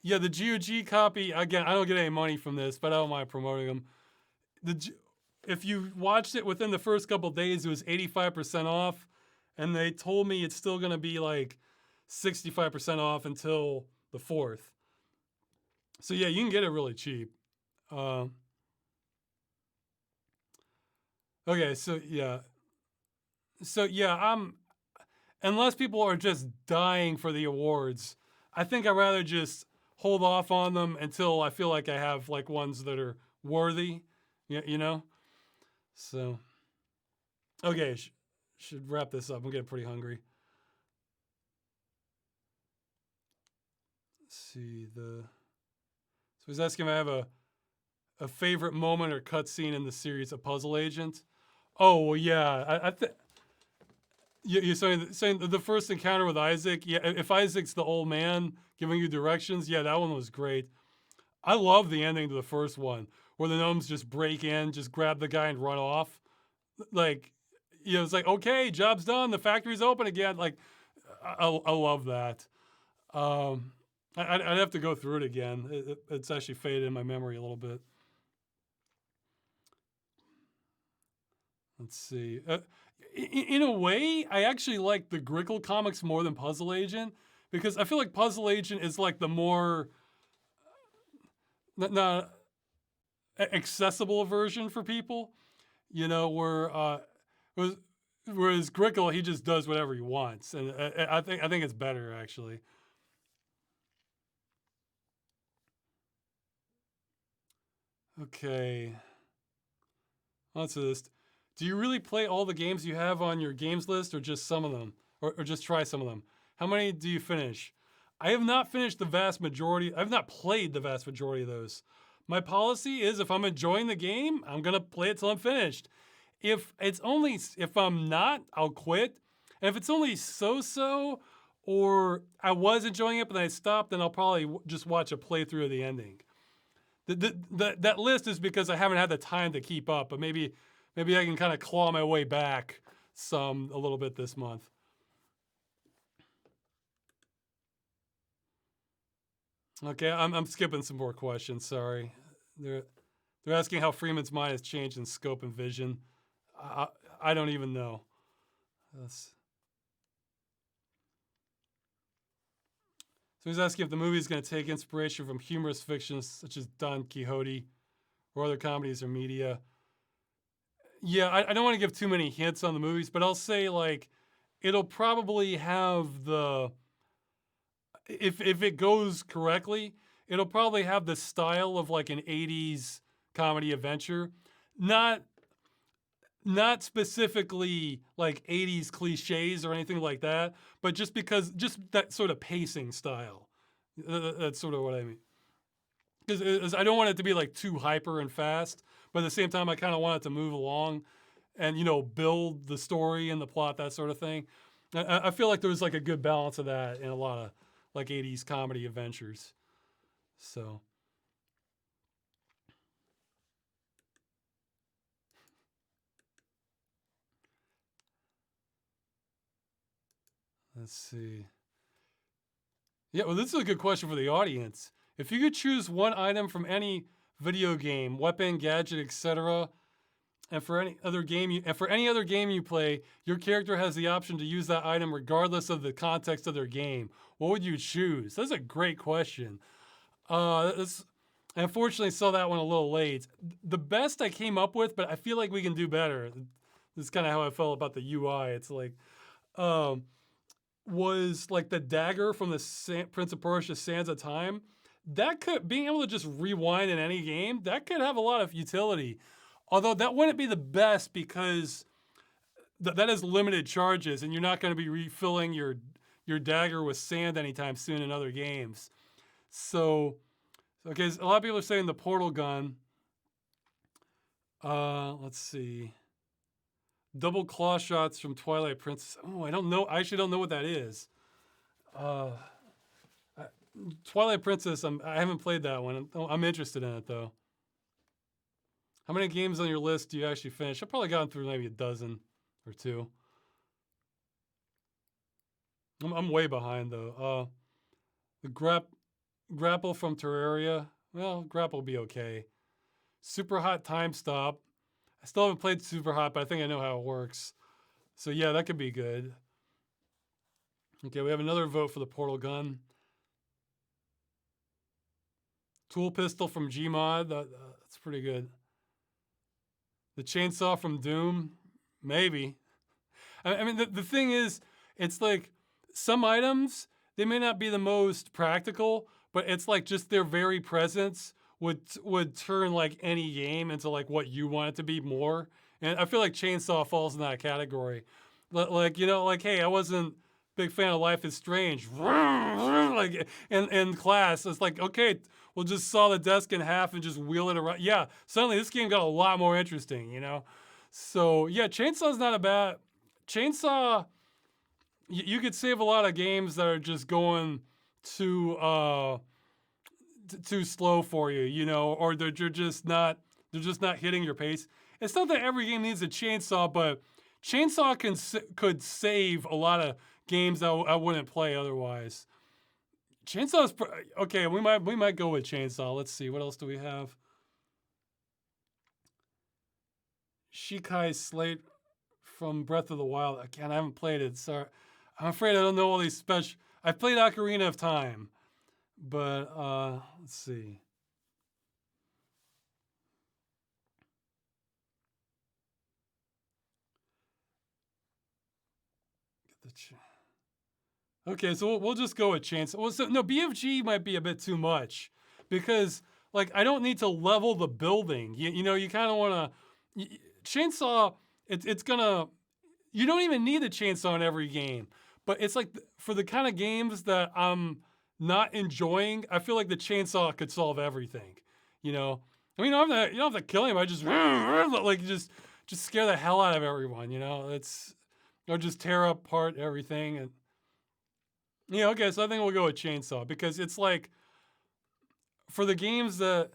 yeah, the GOG copy. Again, I don't get any money from this, but I don't mind promoting them. If you watched it within the first couple days, it was 85% off, and they told me it's still going to be like 65% off until the 4th. So yeah, you can get it really cheap. Okay, so yeah, unless people are just dying for the awards, I think I'd rather just hold off on them until I feel like I have like ones that are worthy, you know? So, okay, should wrap this up. I'm getting pretty hungry. Let's see, so he's asking if I have a favorite moment or cutscene in the series of Puzzle Agent. Oh, well, yeah, I think you're saying the first encounter with Isaac. Yeah, if Isaac's the old man giving you directions, yeah, that one was great. I love the ending to the first one where the gnomes just break in, just grab the guy and run off. Like, it's like, okay, job's done. The factory's open again. Like, I love that. I'd have to go through it again. It's actually faded in my memory a little bit. Let's see. In a way, I actually like the Grickle comics more than Puzzle Agent because I feel like Puzzle Agent is like the more not accessible version for people. Whereas Grickle, he just does whatever he wants, and I think it's better actually. Okay. Answer this. Do you really play all the games you have on your games list, or just some of them, or just try some of them? How many do you finish? I have not finished the vast majority. I've not played the vast majority of those. My policy is if I'm enjoying the game, I'm gonna play it till I'm finished. If I'm not, I'll quit. And if it's only so-so, or I was enjoying it but then I stopped, then I'll probably just watch a playthrough of the ending. That list is because I haven't had the time to keep up, but maybe I can kind of claw my way back a little bit this month. Okay, I'm skipping some more questions. Sorry, they're asking how Freeman's mind has changed in scope and vision. I don't even know. So he's asking if the movie is going to take inspiration from humorous fictions such as Don Quixote or other comedies or media. Yeah, I don't want to give too many hints on the movies, but I'll say like it'll probably have if it goes correctly, it'll probably have the style of like an 80s comedy adventure. Not specifically like 80s cliches or anything like that, but just that sort of pacing style. That's sort of what I mean. Because I don't want it to be like too hyper and fast, but at the same time, I kind of want it to move along and, build the story and the plot, that sort of thing. I feel like there's like a good balance of that in a lot of like 80s comedy adventures. So. Let's see. Yeah, well, this is a good question for the audience. If you could choose one item from any video game, weapon, gadget, etc., and for any other game you play, your character has the option to use that item regardless of the context of their game, what would you choose? That's a great question. I unfortunately saw that one a little late. The best I came up with, but I feel like we can do better. This is kind of how I felt about the UI. It's like, was like the dagger from the Prince of Persia: Sands of Time. That being able to just rewind in any game, that could have a lot of utility. Although that wouldn't be the best because that has limited charges, and you're not going to be refilling your dagger with sand anytime soon in other games. So, okay, a lot of people are saying the portal gun. Let's see. Double claw shots from Twilight Princess. Oh, I don't know. I actually don't know what that is. Twilight Princess, I haven't played that one. I'm interested in it, though. How many games on your list do you actually finish? I've probably gotten through maybe a dozen or two. I'm way behind, though. The grapple from Terraria. Well, grapple will be okay. Super Hot Time Stop. I still haven't played Super Hot, but I think I know how it works. So yeah, that could be good. Okay, we have another vote for the portal gun. Tool pistol from Gmod. That's pretty good. The chainsaw from Doom. Maybe. I mean, the thing is, it's like some items, they may not be the most practical, but it's like just their very presence would turn like any game into like what you want it to be more. And I feel like Chainsaw falls in that category. Like, like, hey, I wasn't big fan of Life is Strange. Like in class, it's like, okay, we'll just saw the desk in half and just wheel it around. Yeah, suddenly this game got a lot more interesting. So yeah, Chainsaw's not a bad Chainsaw. You could save a lot of games that are just going too too slow for you, or they're just not hitting your pace. It's not that every game needs a chainsaw, but chainsaw could save a lot of games that I wouldn't play otherwise. Chainsaw's okay. We might go with chainsaw. Let's see, what else do we have? Shikai Slate from Breath of the Wild. Again, I haven't played it. Sorry, I'm afraid I don't know all these special. I played Ocarina of Time, but let's see. Okay, so we'll just go with Chainsaw. Well, so no, BFG might be a bit too much because like I don't need to level the building. You kind of want to Chainsaw. It's gonna. You don't even need a chainsaw in every game, but it's like for the kind of games that I'm not enjoying, I feel like the chainsaw could solve everything. You know, I mean, you don't have to kill him. I just like just scare the hell out of everyone. It's or just tear apart everything and. Yeah, okay, so I think we'll go with Chainsaw because it's like for the games that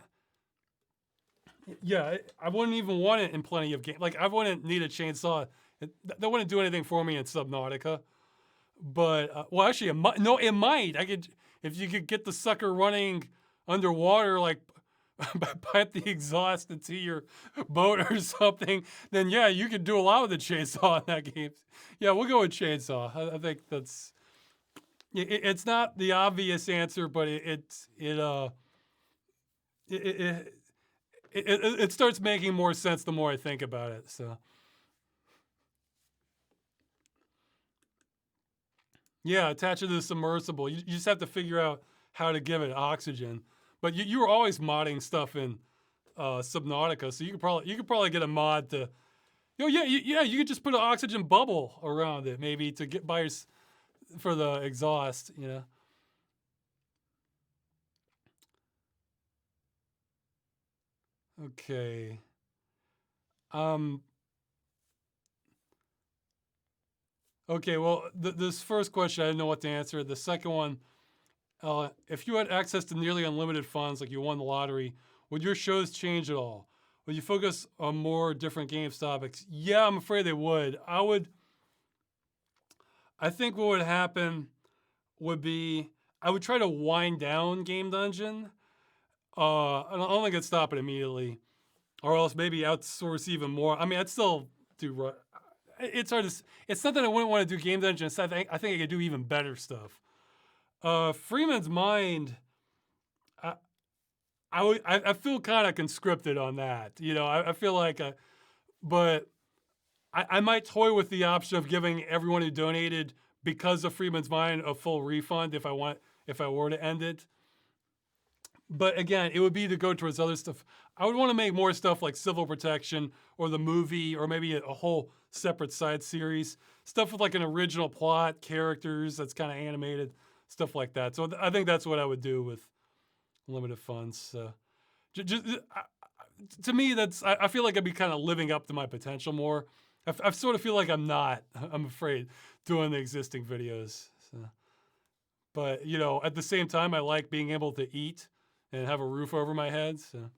yeah, I wouldn't even want it in plenty of games. Like I wouldn't need a chainsaw. That wouldn't do anything for me in Subnautica. But well, actually, no, it might. I could if you could get the sucker running underwater, like pipe the exhaust into your boat or something. Then yeah, you could do a lot with the chainsaw in that game. Yeah, we'll go with chainsaw. I think that's. It's not the obvious answer, but it starts making more sense the more I think about it. So yeah, attach it to the submersible. You just have to figure out how to give it oxygen. But you were always modding stuff in Subnautica, so you could probably get a mod to. You could just put an oxygen bubble around it, maybe to get by for the exhaust. Okay. Um. Okay. Well, this first question I didn't know what to answer. The second one, if you had access to nearly unlimited funds, like you won the lottery, would your shows change at all? Would you focus on more different games topics? Yeah, I'm afraid they would. I think what would happen would be I would try to wind down Game Dungeon. I don't think I'd stop it immediately, or else maybe outsource even more. I mean, I'd still do. It's hard to. It's not that I wouldn't want to do Game Dungeon. I think I could do even better stuff. Freeman's Mind. I feel kind of conscripted on that. I feel like, but I might toy with the option of giving everyone who donated because of Freeman's Mind a full refund if I were to end it. But again, it would be to go towards other stuff. I would want to make more stuff like Civil Protection or the movie or maybe a whole separate side series. Stuff with like an original plot, characters that's kind of animated, stuff like that. So I think that's what I would do with limited funds. So just, to me, I feel like I'd be kind of living up to my potential more. I sort of feel like I'm not, I'm afraid, doing the existing videos. So. But, at the same time, I like being able to eat and have a roof over my head. So.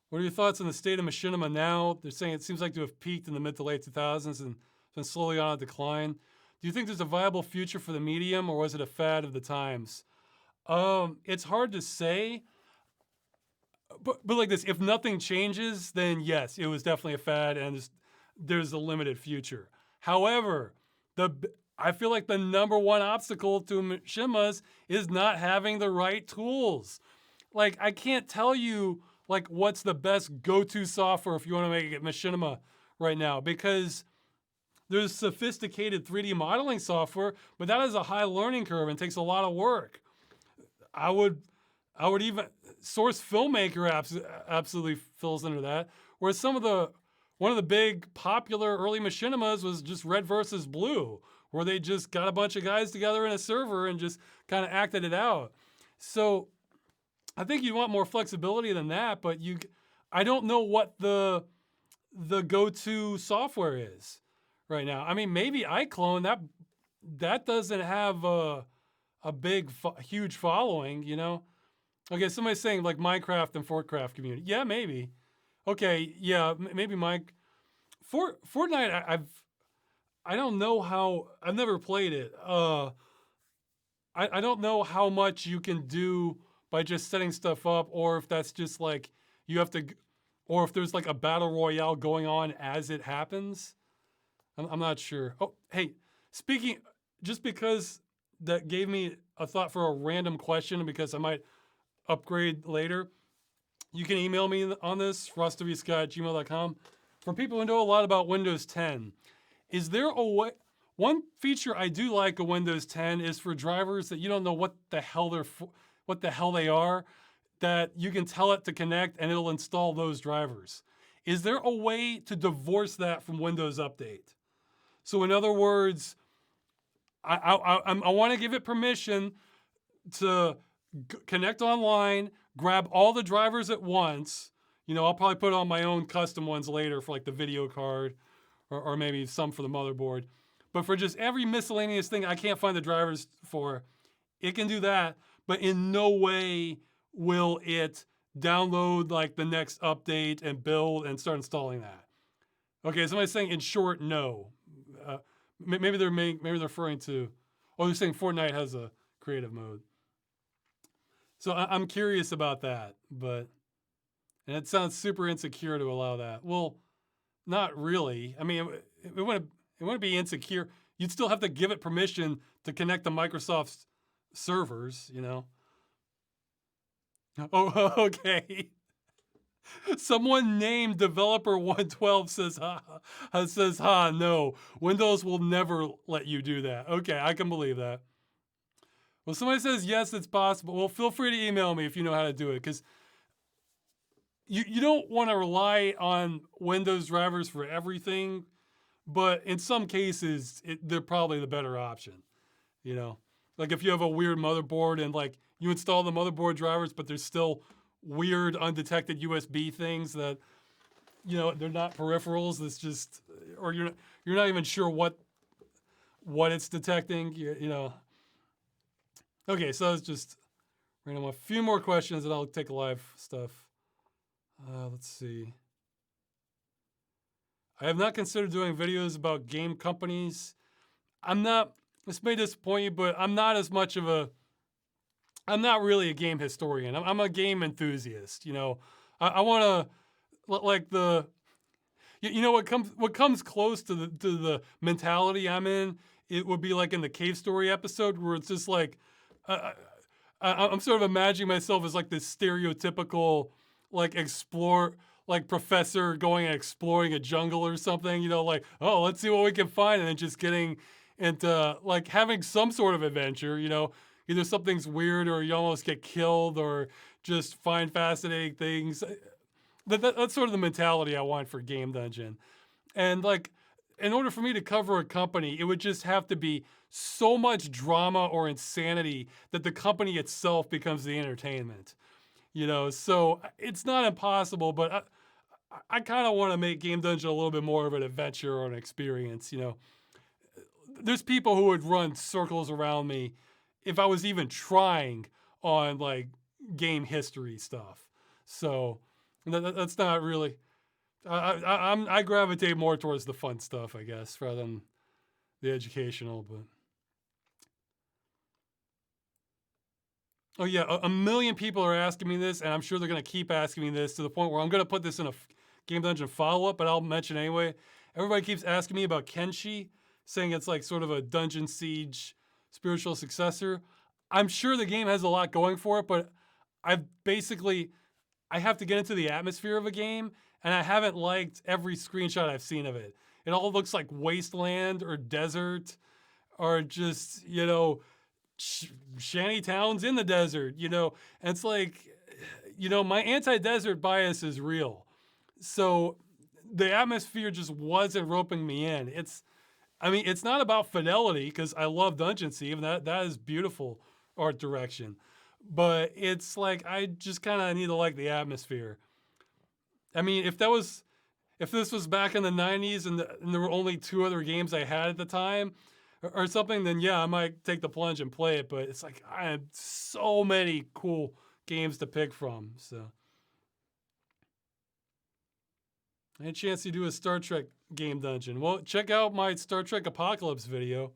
What are your thoughts on the state of machinima now? They're saying it seems like to have peaked in the mid to late 2000s and been slowly on a decline. Do you think there's a viable future for the medium, or was it a fad of the times? It's hard to say. But like this, if nothing changes, then yes, it was definitely a fad, and there's a limited future. However, I feel like the number one obstacle to machinimas is not having the right tools. Like I can't tell you like what's the best go-to software if you want to make a machinima right now, because there's sophisticated 3D modeling software, but that is a high learning curve and takes a lot of work. I would even Source Filmmaker absolutely fills into that. Whereas one of the big popular early machinimas was just Red versus Blue, where they just got a bunch of guys together in a server and just kind of acted it out. So I think you want more flexibility than that, but I don't know what the go-to software is right now. I mean, maybe iClone, that doesn't have a huge following, you know? Okay, somebody's saying like Minecraft and Fortcraft community. Yeah, maybe. Okay, yeah, maybe Fortnite. I don't know how. I've never played it. I don't know how much you can do by just setting stuff up, or if that's just like you have to, or if there's like a battle royale going on as it happens. I'm not sure. Oh, hey, just because that gave me a thought for a random question, because I might upgrade later. You can email me on this, frostofysky@gmail.com. For people who know a lot about Windows 10, is there a way? One feature I do like of Windows 10 is for drivers that you don't know what the hell they are, that you can tell it to connect and it'll install those drivers. Is there a way to divorce that from Windows Update? So in other words, I want to give it permission to connect online, grab all the drivers at once. You know, I'll probably put on my own custom ones later for like the video card or maybe some for the motherboard. But for just every miscellaneous thing I can't find the drivers for, it can do that, but in no way will it download like the next update and build and start installing that. Okay, somebody's saying in short, no. Maybe they're referring to, they're saying Fortnite has a creative mode. So I'm curious about that, and it sounds super insecure to allow that. Well, not really. I mean, it wouldn't be insecure. You'd still have to give it permission to connect to Microsoft's servers, you know? Oh, okay. Someone named Developer 112 says, no, Windows will never let you do that. Okay, I can believe that. Well, somebody says, yes, it's possible. Well, feel free to email me if you know how to do it, because you don't want to rely on Windows drivers for everything, but in some cases, they're probably the better option, you know? Like if you have a weird motherboard and like you install the motherboard drivers, but there's still weird undetected USB things that, you know, they're not peripherals. That's just, or you're not even sure what it's detecting, you know? Okay, so it's just random. A few more questions and I'll take live stuff. Let's see. I have not considered doing videos about game companies. This may disappoint you, but I'm not really a game historian. I'm a game enthusiast, you know. I want to, like what comes close to the mentality I'm in, it would be like in the Cave Story episode where it's just like, I'm sort of imagining myself as like this stereotypical like professor going and exploring a jungle or something, you know, like, oh, let's see what we can find, and then just getting into like having some sort of adventure, you know, either something's weird or you almost get killed or just find fascinating things. That's sort of the mentality I want for Game Dungeon. And like, in order for me to cover a company, it would just have to be so much drama or insanity that the company itself becomes the entertainment. You know, so it's not impossible, but I kind of want to make Game Dungeon a little bit more of an adventure or an experience, you know. There's people who would run circles around me if I was even trying on like game history stuff. So that's not really, I gravitate more towards the fun stuff, I guess, rather than the educational, but. Oh yeah, a million people are asking me this, and I'm sure they're going to keep asking me this to the point where I'm going to put this in a Game Dungeon follow-up, but I'll mention anyway. Everybody keeps asking me about Kenshi, saying it's like sort of a Dungeon Siege spiritual successor. I'm sure the game has a lot going for it, but I have to get into the atmosphere of a game, and I haven't liked every screenshot I've seen of it. it all looks like wasteland or desert or just, shanty towns in the desert, and it's like, my anti-desert bias is real. So the atmosphere just wasn't roping me in. It's not about fidelity because I love Dungeon Siege, and that is beautiful art direction. But it's like I just kind of need to like the atmosphere. If this was back in the 90s and there were only 2 other games I had at the time or something, then yeah, I might take the plunge and play it. But it's like I have so many cool games to pick from. So, any chance to do a Star Trek game dungeon? Well, check out my Star Trek Apocalypse video.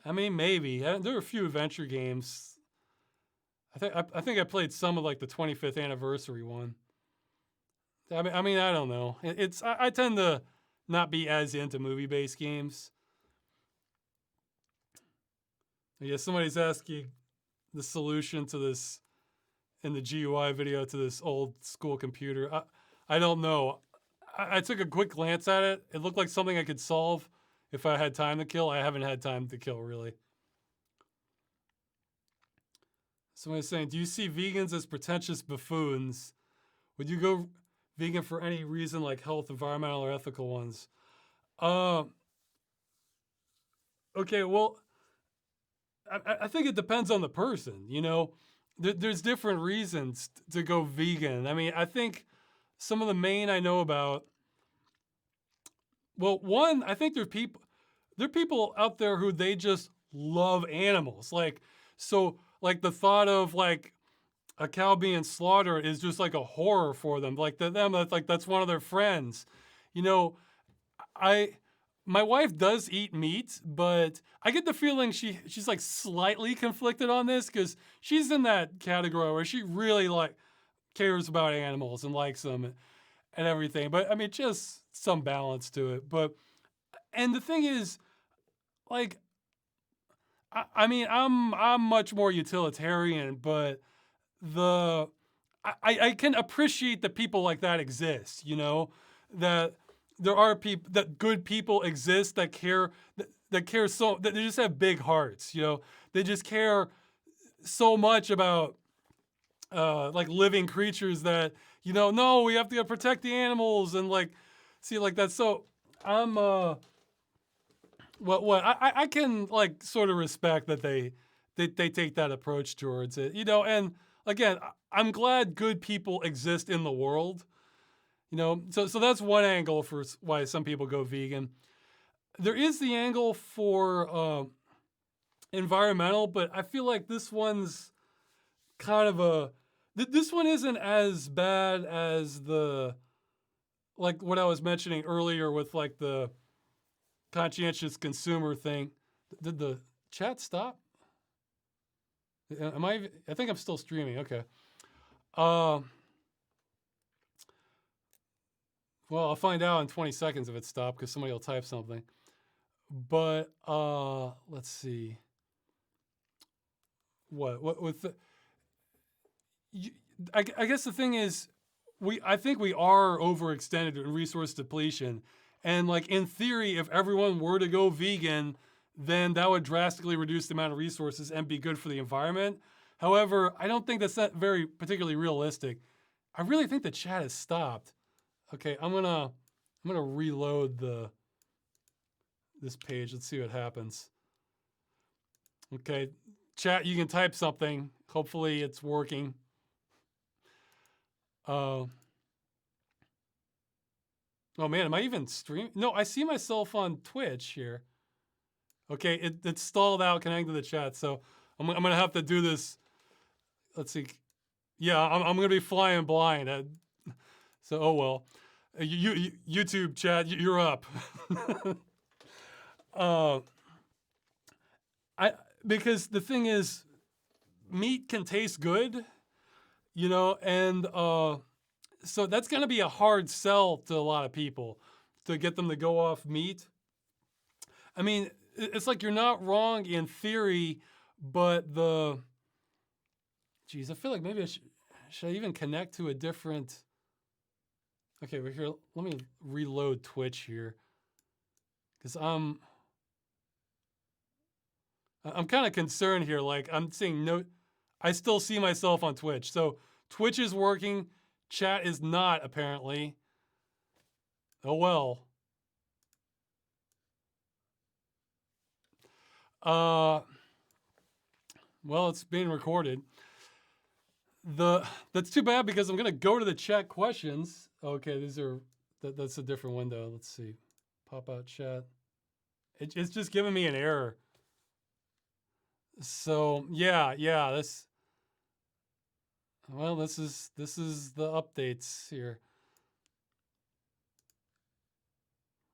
Maybe. There are a few adventure games. I think I played some of like the 25th anniversary one. I don't know. I tend to not be as into movie-based games. Yeah, somebody's asking the solution to this in the GUI video to this old school computer. I don't know. I took a quick glance at it. It looked like something I could solve if I had time to kill. I haven't had time to kill, really. Somebody's saying, do you see vegans as pretentious buffoons? Would you go vegan for any reason like health, environmental, or ethical ones? Okay, well, I think it depends on the person, There's different reasons to go vegan. I think some of the main I know about, well, one, I think there are people out there who they just love animals. Like the thought of like a cow being slaughtered is just like a horror for them. Like that's one of their friends. My wife does eat meat, but I get the feeling she's like slightly conflicted on this because she's in that category where she really like cares about animals and likes them and everything. But just some balance to it. And the thing is, like, I'm much more utilitarian, but I can appreciate that people like that exist, that there are people, that good people exist that care that they just have big hearts, they just care so much about like living creatures that, no, we have to protect the animals and like see like that. So I'm I can like sort of respect that they take that approach towards it, and again, I'm glad good people exist in the world, so that's one angle for why some people go vegan. There is the angle for environmental, but I feel like this one's kind of this one isn't as bad as like what I was mentioning earlier with like the conscientious consumer thing. Did the chat stop? I think I'm still streaming. Okay. Well, I'll find out in 20 seconds if it stopped because somebody will type something. But let's see. What with the? I guess the thing is, I think we are overextended in resource depletion, and like in theory, if everyone were to go vegan, then that would drastically reduce the amount of resources and be good for the environment. However, I don't think that's not very particularly realistic. I really think the chat has stopped. Okay, I'm gonna reload this page. Let's see what happens. Okay, chat, you can type something. Hopefully it's working. Oh man, am I even streaming? No, I see myself on Twitch here. Okay, it stalled out connecting to the chat, so I'm gonna have to do this. Let's see. Yeah, I'm gonna be flying blind. So oh well. YouTube chat, you're up. Because the thing is, meat can taste good, and so that's going to be a hard sell to a lot of people to get them to go off meat. It's like you're not wrong in theory, but I feel like maybe should I even connect to a different? Okay, we're here. Let me reload Twitch here, because I'm kind of concerned here. Like I'm seeing no, I still see myself on Twitch. So Twitch is working, chat is not apparently. Oh well. Well, it's being recorded. That's too bad because I'm gonna go to the chat questions. Okay, that's a different window. Let's see, pop out chat. It's just giving me an error. So yeah, this is the updates here.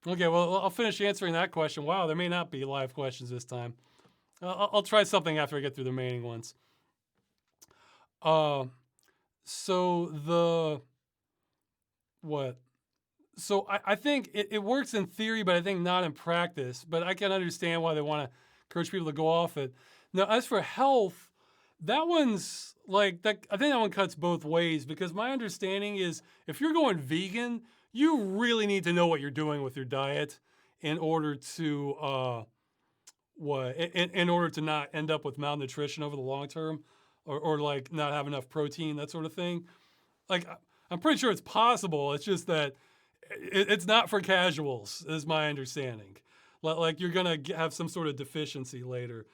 Okay, well I'll finish answering that question. Wow, there may not be live questions this time. I'll try something after I get through the remaining ones. So the what? So I think it works in theory, but I think not in practice. But I can understand why they want to encourage people to go off it. Now, as for health, that one's like that. I think that one cuts both ways because my understanding is if you're going vegan, you really need to know what you're doing with your diet in order to in order to not end up with malnutrition over the long term, or like not have enough protein, that sort of thing. Like I'm pretty sure it's possible. It's just that it's not for casuals, is my understanding. Like you're gonna have some sort of deficiency later.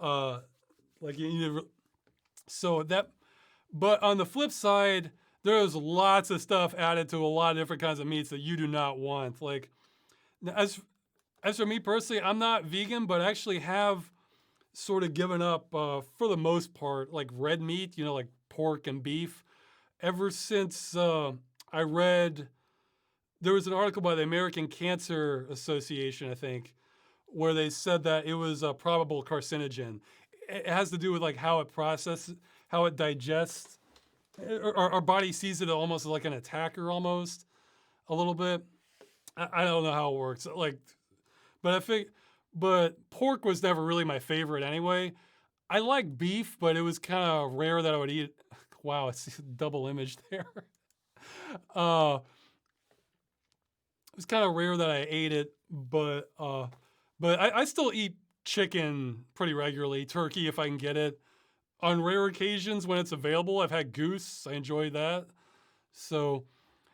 Like you need to, so that. But on the flip side, there's lots of stuff added to a lot of different kinds of meats that you do not want. Like as for me personally, I'm not vegan, but I actually have sort of given up for the most part, like red meat, like pork and beef, ever since I read. There was an article by the American Cancer Association, I think, where they said that it was a probable carcinogen. It has to do with like how it processes, how it digests. Our body sees it almost like an attacker, almost a little bit. I don't know how it works. Like, but I think, but pork was never really my favorite anyway. I like beef, but it was kind of rare that I would eat. Wow, it's a double image there. It was kind of rare that I ate it, but I still eat chicken pretty regularly, turkey if I can get it. On rare occasions when it's available, I've had goose. I enjoy that. So,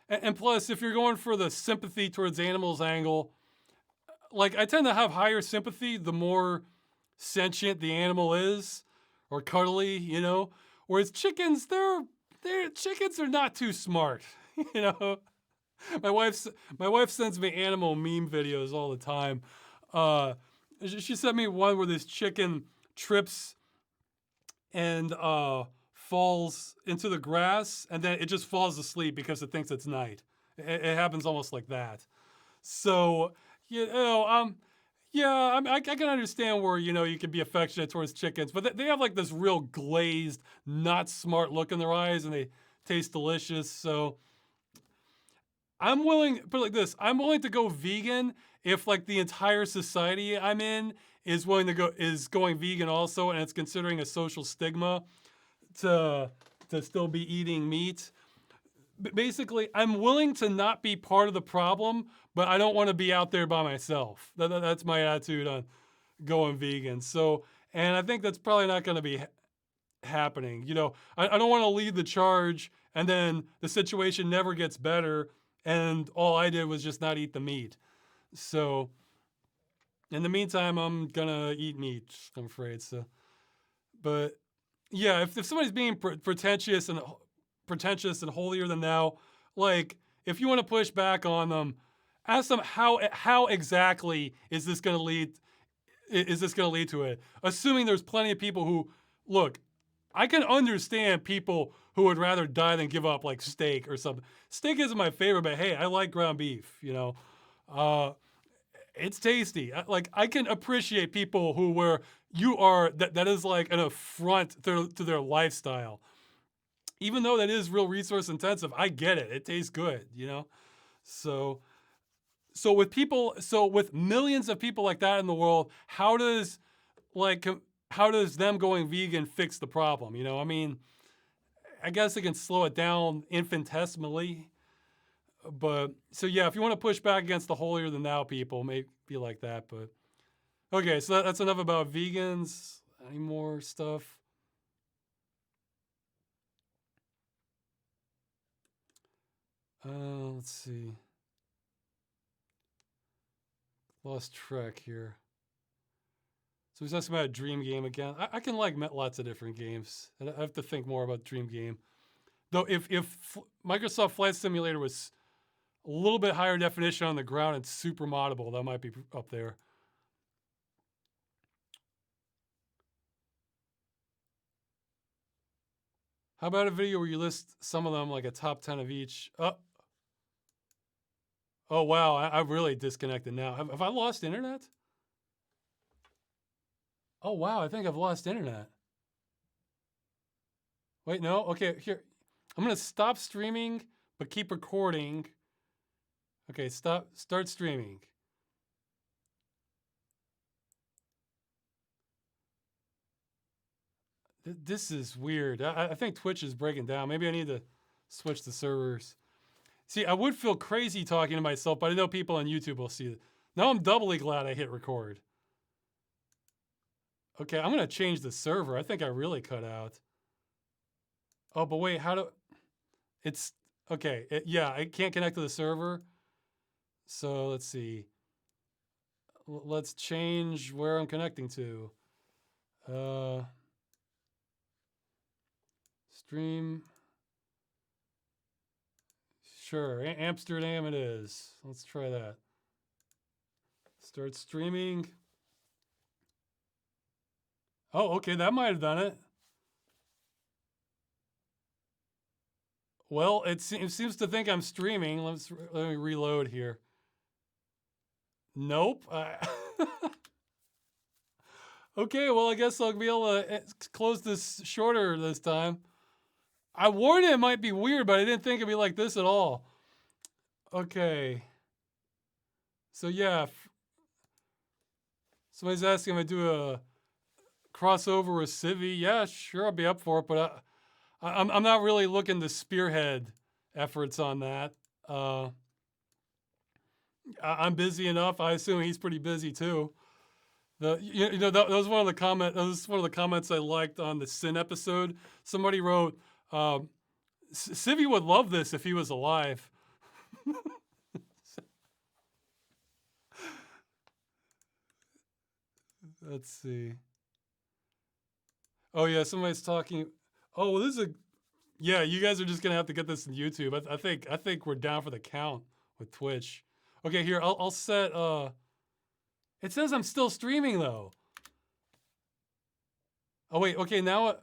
and plus, if you're going for the sympathy towards animals angle, like I tend to have higher sympathy the more sentient the animal is, or cuddly, Whereas chickens, chickens are not too smart, you know. My wife sends me animal meme videos all the time. She sent me one where this chicken trips and falls into the grass, and then it just falls asleep because it thinks it's night. It happens almost like that. So yeah, I can understand where you can be affectionate towards chickens, but they have like this real glazed, not smart look in their eyes, and they taste delicious. So I'm willing, put it like this, I'm willing to go vegan if like the entire society I'm in is going vegan also, and it's considering a social stigma to still be eating meat. Basically, I'm willing to not be part of the problem, but I don't want to be out there by myself. That's my attitude on going vegan. So, and I think that's probably not going to be happening. I don't want to lead the charge and then the situation never gets better and all I did was just not eat the meat. So in the meantime, I'm gonna eat meat, I'm afraid. So, but yeah, if somebody's being pretentious and holier than thou, like if you want to push back on them, ask them how exactly is this going to lead to it? Assuming there's plenty of people who look. I can understand people who would rather die than give up like steak or something. Steak isn't my favorite, but hey, I like ground beef. It's tasty. I can appreciate people where you are that is like an affront to their lifestyle. Even though that is real resource intensive, I get it. It tastes good, So with millions of people like that in the world, how does them going vegan fix the problem? I mean, I guess it can slow it down infinitesimally, But so yeah, if you want to push back against the holier than thou people, maybe be like that. But okay, so that's enough about vegans. Any more stuff? Let's see. Lost track here. So he's asking about a dream game again. I can like lots of different games, and I have to think more about dream game. Though if Microsoft Flight Simulator was a little bit higher definition on the ground and super moddable, that might be up there. How about a video where you list some of them, like a top 10 of each? Oh wow, I'm really disconnected now. Have I lost internet? Oh wow, I think I've lost internet. Wait, no? Okay, here. I'm gonna stop streaming, but keep recording. Okay, start streaming. This is weird. I think Twitch is breaking down. Maybe I need to switch the servers. See, I would feel crazy talking to myself, but I know people on YouTube will see it. Now I'm doubly glad I hit record. Okay, I'm gonna change the server. I think I really cut out. Oh, but wait, how do... It's... Okay, yeah, I can't connect to the server. So let's see. Let's change where I'm connecting to. Stream. Sure, Amsterdam it is. Let's try that. Start streaming. Oh, okay, that might have done it. Well, it seems to think I'm streaming. Let me reload here. Nope. Okay, well, I guess I'll be able to close this shorter this time. I warned it might be weird, but I didn't think it'd be like this at all. Okay. So yeah, somebody's asking if I do a crossover with Civi. Yeah, sure, I'll be up for it, but I'm not really looking to spearhead efforts on that. I'm busy enough. I assume he's pretty busy too. That was one of the comments I liked on the Sin episode. Somebody wrote, "Civi would love this if he was alive." Let's see. Oh yeah, somebody's talking. Oh, well, this is a. Yeah, you guys are just gonna have to get this in YouTube. I think we're down for the count with Twitch. Okay, here I'll set. It says I'm still streaming though. Oh wait, okay now.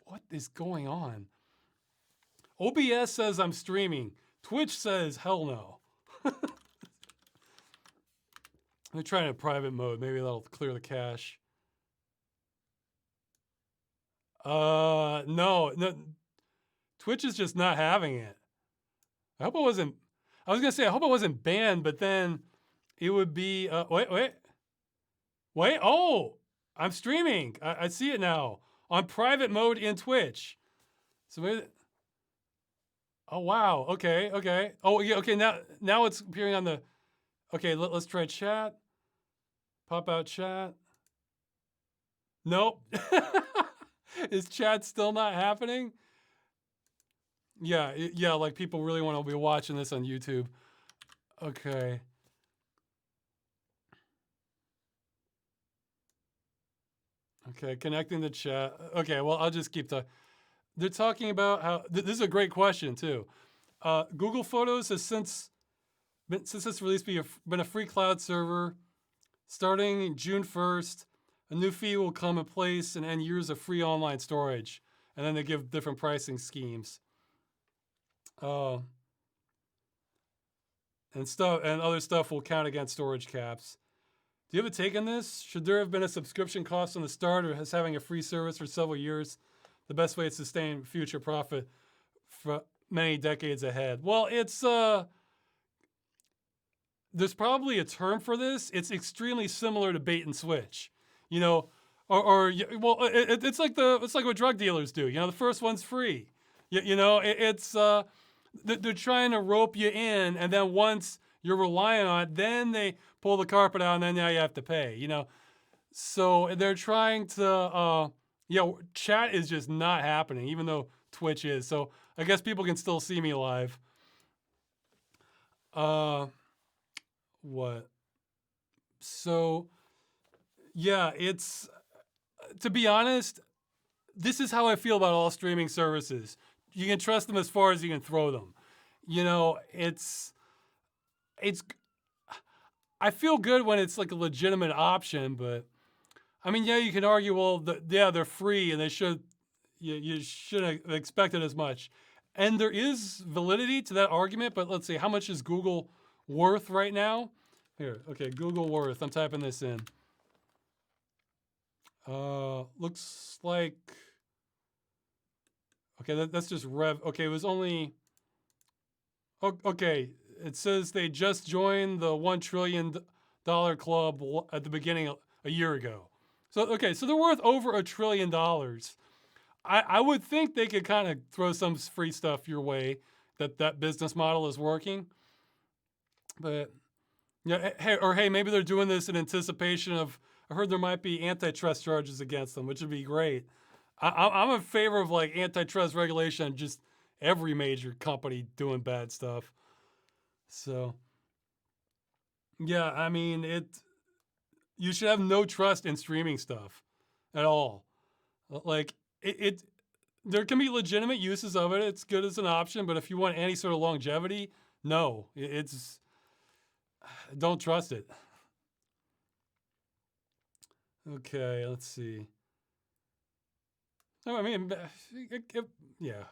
What is going on? OBS says I'm streaming. Twitch says hell no. Let me try it in private mode. Maybe that'll clear the cache. No. Twitch is just not having it. I hope it wasn't. I was gonna say I hope it wasn't banned, but then it would be. Wait. Oh, I'm streaming. I see it now on private mode in Twitch. So maybe. Oh wow. Okay. Oh yeah. Okay. Now it's appearing on the. Okay. Let's try chat. Pop out chat. Nope. Is chat still not happening? Yeah. Like people really want to be watching this on YouTube. Okay. Okay, connecting the chat. Okay, well, I'll just keep talking. They're talking about how this is a great question too. Google Photos has since its release been a free cloud server. Starting June 1st, a new fee will come in place and end years of free online storage. And then they give different pricing schemes. And other stuff will count against storage caps. Do you have a take on this? Should there have been a subscription cost on the start, or has having a free service for several years the best way to sustain future profit for many decades ahead? Well, it's there's probably a term for this. It's extremely similar to bait and switch, well, it's like with drug dealers do. The first one's free. It's they're trying to rope you in, and then once you're relying on it, then they pull the carpet out, and then now you have to pay. So they're trying to. Chat is just not happening, even though Twitch is. So I guess people can still see me live. What? So yeah, it's to be honest, this is how I feel about all streaming services. You can trust them as far as you can throw them. It's I feel good when it's like a legitimate option, but I mean, yeah, you can argue, well, they're free and they you shouldn't have expected as much. And there is validity to that argument, but let's see, how much is Google worth right now? Here, okay, Google worth. I'm typing this in. Looks like, okay, that's just rev. Okay, it was only, okay, it says they just joined the $1 trillion club at the beginning a year ago. So, okay, so they're worth over $1 trillion. I would think they could kind of throw some free stuff your way, that business model is working. But, yeah, hey, maybe they're doing this in anticipation of, I heard there might be antitrust charges against them, which would be great. I'm in favor of like antitrust regulation on just every major company doing bad stuff. So, yeah, I mean, you should have no trust in streaming stuff at all. Like, there can be legitimate uses of it. It's good as an option, but if you want any sort of longevity, no, don't trust it. Okay, let's see. I mean, yeah,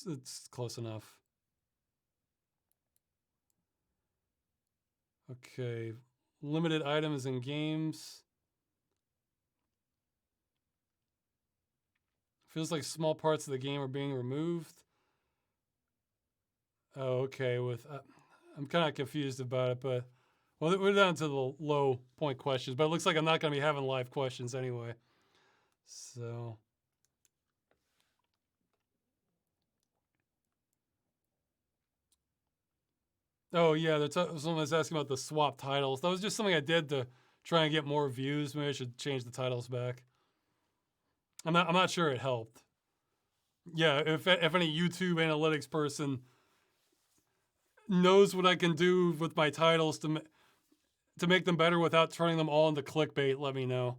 it's close enough. Okay, limited items in games. Feels like small parts of the game are being removed. Oh, okay. I'm kind of confused about it, but well, we're down to the low point questions, but it looks like I'm not going to be having live questions anyway. So, oh yeah, someone was asking about the swap titles. That was just something I did to try and get more views. Maybe I should change the titles back. I'm not sure it helped. Yeah, if any YouTube analytics person knows what I can do with my titles to make them better without turning them all into clickbait, let me know.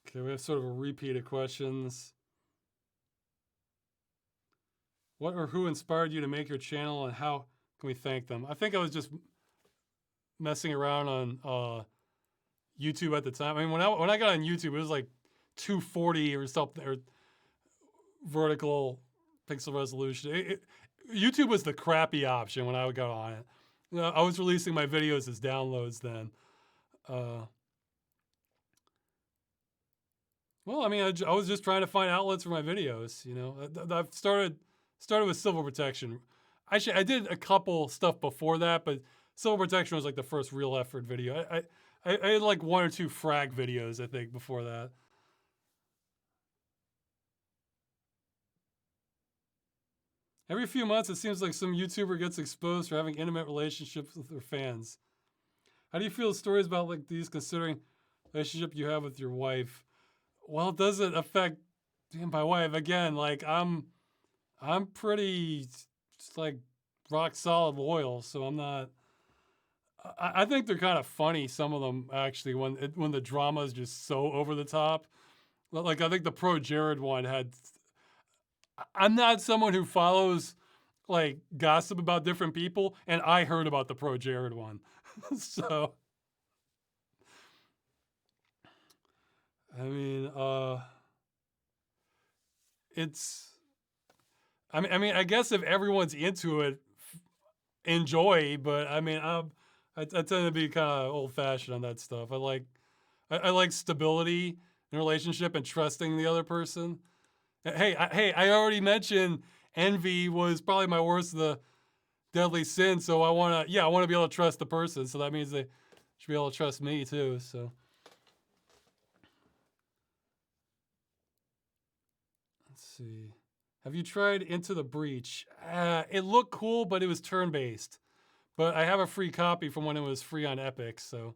Okay, we have sort of a repeat of questions. What or who inspired you to make your channel, and how can we thank them? I think I was just messing around on YouTube at the time. I mean, when I got on YouTube, it was like 240 or something, or vertical pixel resolution. YouTube was the crappy option when I got on it. I was releasing my videos as downloads then. Well, I mean, I was just trying to find outlets for my videos. I've started with civil protection. Actually, I did a couple stuff before that, but civil protection was like the first real effort video. I had like 1 or 2 frag videos, I think, before that. Every few months, it seems like some YouTuber gets exposed for having intimate relationships with their fans. How do you feel stories about like these, considering the relationship you have with your wife? Well, it doesn't affect my wife. Again, like I'm pretty like rock solid loyal, so I'm not. I think they're kind of funny, some of them actually, when the drama is just so over the top. Like I think the Pro Jared one had. I'm not someone who follows like gossip about different people, and I heard about the Pro Jared one, so. I mean, it's. I mean, I guess if everyone's into it, enjoy. But I mean, I tend to be kind of old fashioned on that stuff. I like stability in a relationship and trusting the other person. Hey, I already mentioned envy was probably my worst of the deadly sin. So I want to be able to trust the person. So that means should be able to trust me too. So let's see. Have you tried Into the Breach? It looked cool, but it was turn-based. But I have a free copy from when it was free on Epic, so.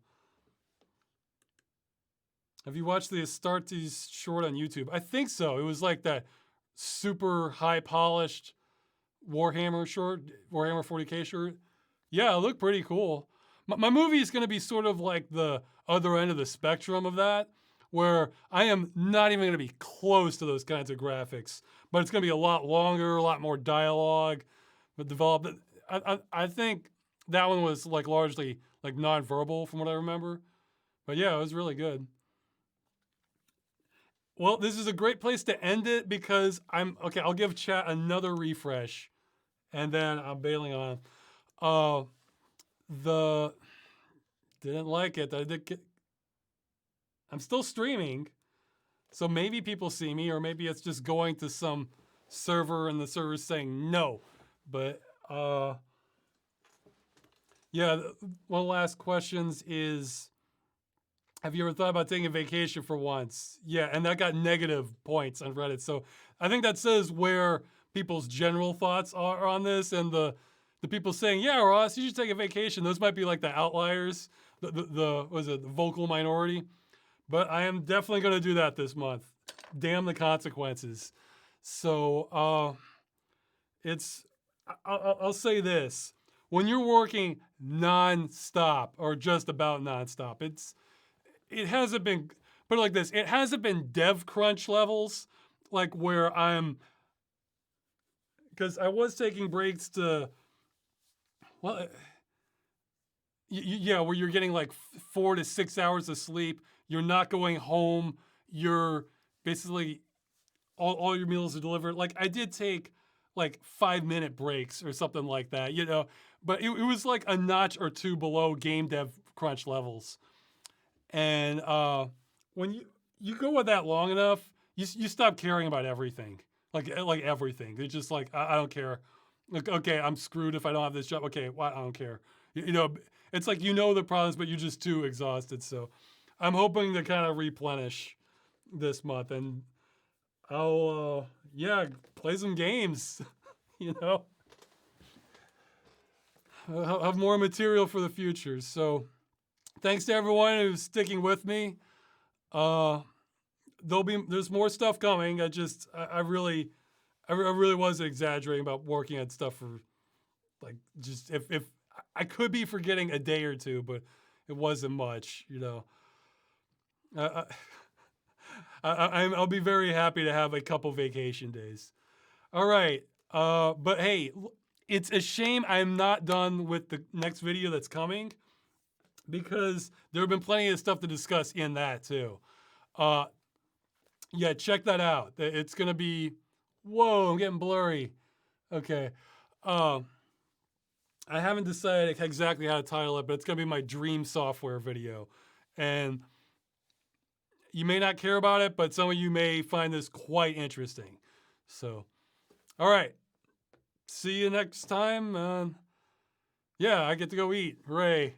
Have you watched the Astartes short on YouTube? I think so. It was like that super high-polished Warhammer short, Warhammer 40K short. Yeah, it looked pretty cool. My movie is going to be sort of like the other end of the spectrum of that, where I am not even going to be close to those kinds of graphics, but it's going to be a lot longer, a lot more dialogue, but developed. I think that one was like largely like non-verbal from what I remember, but yeah, it was really good. Well, this is a great place to end it because okay. I'll give chat another refresh, and then I'm bailing on. The didn't like it. I'm still streaming, so maybe people see me, or maybe it's just going to some server and the server's saying no. But yeah, one of the last questions is, have you ever thought about taking a vacation for once? Yeah, and that got negative points on Reddit. So I think that says where people's general thoughts are on this, and the people saying, yeah, Ross, you should take a vacation. Those might be like the outliers, the vocal minority. But I am definitely going to do that this month. Damn the consequences. So I'll say this. When you're working nonstop, or just about nonstop, it hasn't been, put it like this, it hasn't been dev crunch levels, like where because I was taking breaks to, well, yeah, where you're getting like 4 to 6 hours of sleep. You're not going home. You're basically, all your meals are delivered. Like I did take like 5-minute breaks or something like that, but it was like a notch or two below game dev crunch levels. And when you go with that long enough, you stop caring about everything, like everything. It's just like, I don't care. Like, okay, I'm screwed if I don't have this job. Okay, well, I don't care. It's like the problems, but you're just too exhausted. So I'm hoping to kind of replenish this month, and I'll play some games. I'll have more material for the future. So thanks to everyone who's sticking with me. There's more stuff coming. I really wasn't exaggerating about working on stuff for, like, just if I could be forgetting a day or two, but it wasn't much, I'll be very happy to have a couple vacation days. All right, but hey, it's a shame I'm not done with the next video that's coming, because there have been plenty of stuff to discuss in that too. Yeah, check that out. It's gonna be, whoa, I'm getting blurry. Okay. I haven't decided exactly how to title it, but it's gonna be my dream software video. And you may not care about it, but some of you may find this quite interesting. So, all right. See you next time. Yeah, I get to go eat. Hooray.